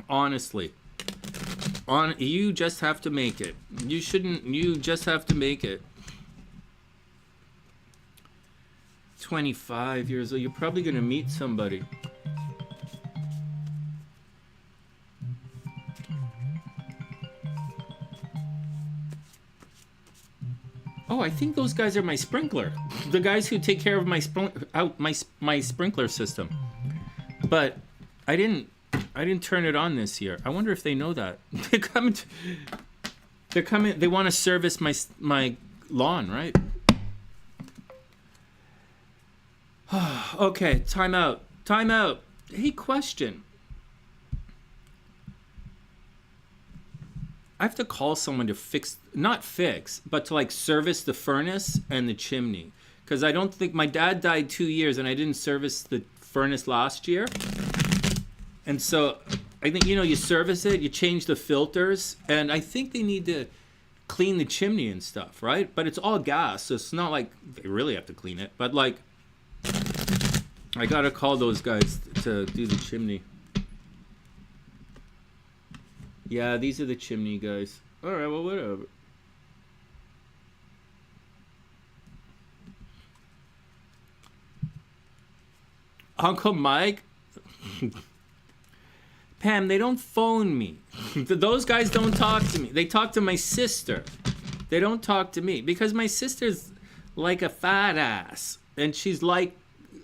Honestly. You just have to make it. You just have to make it. 25 years old. You're probably going to meet somebody. Oh, I think those guys are my sprinkler. The guys who take care of my sprinkler system. But I didn't turn it on this year. I wonder if they know that. They're coming. They want to service my lawn, right? Okay, time out. Hey, question. I have to call someone to not fix, but to like service the furnace and the chimney. Because I don't think, my dad died 2 years and I didn't service the furnace last year. And so I think, you service it, you change the filters, and I think they need to clean the chimney and stuff, right? But it's all gas, so it's not like they really have to clean it. But like, I gotta call those guys to do the chimney. Yeah, these are the chimney guys. All right, well, whatever. Uncle Mike? Pam, they don't phone me. Those guys don't talk to me. They talk to my sister. They don't talk to me because my sister's like a fat ass. And she's like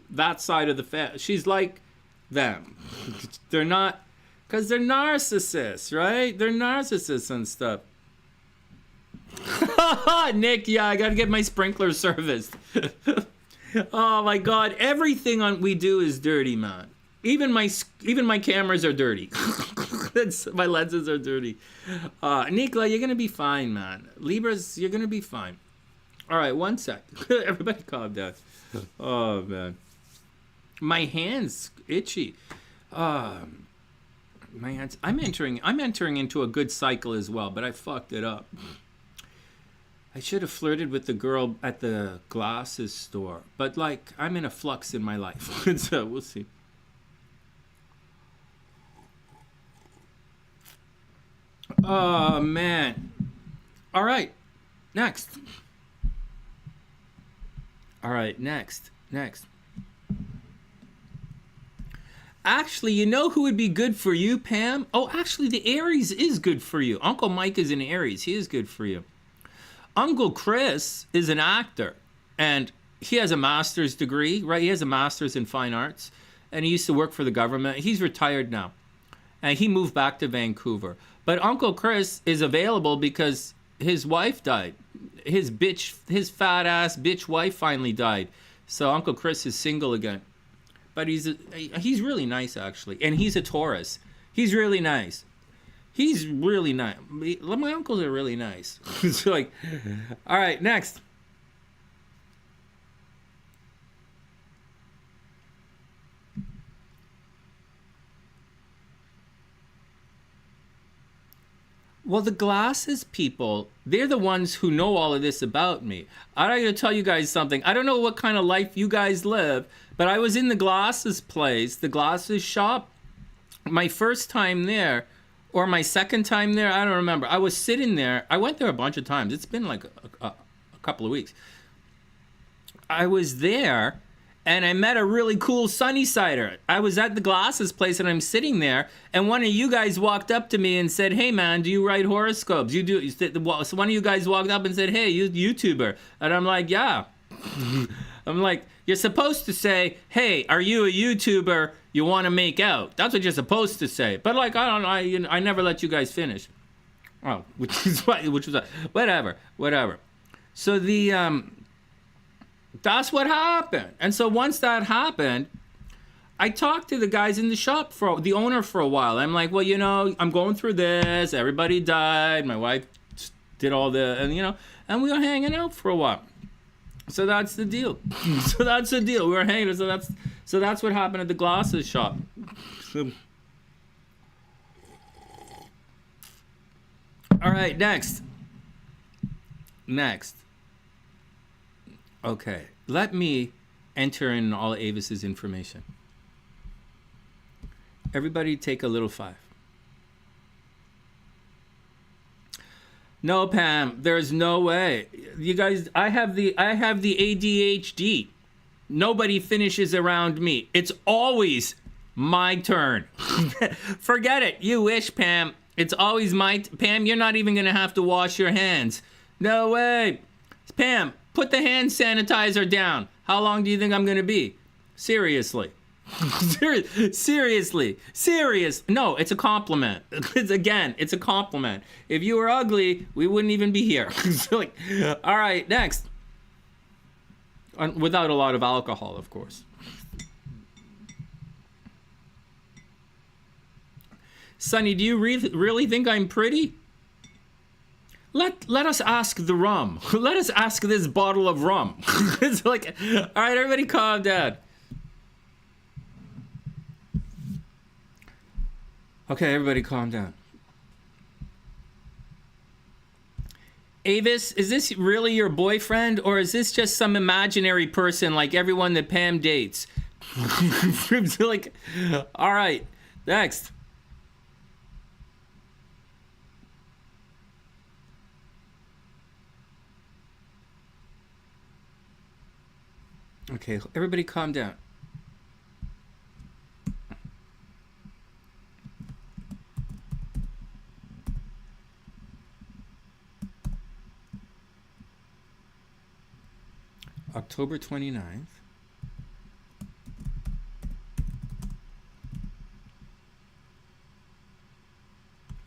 that side of the family. She's like them. They're not, because they're narcissists, right? They're narcissists and stuff. Nick, yeah, I gotta get my sprinkler serviced. Oh my God, everything we do is dirty, man. Even my cameras are dirty. My lenses are dirty. Nicola, you're gonna be fine, man. Libras, you're gonna be fine. All right, one sec. Everybody calm down. Oh man, my hands itchy. My hands. I'm entering into a good cycle as well, but I fucked it up. I should have flirted with the girl at the glasses store, but like I'm in a flux in my life, so we'll see. Oh man. All right, next. All right, next. Actually, you know who would be good for you, Pam? Oh, actually, the Aries is good for you. Uncle Mike is an Aries. He is good for you. Uncle Chris is an actor, and he has a master's degree, right? He has a master's in fine arts, and he used to work for the government. He's retired now, and he moved back to Vancouver. But Uncle Chris is available because his wife died. His fat ass bitch wife finally died. So Uncle Chris is single again. But he's really nice, actually. And he's a Taurus. He's really nice. He's really nice. My uncles are really nice. It's like, all right, next. Well, the glasses people, they're the ones who know all of this about me. I gotta tell you guys something. I don't know what kind of life you guys live, but I was in the glasses place, the glasses shop, my first time there, or my second time there, I don't remember. I was sitting there. I went there a bunch of times. It's been like a couple of weeks. I was there, and I met a really cool SunnySider. I was at the glasses place, and I'm sitting there, and one of you guys walked up to me and said, "Hey, man, do you write horoscopes? You do?" So one of you guys walked up and said, "Hey, you YouTuber?" And I'm like, "Yeah." I'm like, "You're supposed to say, 'Hey, are you a YouTuber? You want to make out?' That's what you're supposed to say." But like, I don't know. I never let you guys finish. Oh, which was whatever. So that's what happened. And so once that happened, I talked to the guys in the shop, the owner, for a while. I'm like, "Well, I'm going through this. Everybody died. My wife did all and we were hanging out for a while." So that's the deal. We were hanging. So that's what happened at the glasses shop. All right, next. Okay, let me enter in all Avis's information. Everybody take a little 5. No, Pam, there's no way. You guys, I have the ADHD. Nobody finishes around me. It's always my turn. Forget it. You wish, Pam. It's always Pam, you're not even going to have to wash your hands. No way. Pam, put the hand sanitizer down. How long do you think I'm going to be? Seriously. Seriously. No, it's a compliment. It's a compliment. If you were ugly, we wouldn't even be here. All right, next. Without a lot of alcohol, of course. Sonny, do you really think I'm pretty? Let us ask the rum. Let us ask this bottle of rum. It's like, all right, everybody calm down. Okay, everybody calm down. Avis, is this really your boyfriend, or is this just some imaginary person like everyone that Pam dates? Like, all right, next. Okay, everybody calm down. October 29th.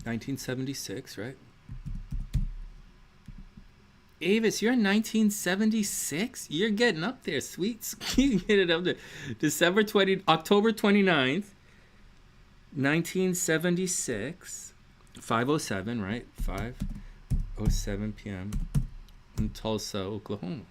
$1976, right? Avis, you're in 1976? You're getting up there, sweet. You get it up there. October 29th, 1976. 5:07, right? 5:07 p.m. in Tulsa, Oklahoma.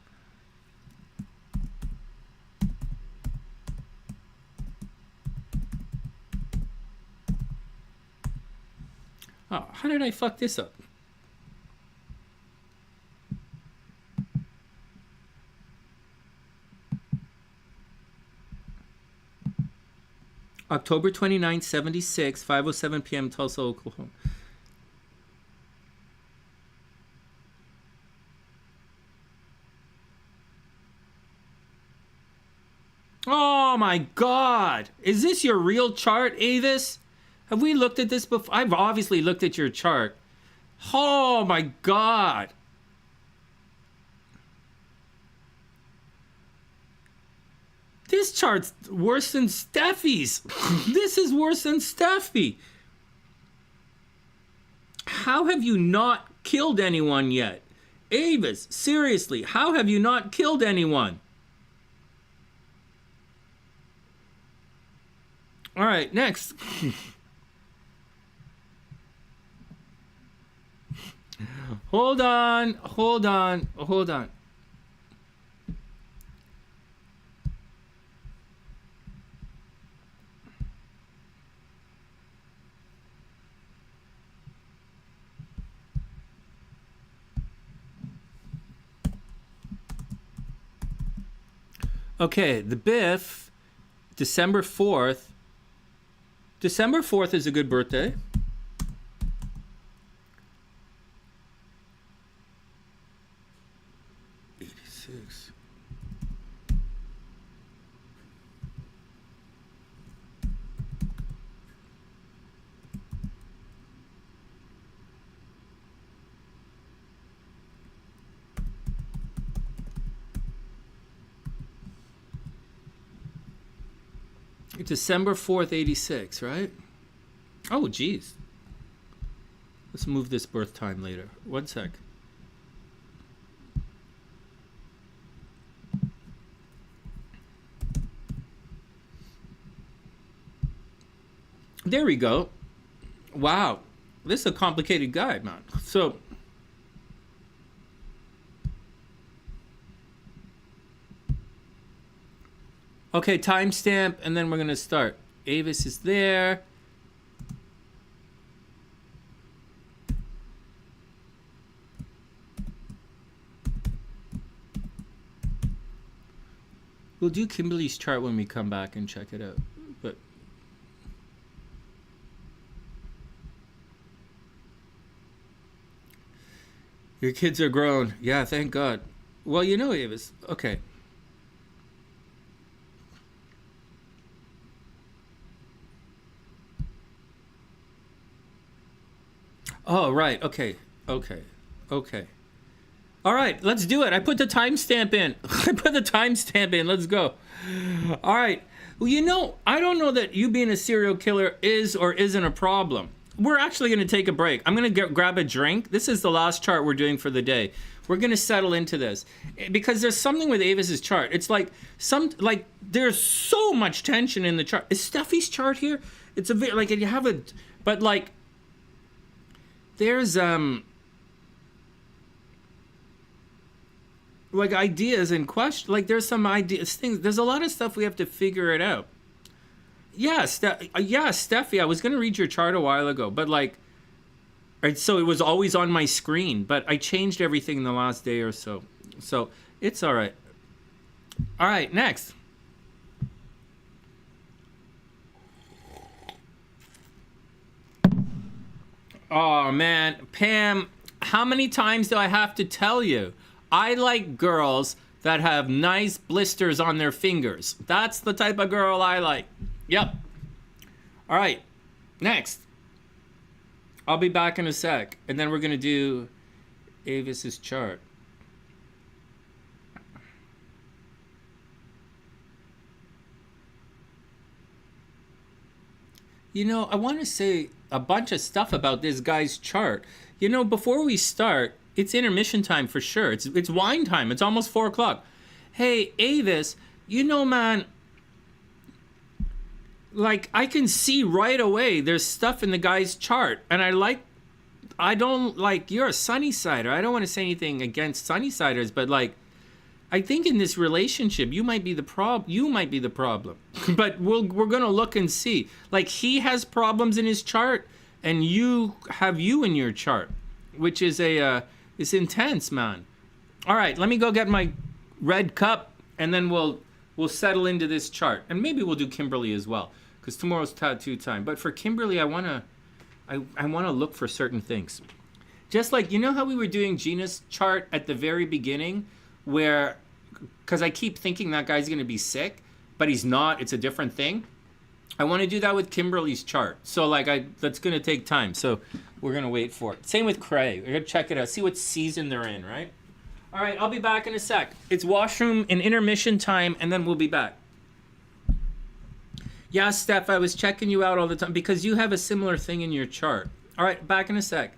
Oh, how did I fuck this up? October 29th, 76, 5:07 p.m. Tulsa, Oklahoma. Oh my God. Is this your real chart, Avis? Have we looked at this before? I've obviously looked at your chart. Oh my God. This chart's worse than Steffi's. This is worse than Steffi. How have you not killed anyone yet? Avis, seriously, how have you not killed anyone? All right, next. Hold on. Okay, the BIF, December 4th. December 4th is a good birthday. December 4th, 86, right? Oh, geez. Let's move this birth time later. One sec. There we go. Wow. This is a complicated guide, man. So... okay, timestamp, and then we're going to start. Avis is there. We'll do Kimberly's chart when we come back and check it out. But your kids are grown. Yeah, thank God. Well, you know, Avis. Okay. Oh, right. Okay. All right, let's do it. I put the timestamp in. Let's go. All right. Well, you know, I don't know that you being a serial killer is or isn't a problem. We're actually going to take a break. I'm going to grab a drink. This is the last chart we're doing for the day. We're going to settle into this because there's something with Avis's chart. It's like there's so much tension in the chart. Is Steffi's chart here? It's a bit like you have a, but like, there's like ideas and questions. Like there's some ideas, things. There's a lot of stuff we have to figure it out. Yeah, Steffi. I was gonna read your chart a while ago, but like, right, so it was always on my screen. But I changed everything in the last day or so. So it's all right. All right, next. Oh, man. Pam, how many times do I have to tell you? I like girls that have nice blisters on their fingers. That's the type of girl I like. Yep. All right. Next. I'll be back in a sec. And then we're going to do Avis's chart. I want to say a bunch of stuff about this guy's chart. Before we start, it's intermission time for sure. It's wine time. It's almost 4 o'clock. Hey, Avis, man, like I can see right away there's stuff in the guy's chart, and I don't like you're a Sunnysider. I don't want to say anything against Sunnysiders, but like I think in this relationship you might be the problem. But we're gonna look and see. Like he has problems in his chart, and you have you in your chart, which is it's intense, man. All right, let me go get my red cup, and then we'll settle into this chart, and maybe we'll do Kimberly as well, because tomorrow's tattoo time. But for Kimberly, I wanna look for certain things. Just like, how we were doing Gina's chart at the very beginning, where, because I keep thinking that guy's going to be sick, but he's not. It's a different thing. I want to do that with Kimberly's chart. So, that's going to take time. So, we're going to wait for it. Same with Cray. We're going to check it out. See what season they're in, right? All right, I'll be back in a sec. It's washroom and intermission time, and then we'll be back. Yeah, Steph, I was checking you out all the time because you have a similar thing in your chart. All right, back in a sec.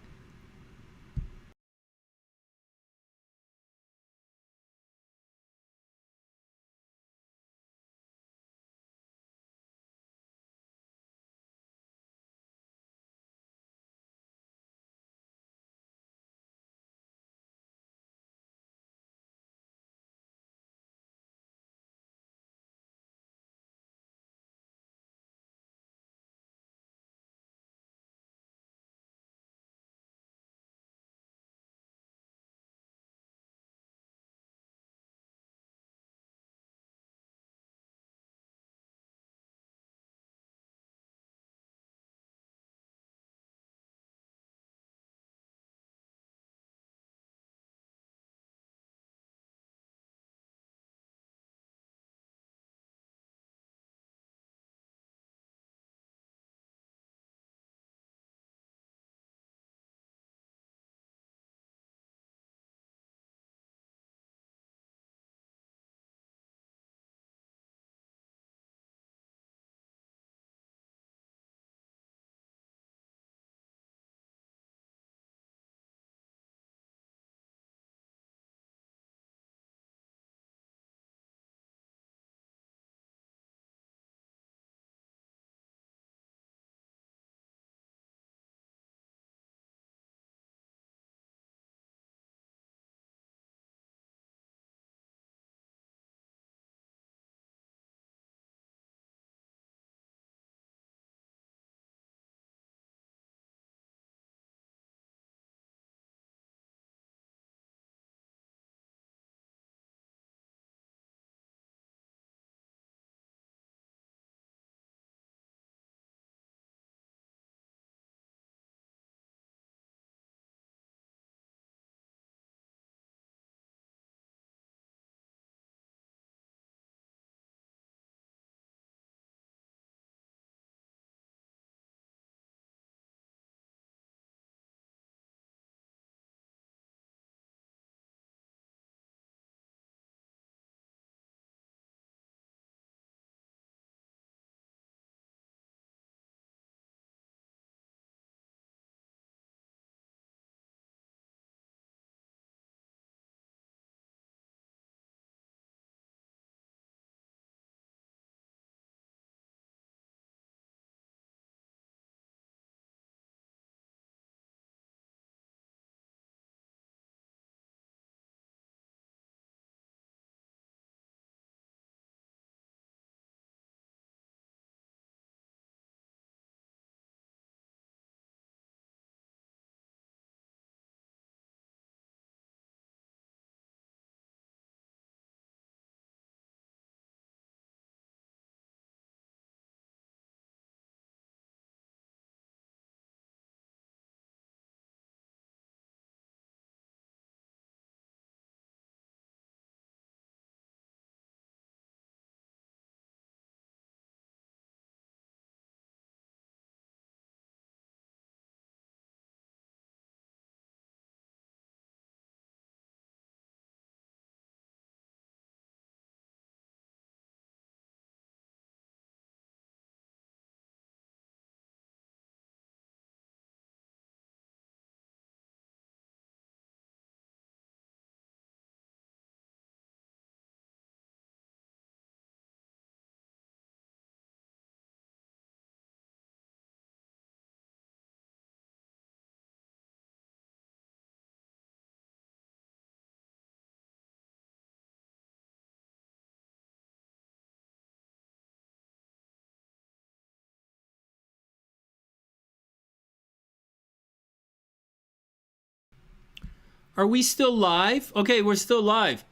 Are we still live? Okay, we're still live.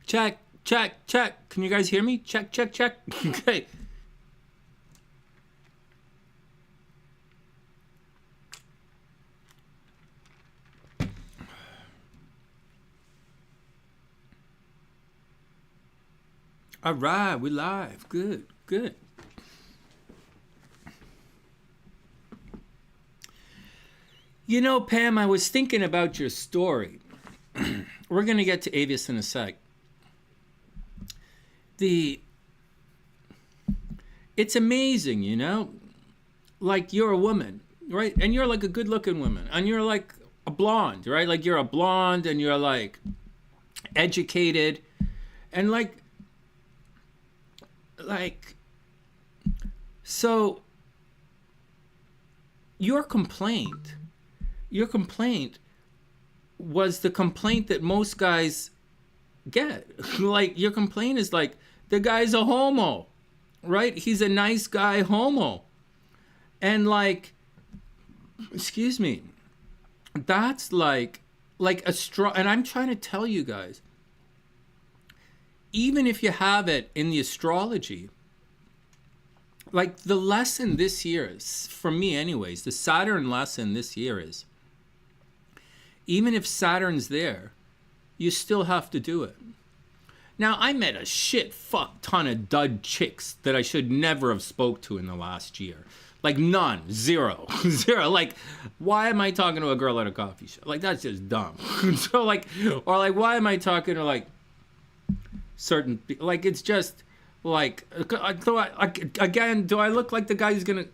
Check, check, check. Can you guys hear me? Check, check, check. Okay. All right, we're live. Good, good. You know, Pam, I was thinking about your story. We're going to get to Avis in a sec. It's amazing, you know? Like, you're a woman, right? And you're like a good-looking woman. And you're like a blonde, right? Like, you're a blonde and you're like educated. And like, so your complaint was the complaint that most guys get. Like, your complaint is like, the guy's a homo, right? He's a nice guy homo. And like, excuse me, that's like and I'm trying to tell you guys, even if you have it in the astrology, like the lesson this year is, for me anyways, the Saturn lesson this year is, even if Saturn's there, you still have to do it. Now, I met a shit fuck ton of dud chicks that I should never have spoke to in the last year. Like none, zero. Like, why am I talking to a girl at a coffee shop? Like, that's just dumb. So like, or like, why am I talking to like certain, like, it's just like, do I look like the guy who's gonna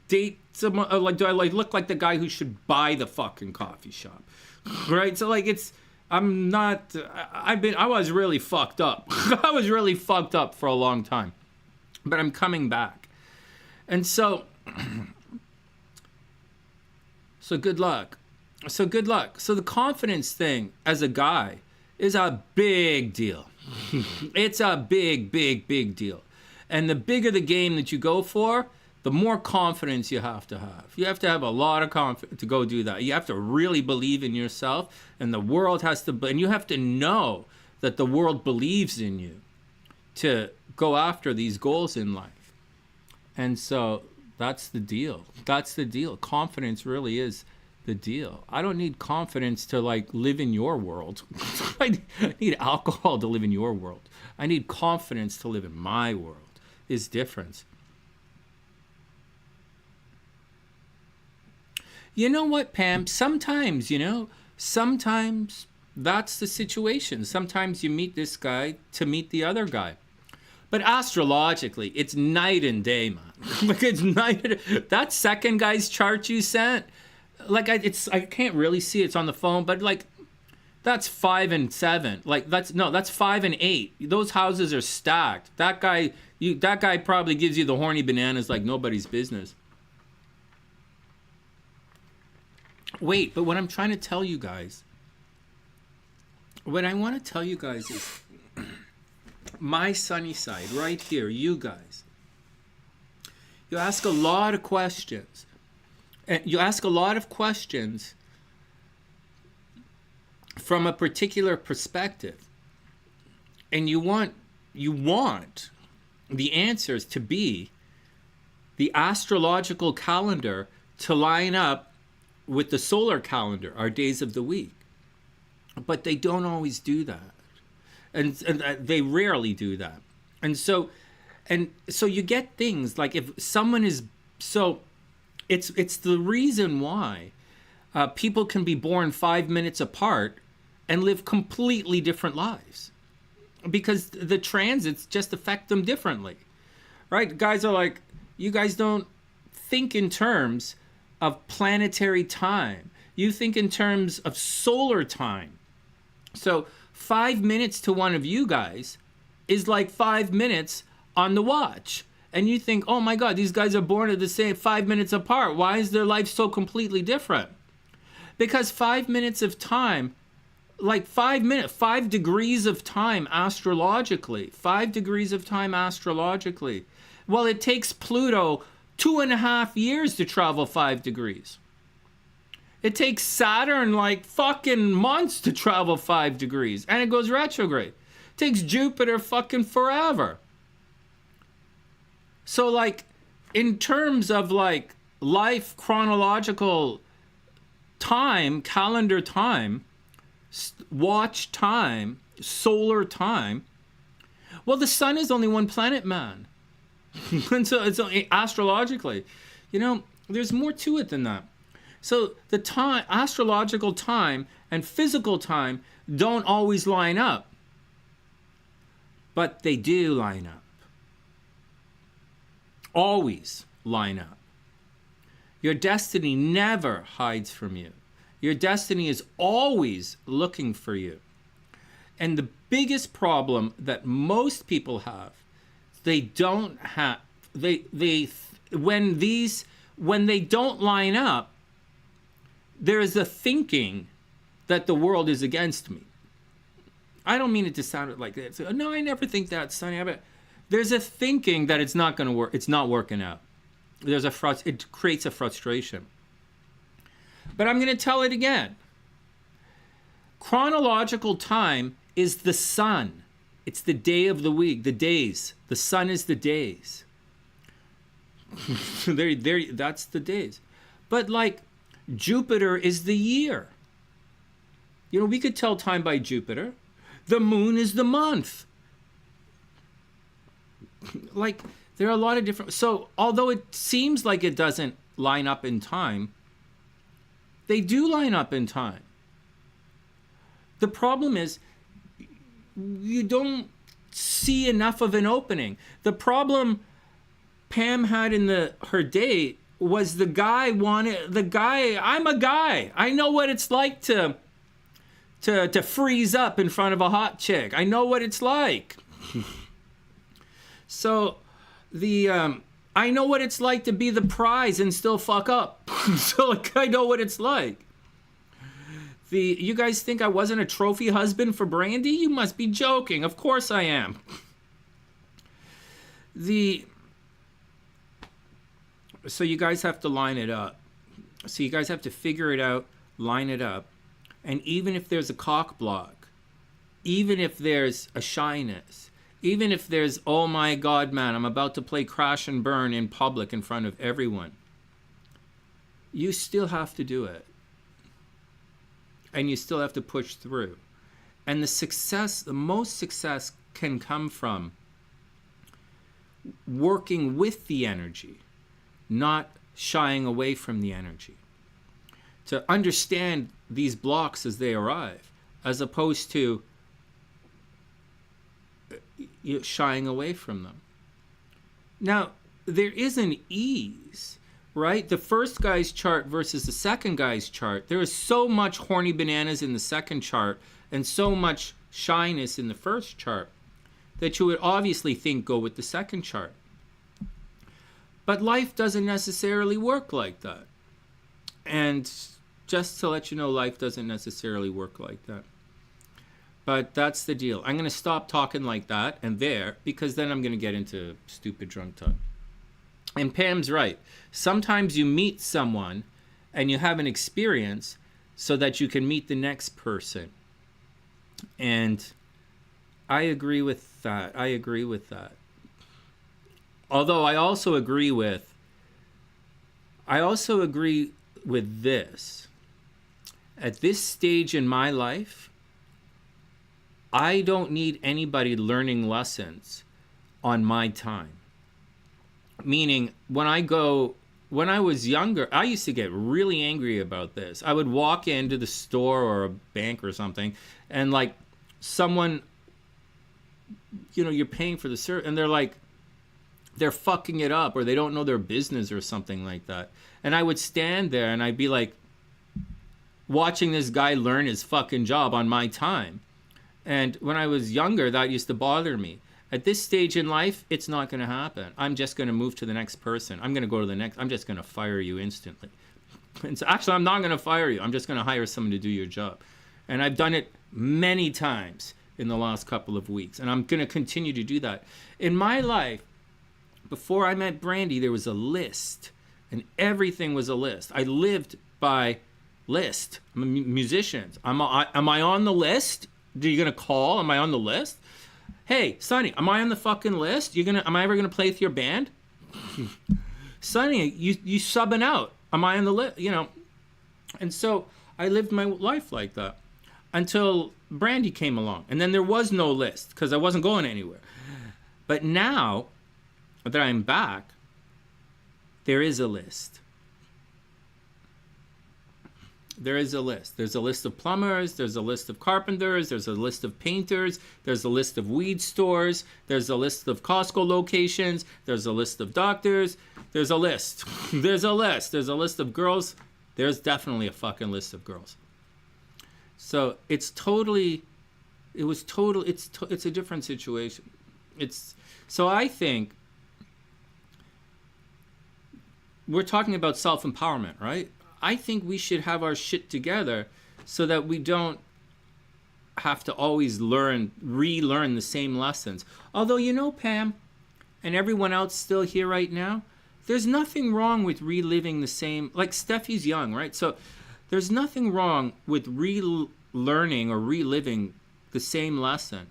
date someone? Like, do I like look like the guy who should buy the fucking coffee shop? Right? So like, I was really fucked up. I was really fucked up for a long time, but I'm coming back. And so good luck. So the confidence thing as a guy is a big deal. It's a big, big, big deal. And the bigger the game that you go for, the more confidence you have to have. You have to have a lot of confidence to go do that. You have to really believe in yourself, and the world has to, and you have to know that the world believes in you to go after these goals in life. And so that's the deal. That's the deal. Confidence really is the deal. I don't need confidence to like live in your world. I need alcohol to live in your world. I need confidence to live in my world. Is different. You know what, Pam? Sometimes that's the situation. Sometimes you meet this guy to meet the other guy. But astrologically, it's night and day, man. Like, it's night. That second guy's chart you sent, like, I can't really see it. It's on the phone, but like, that's 5 and 7. Like, that's 5 and 8. Those houses are stacked. That guy probably gives you the horny bananas like nobody's business. Wait, but what I'm trying to tell you guys, what I want to tell you guys is my sunny side right here, you guys. You ask a lot of questions. And you ask a lot of questions from a particular perspective. And you want the answers to be the astrological calendar to line up with the solar calendar, our days of the week. But they don't always do that. And they rarely do that. And so you get things like, if someone is, so it's the reason why people can be born 5 minutes apart and live completely different lives, because the transits just affect them differently, right? Guys are like, you guys don't think in terms of planetary time. You think in terms of solar time. So 5 minutes to one of you guys is like 5 minutes on the watch. And you think, oh my God, these guys are born at the same 5 minutes apart. Why is their life so completely different? Because 5 minutes of time, like 5 minutes, 5 degrees of time astrologically. 5 degrees of time astrologically. Well, it takes Pluto 2.5 years to travel 5 degrees. It takes Saturn like fucking months to travel 5 degrees, and it goes retrograde. It takes Jupiter fucking forever. So like, in terms of like life chronological time, calendar time, watch time, solar time, well, the sun is only one planet, man. And so it's astrologically, you know, there's more to it than that. So the time, astrological time and physical time don't always line up, but they do line up. Always line up. Your destiny never hides from you. Your destiny is always looking for you. And the biggest problem that most people have, when they don't line up, there is a thinking that the world is against me. I don't mean it to sound like that. So, no, I never think that, Sonny. There's a thinking that it's not going to work. It's not working out. It creates a frustration. But I'm going to tell it again. Chronological time is the sun. It's the day of the week, the days. The sun is the days. That's the days. But like, Jupiter is the year. You know, we could tell time by Jupiter. The moon is the month. Like, there are a lot of different... So, although it seems like it doesn't line up in time, they do line up in time. The problem is, you don't see enough of an opening. The problem Pam had in her date was I'm a guy. I know what it's like to freeze up in front of a hot chick. I know what it's like. So I know what it's like to be the prize and still fuck up. So like, I know what it's like. You guys think I wasn't a trophy husband for Brandy? You must be joking. Of course I am. So you guys have to line it up. So you guys have to figure it out, line it up. And even if there's a cock block, even if there's a shyness, even if there's, oh my God, man, I'm about to play crash and burn in public in front of everyone, you still have to do it. And you still have to push through. And the most success can come from working with the energy, not shying away from the energy. To understand these blocks as they arrive, as opposed to shying away from them. Now, there is an ease, right? The first guy's chart versus the second guy's chart. There is so much horny bananas in the second chart and so much shyness in the first chart that you would obviously think go with the second chart. But life doesn't necessarily work like that. And just to let you know, life doesn't necessarily work like that. But that's the deal. I'm going to stop talking like that and there, because then I'm going to get into stupid drunk talk. And Pam's right. Sometimes you meet someone and you have an experience so that you can meet the next person. And I agree with that. Although I also agree with this. At this stage in my life, I don't need anybody learning lessons on my time. Meaning, when I was younger, I used to get really angry about this. I would walk into the store or a bank or something, and like someone, you're paying for the service, and they're fucking it up, or they don't know their business or something like that. And I would stand there and I'd be like, watching this guy learn his fucking job on my time. And when I was younger, that used to bother me. At this stage in life, it's not going to happen. I'm just going to move to the next person. I'm going to go to the next. I'm just going to fire you instantly. And so actually, I'm not going to fire you. I'm just going to hire someone to do your job. And I've done it many times in the last couple of weeks, and I'm going to continue to do that. In my life, before I met Brandy, there was a list, and everything was a list. I lived by list. I'm a musician. Am I on the list? Are you going to call? Am I on the list? Hey, Sonny, am I on the fucking list? Am I ever going to play with your band? Sonny, you subbing out. Am I on the list? You know. And so I lived my life like that until Brandy came along. And then there was no list because I wasn't going anywhere. But now that I'm back, there is a list. There is a list. There's a list of plumbers. There's a list of carpenters. There's a list of painters. There's a list of weed stores. There's a list of Costco locations. There's a list of doctors. There's a list. There's a list. There's a list of girls. There's definitely a fucking list of girls. So it's a different situation. So I think we're talking about self-empowerment, right? I think we should have our shit together so that we don't have to always relearn the same lessons. Although, you know, Pam, and everyone else still here right now, there's nothing wrong with reliving the same, like Steffi's young, right? So there's nothing wrong with relearning or reliving the same lesson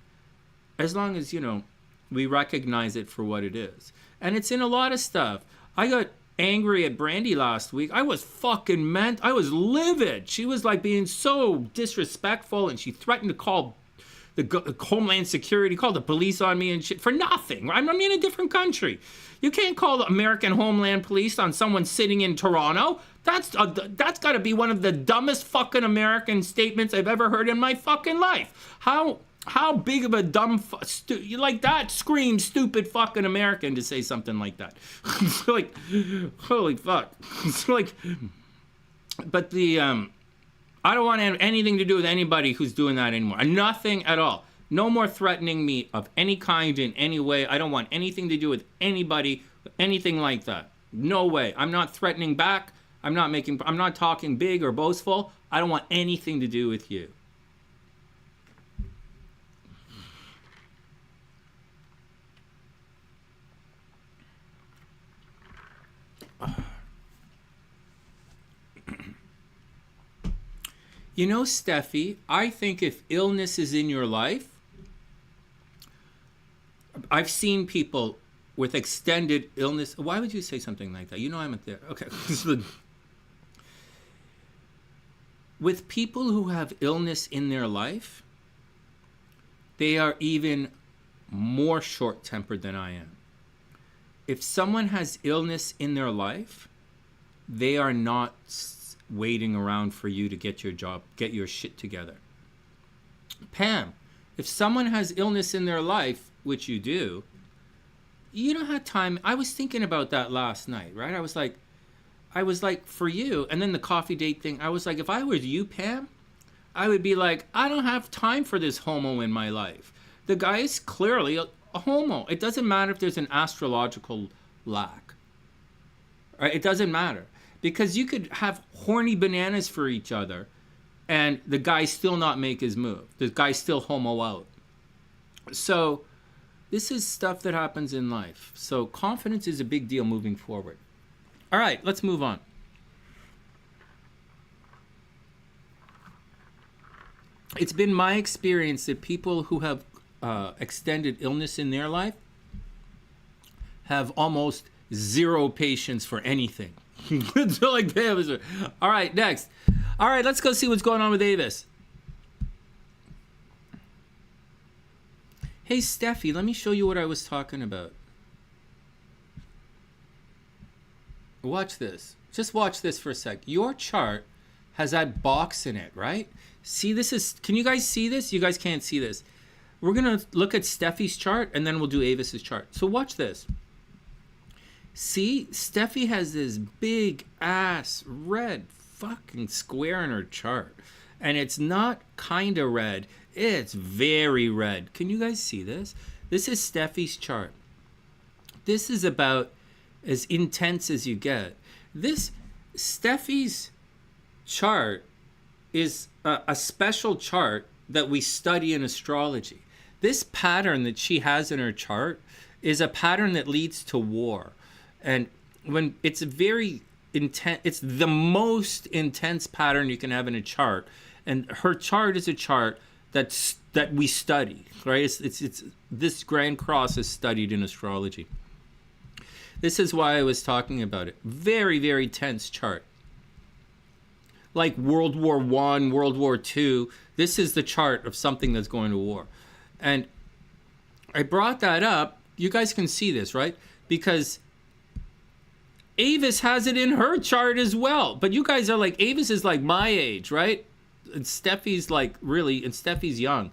as long as, you know, we recognize it for what it is. And it's in a lot of stuff. I got angry at Brandy last week. I was I was livid. She was like being so disrespectful, and she threatened to call the Homeland Security, called the police on me and shit for nothing. I'm in a different country. You can't call the American Homeland Police on someone sitting in Toronto. That's got to be one of the dumbest fucking American statements I've ever heard in my fucking life. How big of a dumb you like that screams stupid fucking American to say something like that. It's like, holy fuck. It's like, but I don't want to have anything to do with anybody who's doing that anymore. Nothing at all. No more threatening me of any kind in any way. I don't want anything to do with anybody, anything like that. No way. I'm not threatening back. I'm not talking big or boastful. I don't want anything to do with you. You know, Steffi, I think if illness is in your life, I've seen people with extended illness. Why would you say something like that? You know I'm there. Okay. With people who have illness in their life, they are even more short-tempered than I am. If someone has illness in their life, they are not waiting around for you to get your shit together. Pam, if someone has illness in their life, which you do, you don't have time. I was thinking about that last night, right? I was like, for you, and then the coffee date thing, I was like, if I was you, Pam, I would be like, I don't have time for this homo in my life. The guy is clearly a homo. It doesn't matter if there's an astrological lack. Right? It doesn't matter. Because you could have horny bananas for each other and the guy still not make his move. The guy still homo out. So this is stuff that happens in life. So confidence is a big deal moving forward. All right, let's move on. It's been my experience that people who have extended illness in their life have almost zero patience for anything. Like, all right, next. All right, let's go see what's going on with Avis. Hey, Steffi, let me show you what I was talking about. Watch this. Just watch this for a sec. Your chart has that box in it, right? See, can you guys see this? You guys can't see this. We're going to look at Steffi's chart, and then we'll do Avis's chart. So watch this. See, Steffi has this big ass red fucking square in her chart. And it's not kind of red. It's very red. Can you guys see this? This is Steffi's chart. This is about as intense as you get. This Steffi's chart is a special chart that we study in astrology. This pattern that she has in her chart is a pattern that leads to war. And when it's very intense, it's the most intense pattern you can have in a chart. And her chart is a chart that we study, right? It's this Grand Cross is studied in astrology. This is why I was talking about it. Very, very tense chart. Like World War I, World War II. This is the chart of something that's going to war. And I brought that up. You guys can see this, right? Because Avis has it in her chart as well. But you guys are like, Avis is like my age, right? And Steffi's like really, and Steffi's young.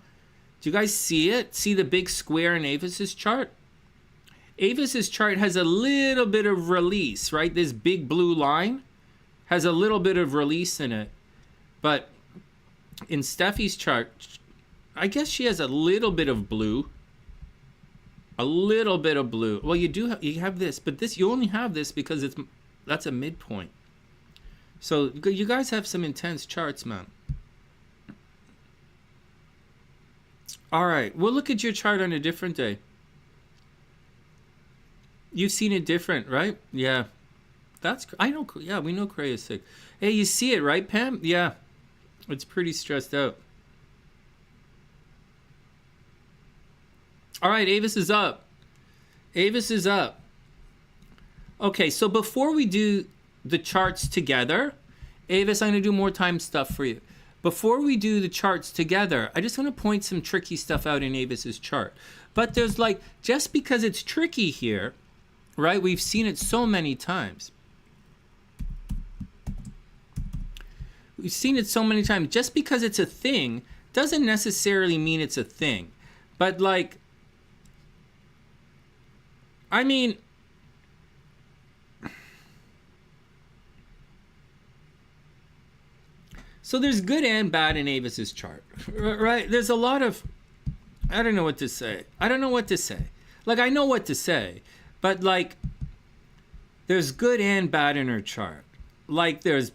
Do you guys see it? See the big square in Avis's chart? Avis's chart has a little bit of release, right? This big blue line has a little bit of release in it. But in Steffi's chart, I guess she has a little bit of blue. A little bit of blue. Well, you have this, but this, you only have this because that's a midpoint. So you guys have some intense charts, man. All right, we'll look at your chart on a different day. You've seen it different, right? Yeah. I know, yeah, we know Cray is sick. Hey, you see it, right, Pam? Yeah. It's pretty stressed out. All right, Avis is up. Avis is up. Okay, so before we do the charts together, Avis, I'm going to do more time stuff for you. Before we do the charts together, I just want to point some tricky stuff out in Avis's chart. But there's like, just because it's tricky here, right? We've seen it so many times. We've seen it so many times. Just because it's a thing doesn't necessarily mean it's a thing. But like, I mean, so there's good and bad in Avis's chart, right? There's a lot of, I don't know what to say. I don't know what to say. Like, I know what to say, but like, there's good and bad in her chart. Like, there's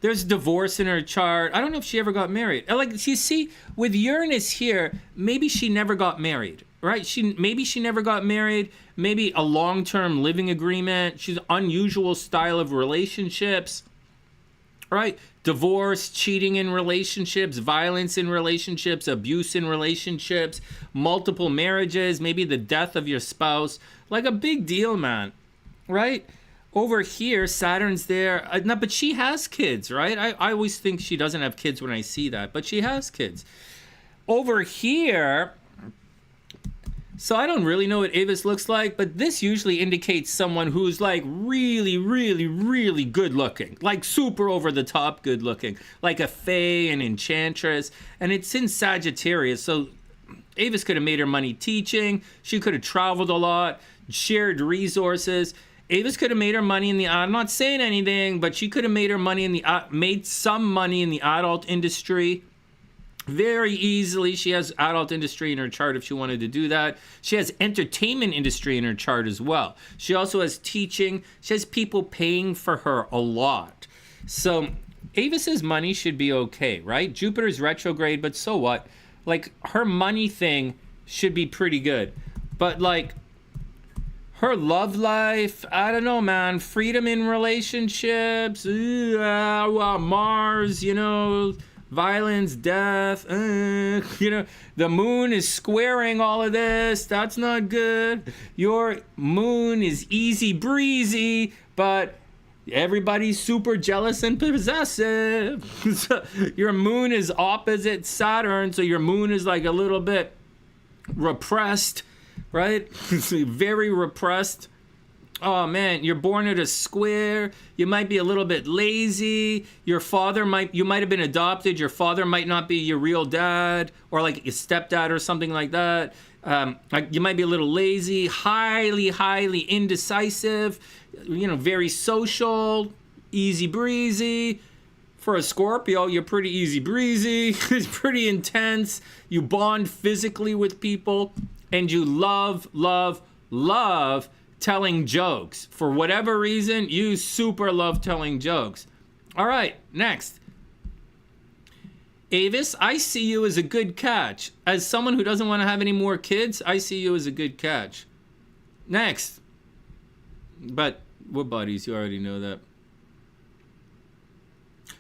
divorce in her chart. I don't know if she ever got married. Like, you see, with Uranus here, maybe she never got married, right? Maybe she never got married. Maybe a long-term living agreement. She's an unusual style of relationships, right? Divorce, cheating in relationships, violence in relationships, abuse in relationships, multiple marriages, maybe the death of your spouse. Like a big deal, man, right? Over here, Saturn's there. No, but she has kids, right? I always think she doesn't have kids when I see that, but she has kids. Over here, so I don't really know what Avis looks like, but this usually indicates someone who's like really, really, really good looking. Like super over the top good looking. Like a fae, an enchantress. And it's in Sagittarius, so Avis could have made her money teaching. She could have traveled a lot, shared resources. Avis could have made her money in the, I'm not saying anything, but she could have made her money in the, made some money in the adult industry very easily. She has adult industry in her chart if she wanted to do that. She has entertainment industry in her chart as well. She also has teaching. She has people paying for her a lot. So Avis's money should be okay, right? Jupiter's retrograde, but so what? Like, her money thing should be pretty good. But like, her love life, I don't know, man. Freedom in relationships, Mars, you know, violence, death, you know, the moon is squaring all of this. That's not good. Your moon is easy breezy, but everybody's super jealous and possessive. So your moon is opposite Saturn, so your moon is like a little bit repressed, right? Very repressed. Oh man, you're born at a square. You might be a little bit lazy. You might have been adopted. Your father might not be your real dad, or like your stepdad or something like that. Like you might be a little lazy, highly indecisive, you know, very social, easy breezy. For a Scorpio, you're pretty easy breezy. It's pretty intense. You bond physically with people, and you love telling jokes. For whatever reason, you super love telling jokes. All right, next. Avis, I see you as a good catch. As someone who doesn't want to have any more kids, I see you as a good catch. Next. But we're buddies, you already know that.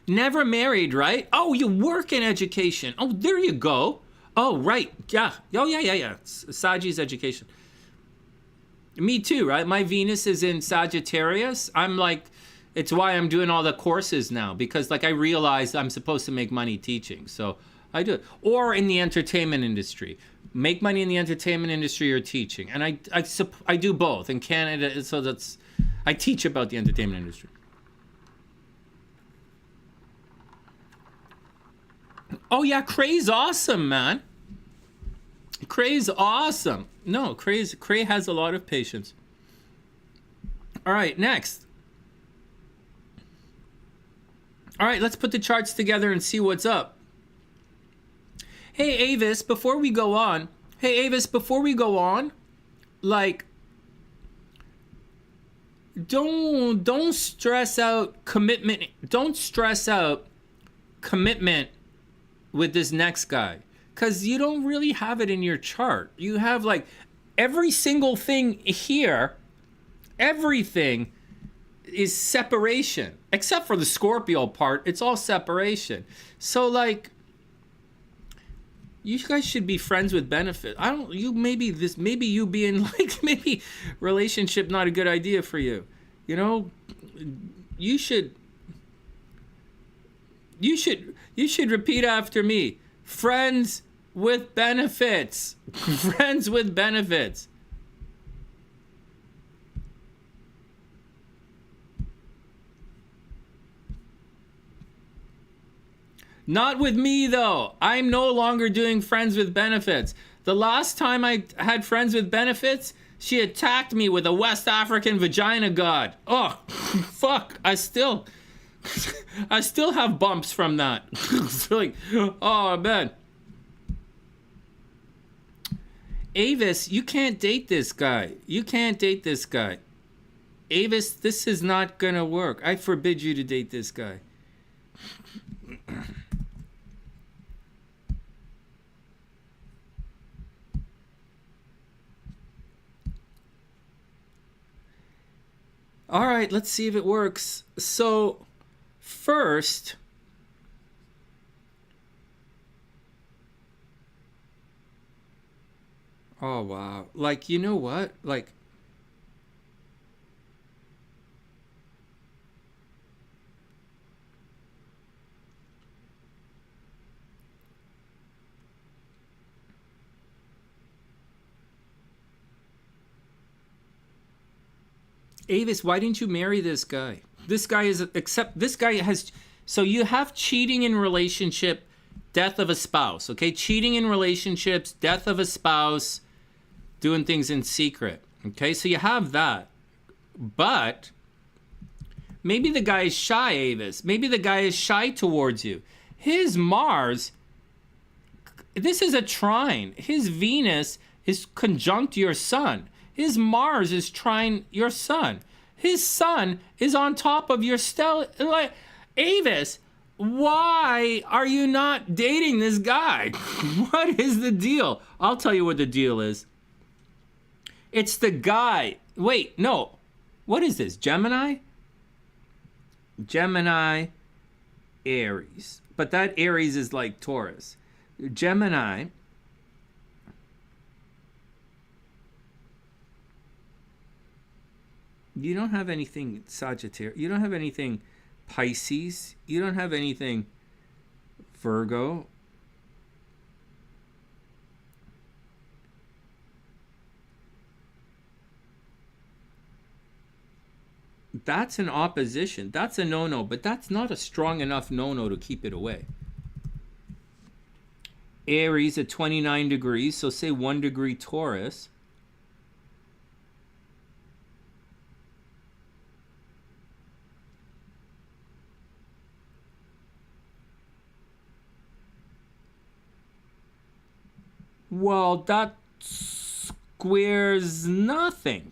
Never married, right? Oh, you work in education. Oh, there you go. Oh, right. Yeah. Oh, yeah. Sagi's education. Me too, right? My Venus is in Sagittarius. I'm like, it's why I'm doing all the courses now, because like I realized I'm supposed to make money teaching. So I do it. Or in the entertainment industry. Make money in the entertainment industry or teaching. And I do both in Canada. So I teach about the entertainment industry. Oh yeah, Cray's awesome, man. Cray's awesome. No, Cray has a lot of patience. All right, next. All right, let's put the charts together and see what's up. Hey Avis, before we go on, like, don't stress out commitment. Don't stress out commitment with this next guy, because you don't really have it in your chart. You have like every single thing here, everything is separation, except for the Scorpio part. It's all separation. So like, you guys should be friends with benefit. Maybe you being like, maybe relationship not a good idea for you. You know, you should repeat after me. Friends with benefits. Friends with benefits. Not with me, though. I'm no longer doing friends with benefits. The last time I had friends with benefits, she attacked me with a West African vagina god. Oh, fuck. I still have bumps from that. It's like, oh, man. Avis, you can't date this guy. Avis, this is not gonna work. I forbid you to date this guy. All right, let's see if it works. So, first, oh wow, like, you know what? Like, Avis, why didn't you marry this guy? This guy has, so you have cheating in relationship, death of a spouse, okay? Cheating in relationships, death of a spouse, doing things in secret, okay? So you have that. But maybe the guy is shy, Avis. Maybe the guy is shy towards you. His Mars, this is a trine. His Venus is conjunct your sun. His Mars is trine your sun. His sun is on top of your stellar. Like, Avis, why are you not dating this guy? What is the deal? I'll tell you what the deal is. It's the guy. Wait, no. What is this? Gemini? Gemini, Aries. But that Aries is like Taurus. Gemini. You don't have anything Sagittarius. You don't have anything Pisces. You don't have anything Virgo. That's an opposition. That's a no-no, but that's not a strong enough no-no to keep it away. Aries at 29 degrees, so say 1 degree Taurus. Well, that squares nothing.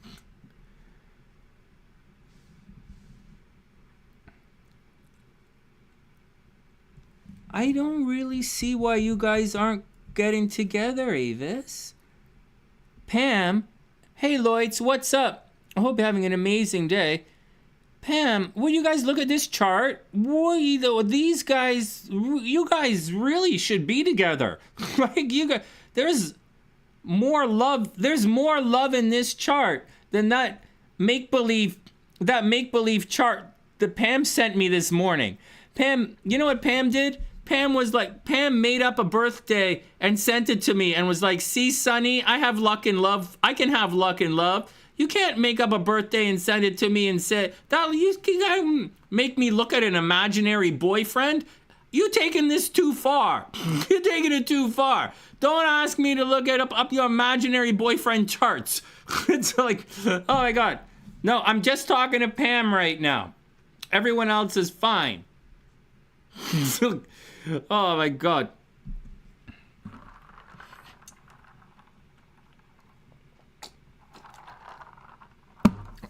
I don't really see why you guys aren't getting together, Avis. Pam, hey Lloyds, what's up? I hope you're having an amazing day. Pam, will you guys look at this chart? These guys, you guys really should be together. Like you guys, there's more love in this chart than that make-believe chart that Pam sent me this morning. Pam, you know what Pam did? Pam made up a birthday and sent it to me and was like, see, Sonny, I have luck in love. I can have luck in love. You can't make up a birthday and send it to me and say, that you can make me look at an imaginary boyfriend. You taking this too far. You're taking it too far. Don't ask me to look up your imaginary boyfriend charts. It's like, oh my God. No, I'm just talking to Pam right now. Everyone else is fine. Oh my God.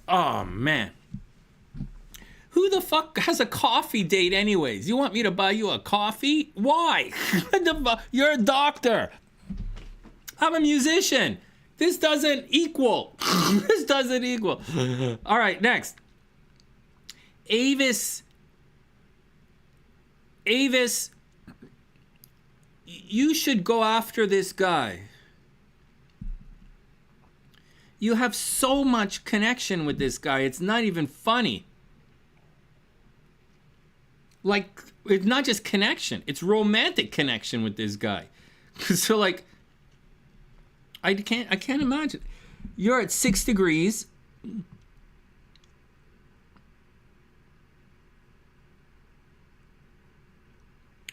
Oh man. Who the fuck has a coffee date anyways? You want me to buy you a coffee? Why? You're a doctor. I'm a musician. This doesn't equal. This doesn't equal. All right, next. Avis, you should go after this guy. You have so much connection with this guy. It's not even funny. Like, it's not just connection. It's romantic connection with this guy. So, like, I can't imagine. You're at 6 degrees.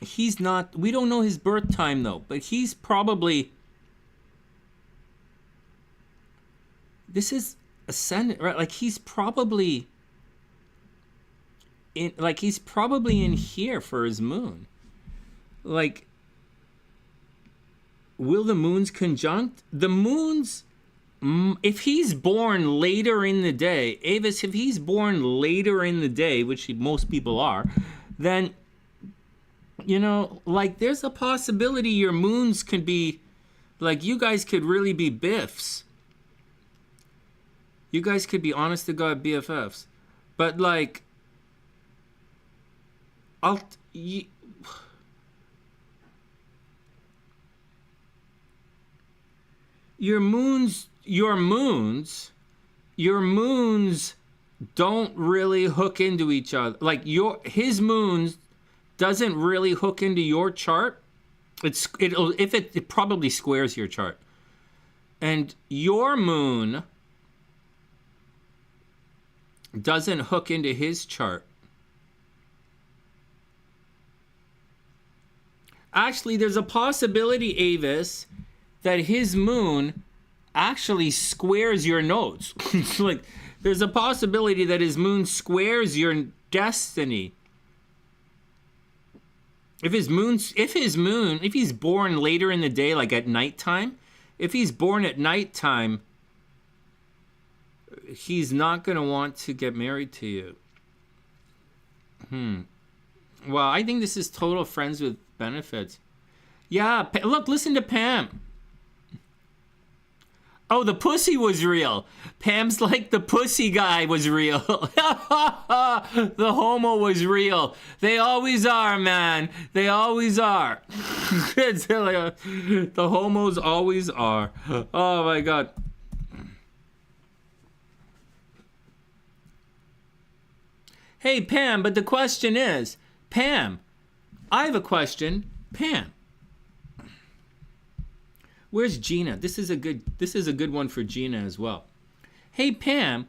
He's not, we don't know his birth time though, but he's probably, this is ascendant, right? Like he's probably in here for his moon. Like, will the moons conjunct? The moons, if he's born later in the day, Avis, if he's born later in the day, which most people are, then, you know, like there's a possibility your moons could be, like you guys could really be biffs. You guys could be honest to God BFFs. But like, your moons don't really hook into each other. Like his moons doesn't really hook into your chart. It probably squares your chart. And your moon doesn't hook into his chart. Actually, there's a possibility, Avis, that his moon actually squares your nodes. Like, there's a possibility that his moon squares your destiny. If he's born later in the day, like at nighttime, if he's born at nighttime, he's not going to want to get married to you. Well, I think this is total friends with benefits. Yeah, look, listen to Pam. Oh, the pussy was real. Pam's like, the pussy guy was real. The homo was real. They always are, man. They always are. The homos always are. Oh, my God. Hey, Pam, but the question is, Pam, I have a question. Pam. Where's Gina? This is a good one for Gina as well. Hey, Pam.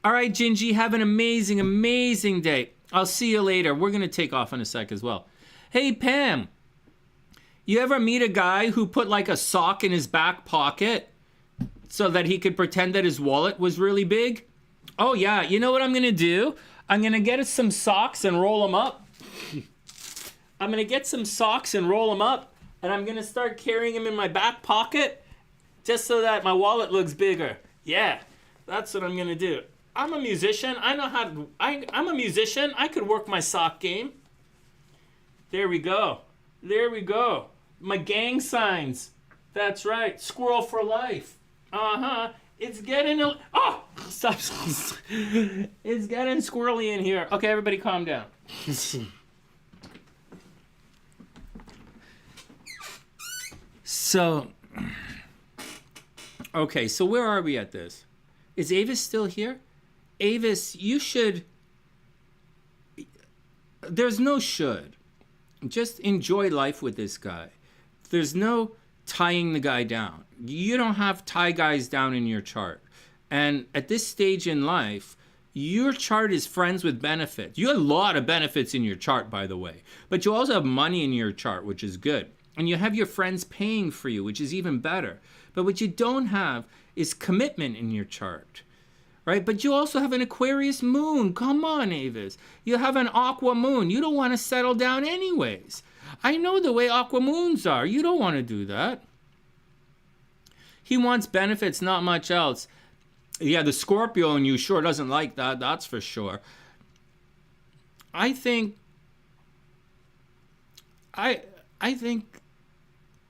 All right, Gingie, have an amazing, amazing day. I'll see you later. We're going to take off in a sec as well. Hey, Pam. You ever meet a guy who put like a sock in his back pocket so that he could pretend that his wallet was really big? Oh, yeah. You know what I'm going to do? I'm going to get some socks and roll them up. I'm going to get some socks and roll them up. And I'm going to start carrying them in my back pocket just so that my wallet looks bigger. Yeah, that's what I'm going to do. I'm a musician. I know how to... I'm a musician. I could work my sock game. There we go. There we go. My gang signs. That's right. Squirrel for life. Uh-huh. It's getting oh! Stop. It's getting squirrely in here. Okay, everybody calm down. So, okay, so where are we at this? Is Avis still here? Avis, you should... There's no should. Just enjoy life with this guy. There's no tying the guy down. You don't have tie guys down in your chart. And at this stage in life, your chart is friends with benefits. You have a lot of benefits in your chart, by the way. But you also have money in your chart, which is good. And you have your friends paying for you, which is even better. But what you don't have is commitment in your chart. Right? But you also have an Aquarius moon. Come on, Avis. You have an Aqua moon. You don't want to settle down anyways. I know the way Aqua moons are. You don't want to do that. He wants benefits, not much else. Yeah, the Scorpio in you sure doesn't like that. That's for sure. I think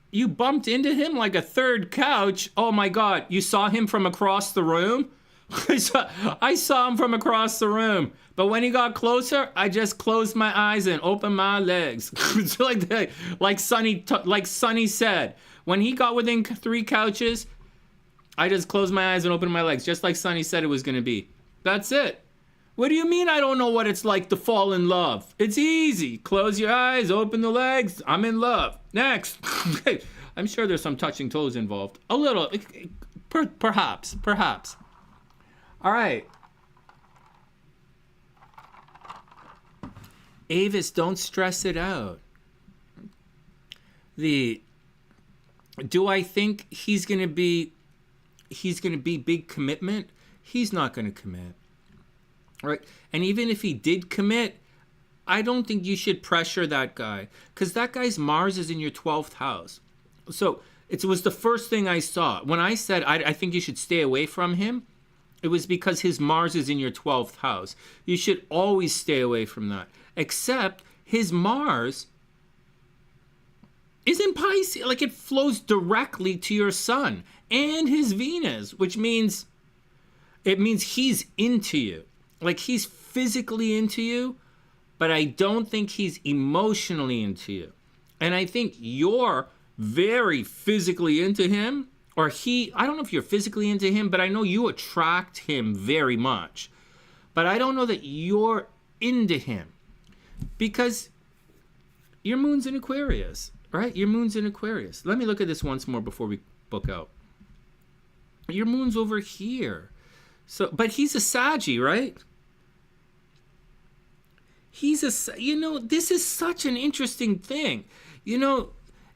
you bumped into him like a third couch. Oh my God, you saw him from across the room? I saw him from across the room. But when he got closer, I just closed my eyes and opened my legs. like Sonny said. When he got within 3 couches, I just closed my eyes and opened my legs, just like Sonny said it was going to be. That's it. What do you mean I don't know what it's like to fall in love? It's easy. Close your eyes, open the legs. I'm in love. Next. I'm sure there's some touching toes involved. A little. Perhaps. All right. Avis, don't stress it out. Do I think he's going to be big commitment? He's not going to commit. Right? And even if he did commit, I don't think you should pressure that guy, because that guy's Mars is in your 12th house. So it was the first thing I saw. When I said I think you should stay away from him, it was because his Mars is in your 12th house. You should always stay away from that. Except his Mars is in Pisces. Like, it flows directly to your sun and his Venus, which means he's into you. Like, he's physically into you, but I don't think he's emotionally into you. And I think you're very physically into him, or I don't know if you're physically into him, but I know you attract him very much. But I don't know that you're into him, because your moon's in Aquarius, right? Your moon's in Aquarius. Let me look at this once more before we book out. Your moon's over here. So, but he's a Saggy, right? This is such an interesting thing.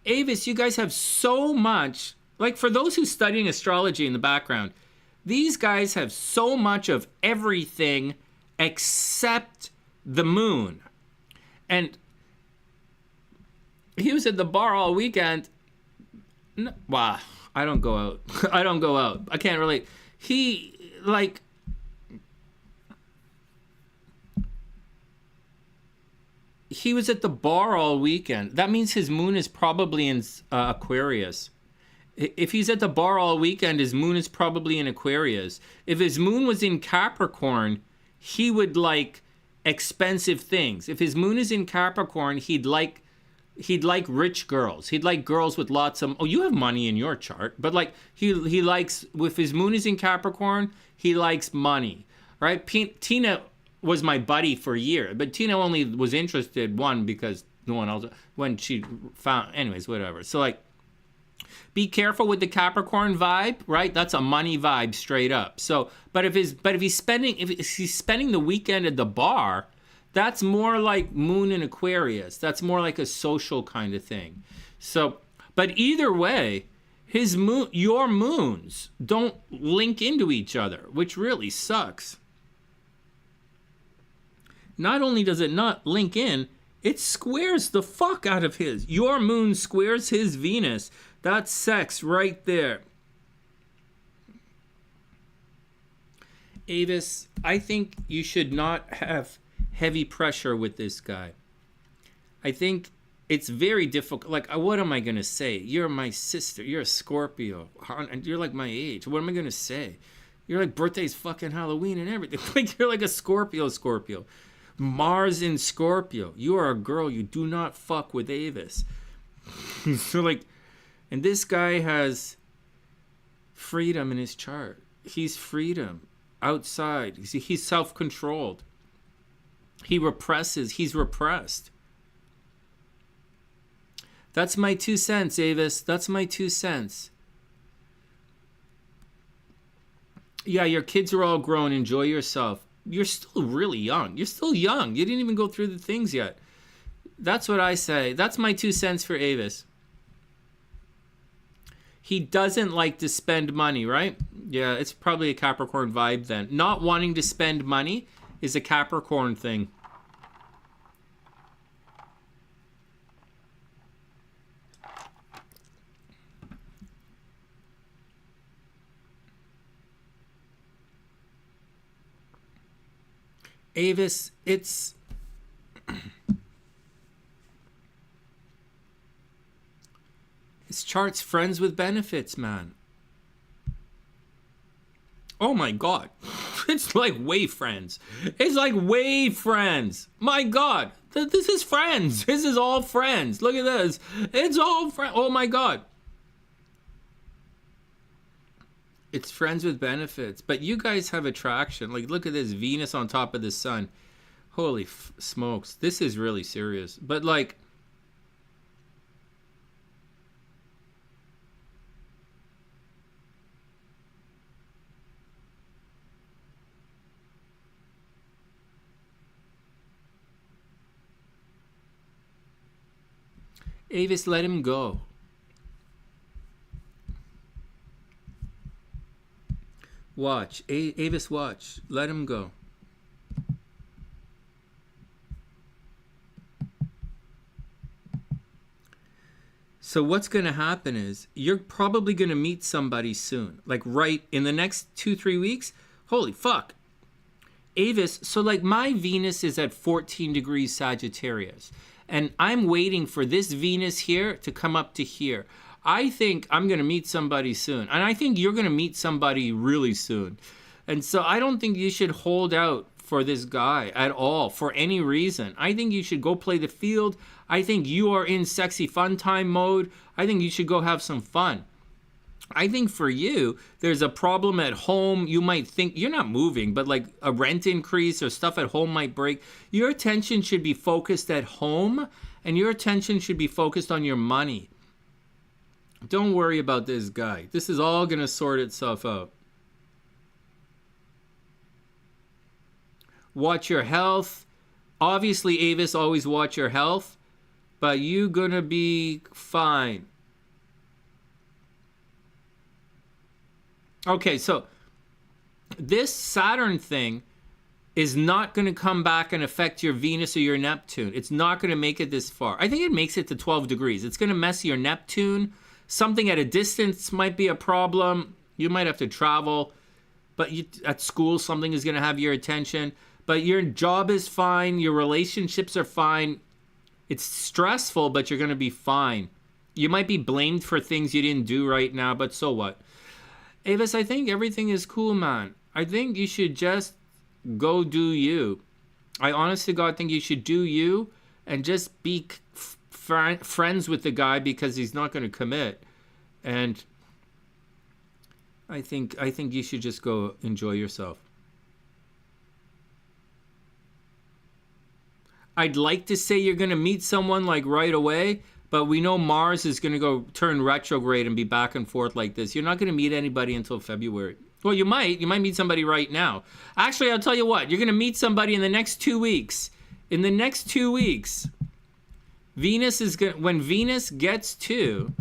Avis, you guys have so much, like, for those who studying astrology in the background, these guys have so much of everything except the moon. And he was at the bar all weekend. Wow, I don't go out. I can't relate. He was at the bar all weekend. That means his moon is probably in Aquarius. If he's at the bar all weekend, his moon is probably in Aquarius. If his moon was in Capricorn, he would like expensive things. If his moon is in Capricorn, he'd like rich girls. He'd like girls with lots of... Oh, you have money in your chart. But like he likes... If his moon is in Capricorn, he likes money. Right? Tina was my buddy for a year. But Tina only was interested, one, because no one else... When she found... Anyways, whatever. So like... Be careful with the Capricorn vibe, right? That's a money vibe straight up. So, but if he's spending the weekend at the bar, that's more like moon in Aquarius. That's more like a social kind of thing. So, but either way, your moons don't link into each other, which really sucks. Not only does it not link in, it squares the fuck out of his. Your moon squares his Venus. That's sex right there. Avis, I think you should not have heavy pressure with this guy. I think it's very difficult. Like, what am I going to say? You're my sister. You're a Scorpio. And you're like my age. What am I going to say? You're like birthday's fucking Halloween and everything. Like, you're like a Scorpio. Mars in Scorpio. You are a girl. You do not fuck with Avis. So, like, and this guy has freedom in his chart. He's freedom outside. He's self-controlled. He represses. He's repressed. That's my 2 cents, Avis. That's my 2 cents. Yeah, your kids are all grown. Enjoy yourself. You're still really young. You're still young. You didn't even go through the things yet. That's what I say. That's my 2 cents for Avis. He doesn't like to spend money, right? Yeah, it's probably a Capricorn vibe then. Not wanting to spend money is a Capricorn thing. Avis, it's his chart's friends with benefits, man. Oh my God. It's like way friends. It's like way friends. My God. This is friends. This is all friends. Look at this. It's all friends. Oh my God. It's friends with benefits. But you guys have attraction. Like, look at this. Venus on top of the sun. Holy smokes. This is really serious. But, like, Avis, let him go. Watch. Avis, watch. Let him go. So what's going to happen is you're probably going to meet somebody soon. Like right in the next 2-3 weeks. Holy fuck. Avis, so like my Venus is at 14 degrees Sagittarius. And I'm waiting for this Venus here to come up to here. I think I'm going to meet somebody soon. And I think you're going to meet somebody really soon. And so I don't think you should hold out for this guy at all for any reason. I think you should go play the field. I think you are in sexy fun time mode. I think you should go have some fun. I think for you, there's a problem at home. You might think you're not moving, but like a rent increase or stuff at home might break. Your attention should be focused at home, and your attention should be focused on your money. Don't worry about this guy. This is all going to sort itself out. Watch your health. Obviously, Avis, always watch your health, but you're going to be fine. Okay, so this Saturn thing is not going to come back and affect your Venus or your Neptune. It's not going to make it this far. I think it makes it to 12 degrees. It's going to mess your Neptune. Something at a distance might be a problem. You might have to travel. But at school, something is going to have your attention. But your job is fine. Your relationships are fine. It's stressful, but you're going to be fine. You might be blamed for things you didn't do right now, but so what? Avis, I think everything is cool, man. I think you should just go do you. I honest to God think you should do you and just be friends with the guy because he's not going to commit. And I think you should just go enjoy yourself. I'd like to say you're going to meet someone like right away, but we know Mars is going to go turn retrograde and be back and forth like this. You're not going to meet anybody until February. Well, you might meet somebody right now. Actually, I'll tell you what, you're going to meet somebody in the next 2 weeks. In the next 2 weeks, Venus is going when Venus gets to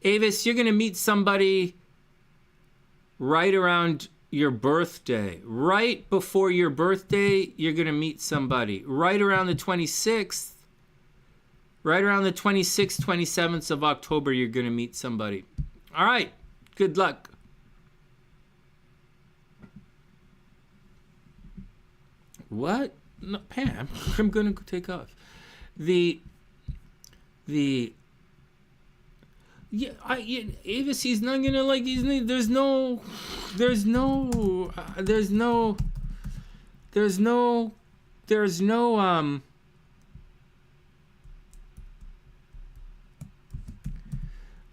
Avis, you're going to meet somebody right around your birthday. Right before your birthday, you're going to meet somebody. Right around the 26th, 27th of October, you're going to meet somebody. All right. Good luck. What? No, Pam, I'm gonna take off. The Avis, he's not gonna like. There's no.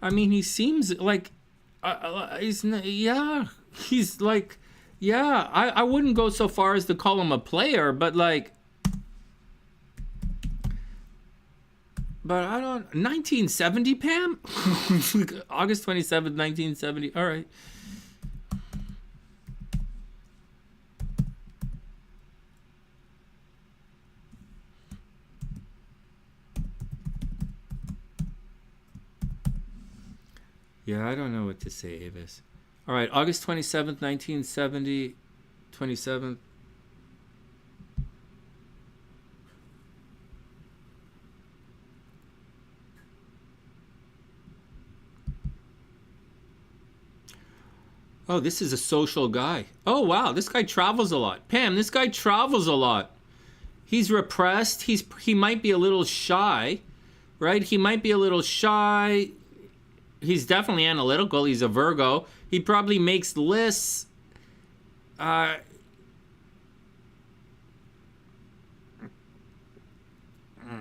I mean, he seems like. He's like. Yeah, I wouldn't go so far as to call him a player, but like. But I don't... 1970, Pam? August 27th, 1970. All right. Yeah, I don't know what to say, Avis. All right, August 27th, 1970. 27th. Oh, this is a social guy. Oh, wow, this guy travels a lot. Pam, this guy travels a lot. He's repressed. He might be a little shy, right? He might be a little shy. He's definitely analytical. He's a Virgo. He probably makes lists.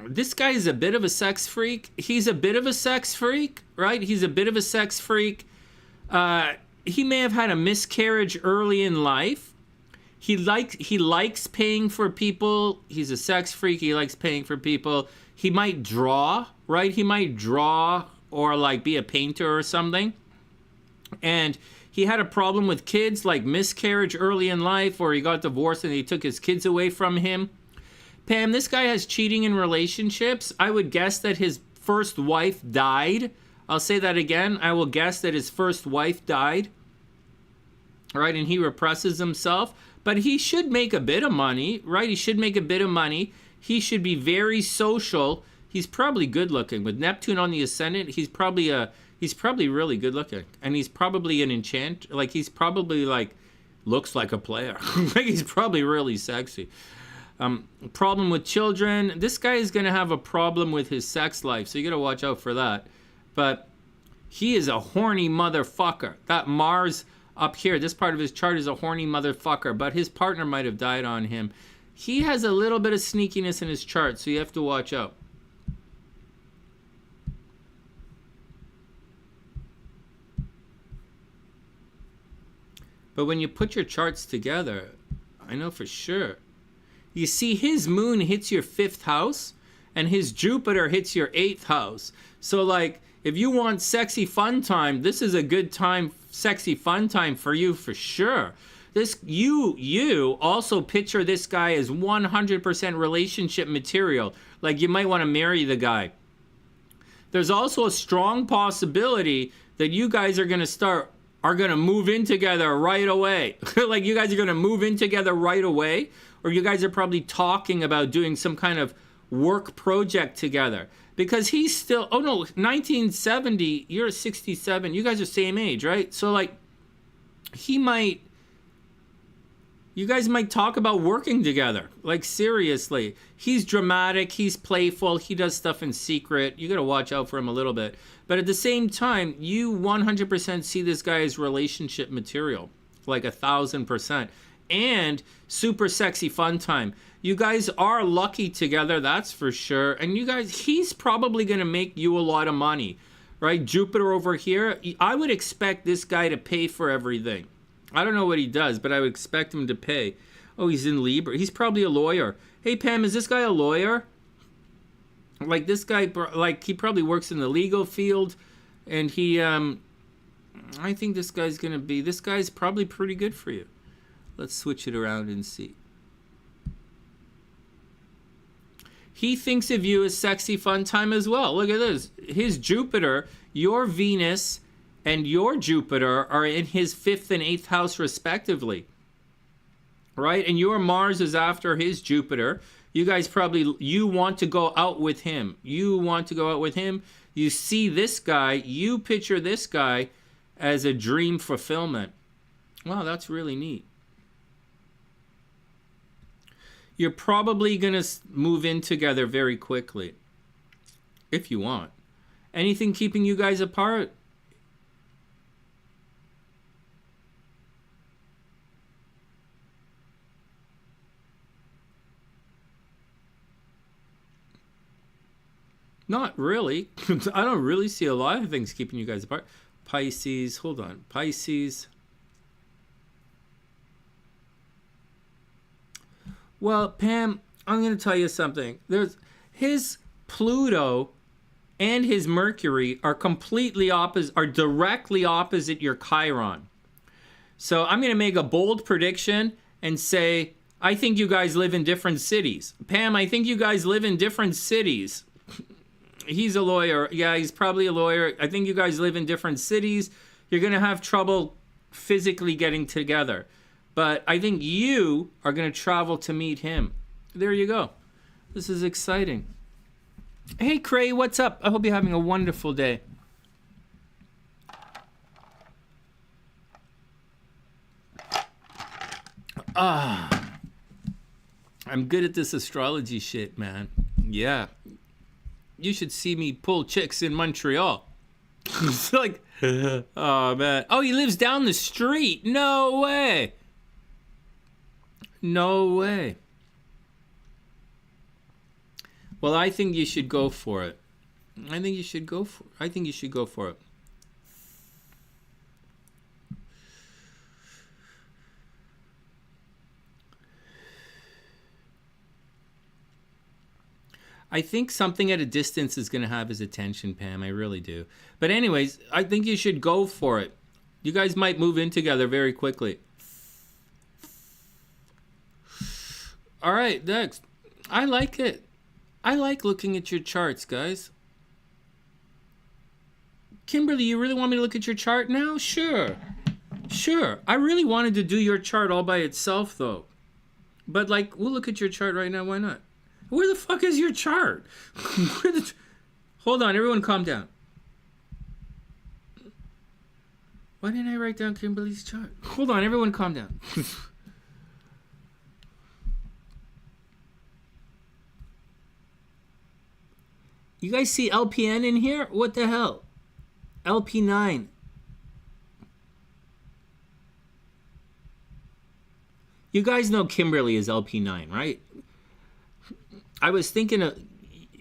This guy is a bit of a sex freak. He's a bit of a sex freak, right? He's a bit of a sex freak. He may have had a miscarriage early in life. He likes paying for people. He's a sex freak. He likes paying for people. He might draw, right? He might draw or like be a painter or something. And he had a problem with kids, like miscarriage early in life, or he got divorced and he took his kids away from him. Pam, this guy has cheating in relationships. I would guess that his first wife died. I'll say that again. I will guess that his first wife died. Right, and he represses himself. But he should make a bit of money, right? He should make a bit of money. He should be very social. He's probably good looking. With Neptune on the ascendant, he's probably really good looking. And he's probably an enchant. Like, he's probably like, looks like a player. Like, he's probably really sexy. Problem with children. This guy is going to have a problem with his sex life. So you got to watch out for that. But he is a horny motherfucker. That Mars up here, this part of his chart is a horny motherfucker, but his partner might have died on him. He has a little bit of sneakiness in his chart, so you have to watch out. But when you put your charts together, I know for sure. You see, his moon hits your 5th house, and his Jupiter hits your 8th house. So, like, if you want sexy fun time, this is a good time, sexy fun time for you for sure. This you also picture this guy as 100% relationship material. Like, you might want to marry the guy. There's also a strong possibility that you guys are going to move in together right away. Like, you guys are going to move in together right away, or you guys are probably talking about doing some kind of work project together. Because he's still, 1970, you're 67, you guys are same age, right? So, like, you guys might talk about working together. Like, seriously. He's dramatic, he's playful, he does stuff in secret. You gotta watch out for him a little bit. But at the same time, you 100% see this guy as relationship material. Like 1,000%. And super sexy fun time. You guys are lucky together, that's for sure. And you guys, he's probably going to make you a lot of money, right? Jupiter over here, I would expect this guy to pay for everything. I don't know what he does, but I would expect him to pay. Oh, he's in Libra. He's probably a lawyer. Hey, Pam, is this guy a lawyer? Like, this guy, like, he probably works in the legal field. And he, I think this guy's probably pretty good for you. Let's switch it around and see. He thinks of you as sexy fun time as well. Look at this. His Jupiter, your Venus, and your Jupiter are in his 5th and 8th house respectively. Right? And your Mars is after his Jupiter. You guys you want to go out with him. You see this guy. You picture this guy as a dream fulfillment. Wow, that's really neat. You're probably going to move in together very quickly. If you want. Anything keeping you guys apart? Not really. I don't really see a lot of things keeping you guys apart. Pisces, hold on. Pisces. Well, Pam, I'm going to tell you something. There's his Pluto and his Mercury are completely opposite, are directly opposite your Chiron. So I'm going to make a bold prediction and say, I think you guys live in different cities. Pam, I think you guys live in different cities. He's a lawyer. Yeah, he's probably a lawyer. I think you guys live in different cities. You're going to have trouble physically getting together. But I think you are going to travel to meet him. There you go. This is exciting. Hey, Cray, what's up? I hope you're having a wonderful day. I'm good at this astrology shit, man. Yeah. You should see me pull chicks in Montreal. It's like, oh, man. Oh, he lives down the street. No way. No way. Well, I think you should go for it. I think you should go for it. I think something at a distance is going to have his attention, Pam. I really do. But anyways, I think you should go for it. You guys might move in together very quickly. All right, next. I like it. I like looking at your charts, guys. Kimberly, you really want me to look at your chart now? Sure. Sure. I really wanted to do your chart all by itself, though. But, like, we'll look at your chart right now. Why not? Where the fuck is your chart? Hold on, everyone calm down. Why didn't I write down Kimberly's chart? Hold on, everyone calm down. You guys see LPN in here? What the hell? LP9. You guys know Kimberly is LP9, right? I was thinking of,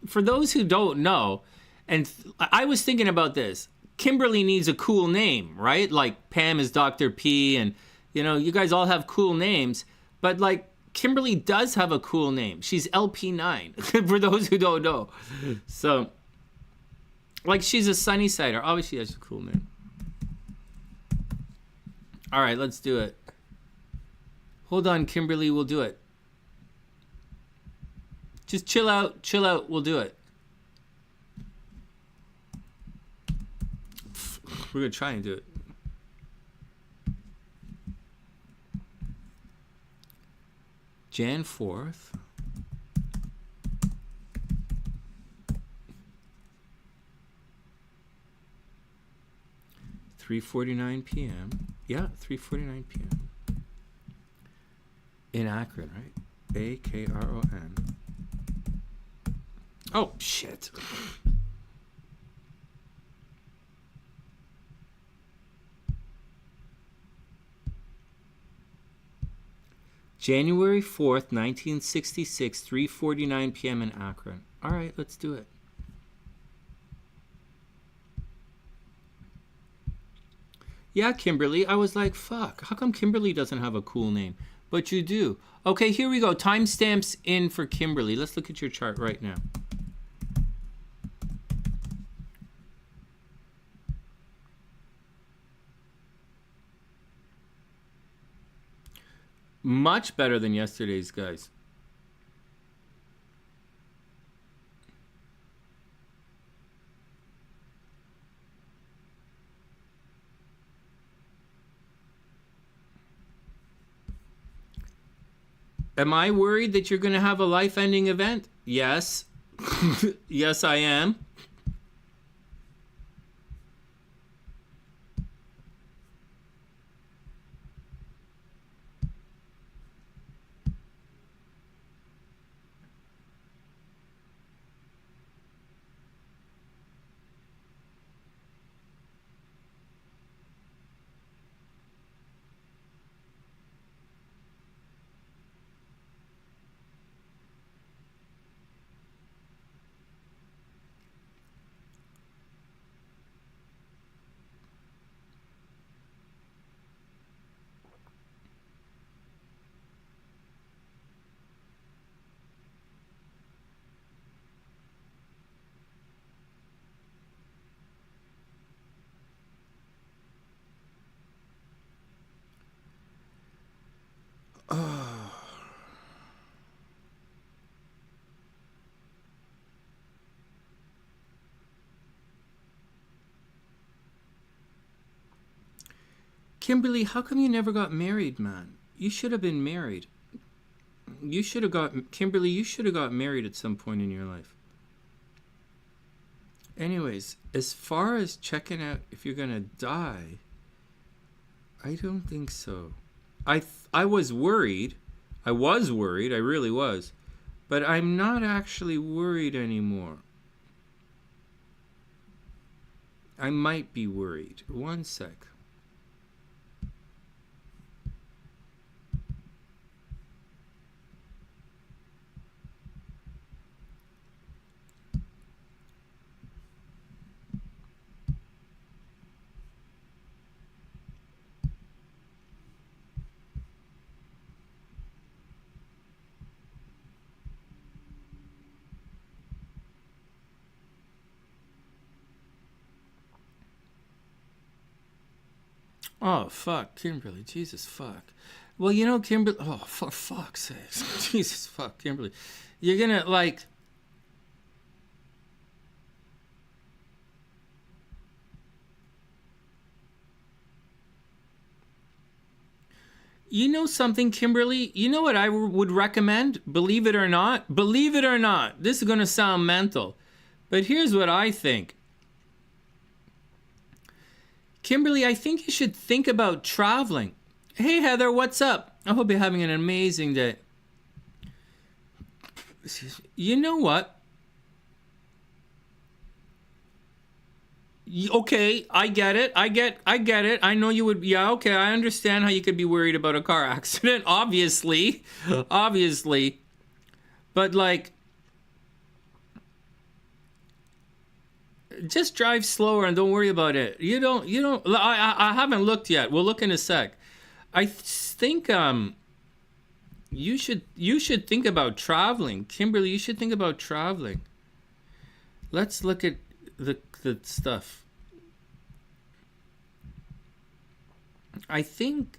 for those who don't know, and I was thinking about this. Kimberly needs a cool name, right? Like Pam is Dr. P, and you know, you guys all have cool names, but like Kimberly does have a cool name. She's LP9, for those who don't know. So, like, she's a Sunny-Sider. Obviously, that's a cool name. All right, let's do it. Hold on, Kimberly, we'll do it. Just chill out, we'll do it. We're gonna try and do it. Jan 4th. $3:49 p.m. Yeah, 3:49 p.m. in Akron, right? Akron. Oh, shit. January 4th, 1966, 3:49 p.m. in Akron. All right, let's do it. Yeah, Kimberly. I was like, fuck, how come Kimberly doesn't have a cool name? But you do. Okay, here we go. Timestamps in for Kimberly. Let's look at your chart right now. Much better than yesterday's, guys. Am I worried that you're going to have a life-ending event? Yes. Yes, I am. Kimberly, how come you never got married, man? You should have been married. Kimberly, you should have got married at some point in your life. Anyways, as far as checking out if you're going to die, I don't think so. I was worried. I really was. But I'm not actually worried anymore. I might be worried. One sec. Oh, fuck, Kimberly. Jesus, fuck. Well, you know, Kimberly... Oh, for fuck's sake. Jesus, fuck, Kimberly. You're gonna, like... You know something, Kimberly? You know what I would recommend? Believe it or not. Believe it or not. This is gonna sound mental. But here's what I think. Kimberly, I think you should think about traveling. Hey, Heather, what's up? I hope you're having an amazing day. You know what? Okay, I get it. I get it. I know you would. Yeah, okay, I understand how you could be worried about a car accident. Obviously. But, like, just drive slower and don't worry about it. You don't, I haven't looked yet. We'll look in a sec. I think, you should think about traveling. Kimberly, you should think about traveling. Let's look at the stuff. I think,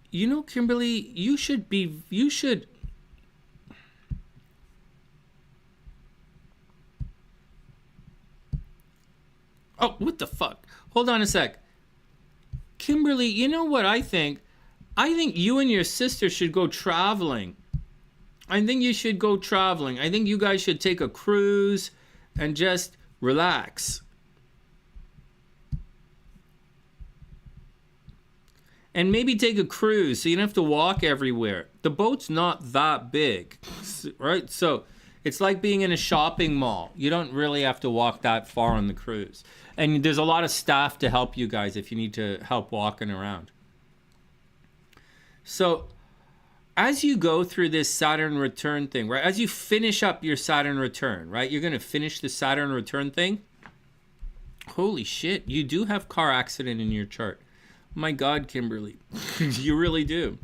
you know, Kimberly, you should. Oh, what the fuck? Hold on a sec. Kimberly, you know what I think? I think you and your sister should go traveling. I think you should go traveling. I think you guys should take a cruise and just relax. And maybe take a cruise so you don't have to walk everywhere. The boat's not that big, right? So it's like being in a shopping mall. You don't really have to walk that far on the cruise. And there's a lot of staff to help you guys if you need to help walking around. So as you go through this Saturn return thing, right? As you finish up your Saturn return, right? You're going to finish the Saturn return thing. Holy shit, you do have car accident in your chart. My God, Kimberly. You really do.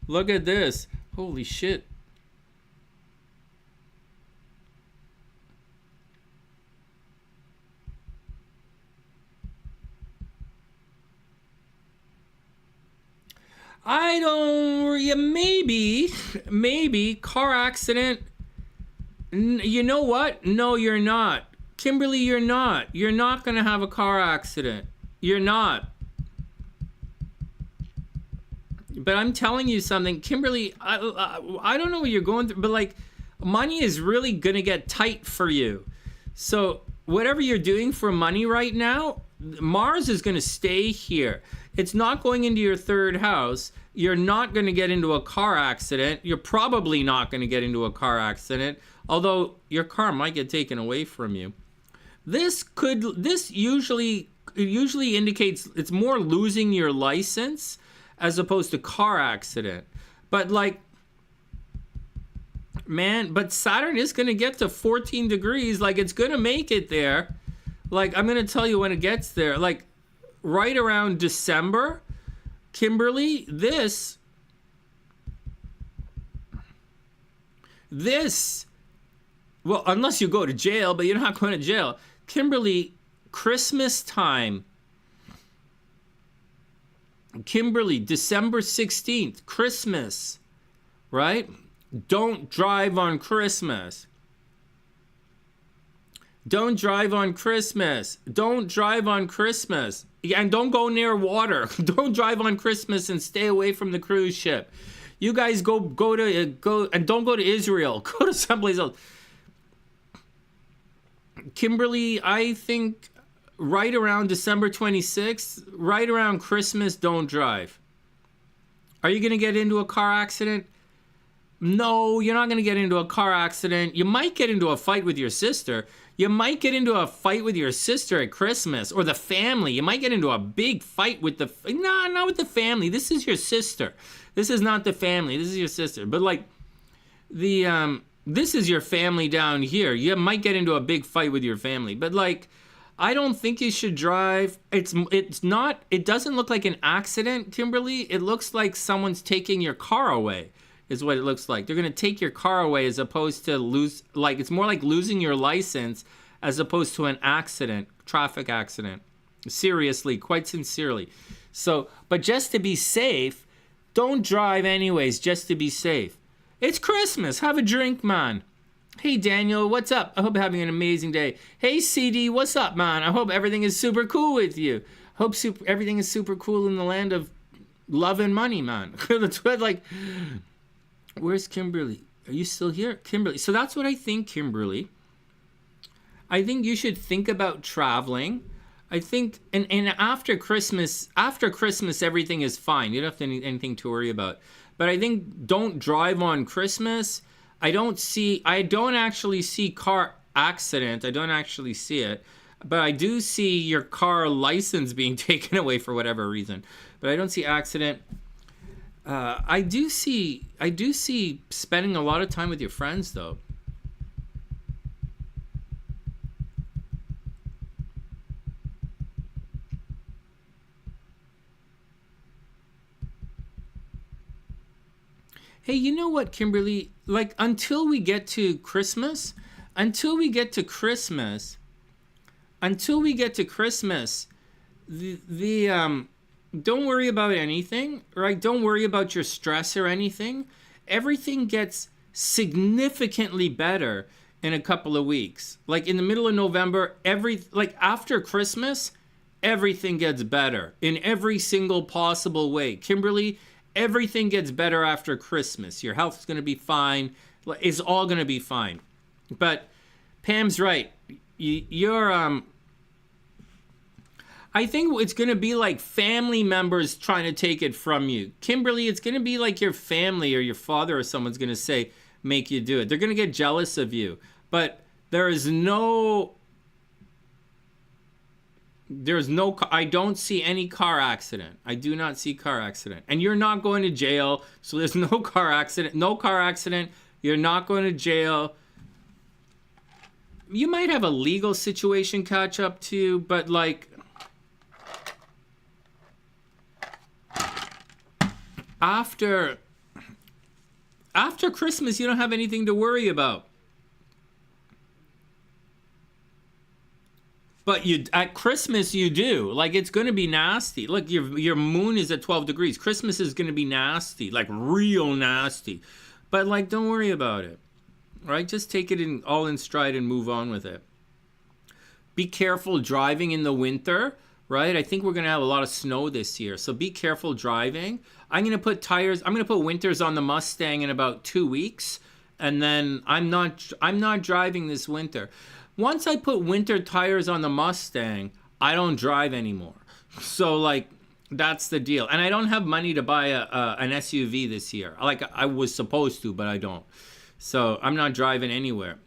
Look at this. Holy shit. I don't, yeah, maybe car accident. You know what? No, you're not. Kimberly, you're not. You're not going to have a car accident. You're not. But I'm telling you something, Kimberly, I don't know what you're going through, but like money is really going to get tight for you. So whatever you're doing for money right now, Mars is going to stay here. It's not going into your third house. You're not going to get into a car accident. You're probably not going to get into a car accident, although your car might get taken away from you. This usually indicates it's more losing your license as opposed to car accident. But like, man, but Saturn is going to get to 14 degrees. Like, it's going to make it there. Like, I'm going to tell you when it gets there. Like, right around December, Kimberly, this, well, unless you go to jail, but you're not going to jail. Kimberly, Christmas time. Kimberly, December 16th, Christmas, right? Don't drive on Christmas. Don't drive on Christmas. Don't drive on Christmas. And don't go near water. Don't drive on Christmas and stay away from the cruise ship. You guys go and don't go to Israel. Go to someplace else. Kimberly, I think right around December 26th, right around Christmas, don't drive. Are you going to get into a car accident? No, you're not going to get into a car accident. You might get into a fight with your sister. You might get into a fight with your sister at Christmas or the family. You might get into a big fight with not with the family. This is your sister. This is not the family. This is your sister. But like this is your family down here. You might get into a big fight with your family. But like, I don't think you should drive. It doesn't look like an accident, Kimberly. It looks like someone's taking your car away. Is what it looks like. They're going to take your car away as opposed to it's more like losing your license as opposed to an accident, traffic accident. Seriously, quite sincerely. So, but just to be safe, don't drive anyways, just to be safe. It's Christmas. Have a drink, man. Hey, Daniel, what's up? I hope you're having an amazing day. Hey, CD, what's up, man? I hope everything is super cool with you. Hope everything is super cool in the land of love and money, man. That's what, like... Where's Kimberly? Are you still here? Kimberly. So that's what I think, Kimberly. I think you should think about traveling. I think, and after Christmas, everything is fine. You don't have anything to worry about. But I think don't drive on Christmas. I don't actually see car accident. I don't actually see it. But I do see your car license being taken away for whatever reason. But I don't see accident. I do see spending a lot of time with your friends, though. Hey, you know what, Kimberly? Like, until we get to Christmas, don't worry about anything, right? Don't worry about your stress or anything. Everything gets significantly better in a couple of weeks. Like in the middle of November, after Christmas, everything gets better in every single possible way. Kimberly, everything gets better after Christmas. Your health's going to be fine. It's all going to be fine. But Pam's right. I think it's going to be like family members trying to take it from you. Kimberly, it's going to be like your family or your father or someone's going to make you do it. They're going to get jealous of you. But I don't see any car accident. I do not see car accident. And you're not going to jail, so there's no car accident. No car accident. You're not going to jail. You might have a legal situation catch up to you, but like... After Christmas, you don't have anything to worry about. But at Christmas, you do. Like, it's going to be nasty. Look, your moon is at 12 degrees. Christmas is going to be nasty, like real nasty. But, like, don't worry about it. Right? Just take it all in stride and move on with it. Be careful driving in the winter. Right? I think we're going to have a lot of snow this year. So be careful driving. I'm going to put winters on the Mustang in about 2 weeks. And then I'm not driving this winter. Once I put winter tires on the Mustang, I don't drive anymore. So like, that's the deal. And I don't have money to buy an SUV this year. Like I was supposed to, but I don't. So I'm not driving anywhere.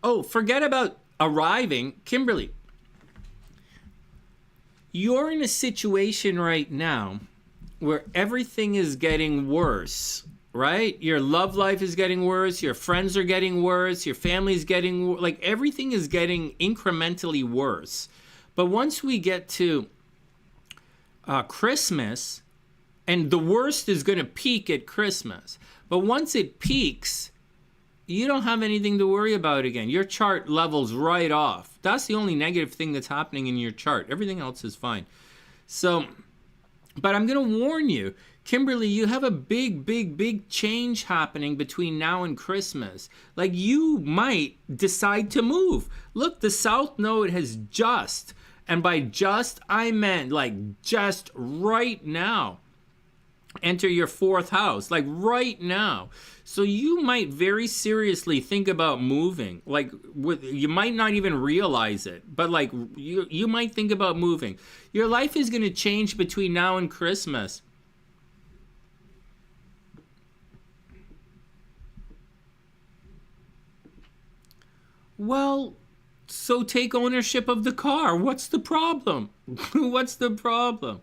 Oh, forget about arriving. Kimberly, you're in a situation right now where everything is getting worse, right? Your love life is getting worse. Your friends are getting worse. Your family's getting, like, everything is getting incrementally worse. But once we get to Christmas, and the worst is going to peak at Christmas. But once it peaks, you don't have anything to worry about again. Your chart levels right off. That's the only negative thing that's happening in your chart. Everything else is fine. So, but I'm going to warn you, Kimberly, you have a big change happening between now and Christmas. Like, you might decide to move. Look, the South Node has just, and by just, I meant like just right now, enter your 4th house, like right now. So you might very seriously think about moving. Like, you might not even realize it, but like you might think about moving. Your life is going to change between now and Christmas. Well, so take ownership of the car. What's the problem? What's the problem?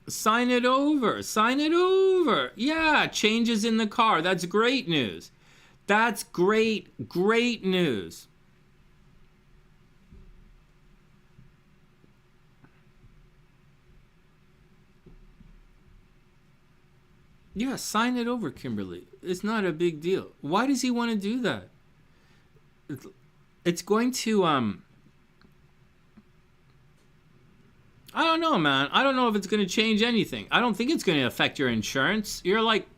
Sign it over. Sign it over. Yeah, changes in the car. That's great news. That's great news. Yeah, sign it over, Kimberly. It's not a big deal. Why does he want to do that? It's going to, I don't know, man. I don't know if it's going to change anything. I don't think it's going to affect your insurance. You're like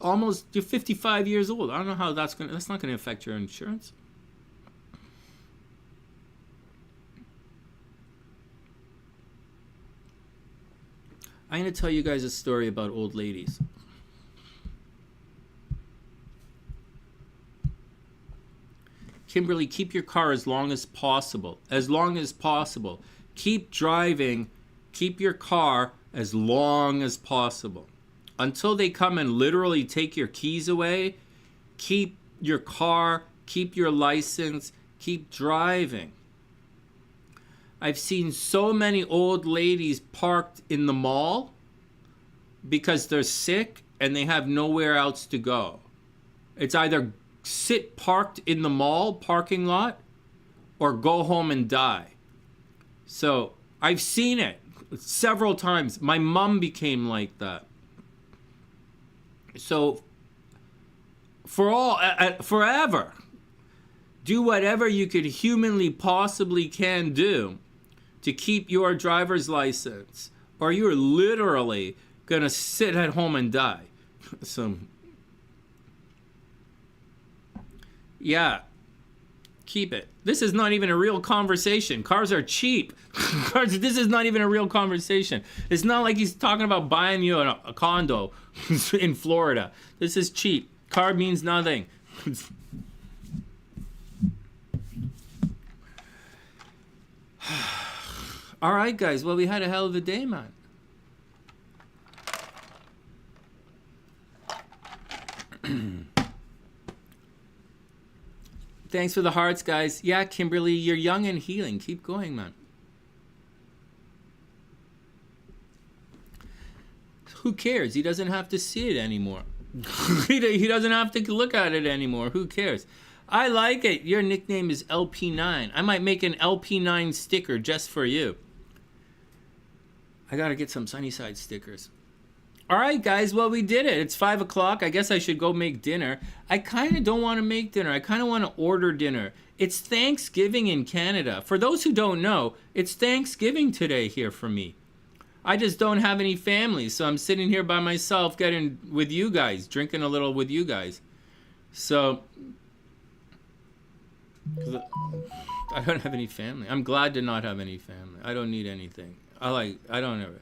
you're 55 years old. I don't know how that's not going to affect your insurance. I'm going to tell you guys a story about old ladies. Kimberly, keep your car as long as possible. As long as possible. Keep driving. Keep your car as long as possible. Until they come and literally take your keys away, keep your car, keep your license, keep driving. I've seen so many old ladies parked in the mall because they're sick and they have nowhere else to go. It's either sit parked in the mall parking lot or go home and die. So I've seen it several times. My mom became like that. So forever, do whatever you could humanly possibly can do to keep your driver's license, or you're literally gonna sit at home and die. So yeah, keep it. This is not even a real conversation. Cars are cheap. This is not even a real conversation. It's not like he's talking about buying you a condo in Florida. This is cheap. Car means nothing. All right, guys. Well, we had a hell of a day, man. Thanks for the hearts, guys. Yeah, Kimberly, you're young and healing. Keep going, man. Who cares? He doesn't have to see it anymore. He doesn't have to look at it anymore. Who cares? I like it. Your nickname is LP9. I might make an LP9 sticker just for you. I gotta get some SunnySide stickers. All right, guys. Well, we did it. It's 5 o'clock. I guess I should go make dinner. I kind of don't want to make dinner. I kind of want to order dinner. It's Thanksgiving in Canada. For those who don't know, it's Thanksgiving today here for me. I just don't have any family, so I'm sitting here by myself getting with you guys, drinking a little with you guys. So, I don't have any family. I'm glad to not have any family. I don't need anything. I don't ever.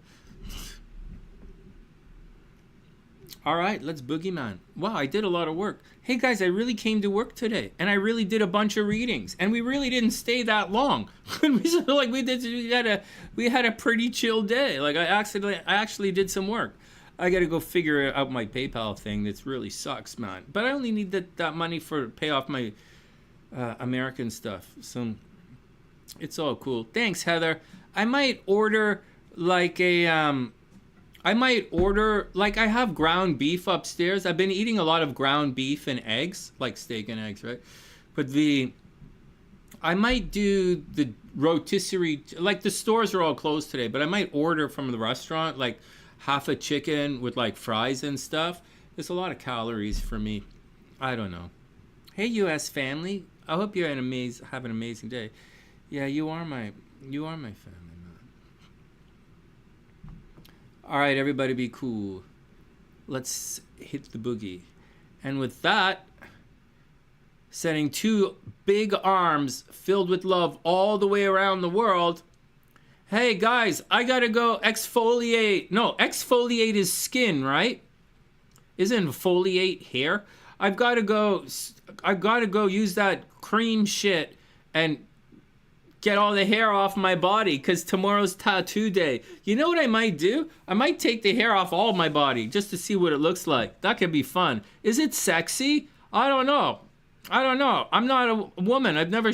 All right, let's boogie, man. Wow, I did a lot of work. Hey guys, I really came to work today, and I really did a bunch of readings, and we really didn't stay that long. we had a pretty chill day. Like I actually did some work. I got to go figure out my PayPal thing. That really sucks, man. But I only need that money for pay off my American stuff, so it's all cool. Thanks, Heather. I might order like I have ground beef upstairs. I've been eating a lot of ground beef and eggs, like steak and eggs, right? But I might do the rotisserie, like the stores are all closed today, but I might order from the restaurant, like half a chicken with like fries and stuff. It's a lot of calories for me. I don't know. Hey, U.S. family. I hope you're have an amazing day. Yeah, you are my family, man. All right, everybody, be cool. Let's hit the boogie. And with that, sending 2 big arms filled with love all the way around the world. Hey, guys, I gotta go exfoliate. No, exfoliate is skin, right? Isn't foliate hair? I've gotta go use that cream shit and get all the hair off my body because tomorrow's tattoo day. You know what I might do? I might take the hair off all my body just to see what it looks like. That could be fun. Is it sexy? I don't know. I'm not a woman. I've never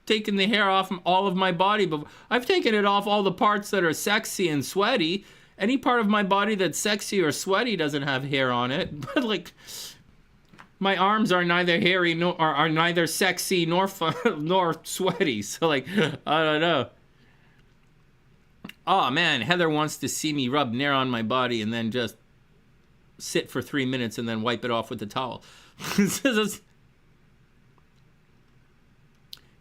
taken the hair off all of my body, but I've taken it off all the parts that are sexy and sweaty. Any part of my body that's sexy or sweaty doesn't have hair on it. But like, my arms are neither hairy nor are neither sexy nor nor sweaty. So like, I don't know. Oh man, Heather wants to see me rub nair on my body and then just sit for 3 minutes and then wipe it off with a towel.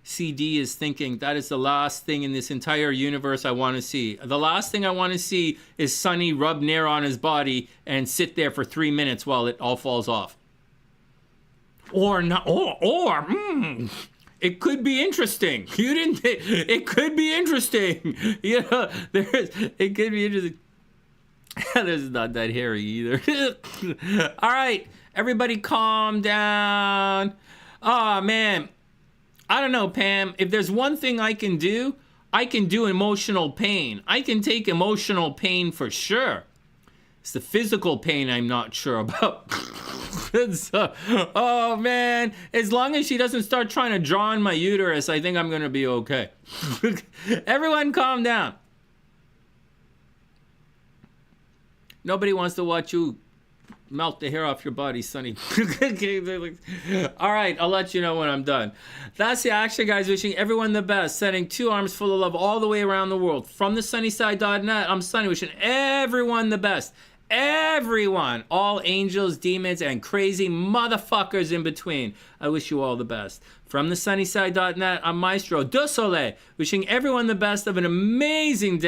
CD is thinking that is the last thing in this entire universe I want to see. The last thing I want to see is Sonny rub nair on his body and sit there for 3 minutes while it all falls off. Or not, it could be interesting. You didn't think it could be interesting. You know, it could be interesting. This is not that hairy either. All right, everybody calm down. Oh man, I don't know, Pam. If there's one thing I can do emotional pain. I can take emotional pain for sure. It's the physical pain I'm not sure about. So, oh man, as long as she doesn't start trying to draw on my uterus, I think I'm gonna be okay. Everyone calm down. Nobody wants to watch you melt the hair off your body, Sonny. All right, I'll let you know when I'm done. That's the action, guys. Wishing everyone the best. Sending 2 arms full of love all the way around the world. From TheSunnySide.net, I'm Sonny, wishing everyone the best. Everyone, all angels, demons, and crazy motherfuckers in between. I wish you all the best. From TheSunnySide.net, I'm Maestro Du Soleil, wishing everyone the best of an amazing day.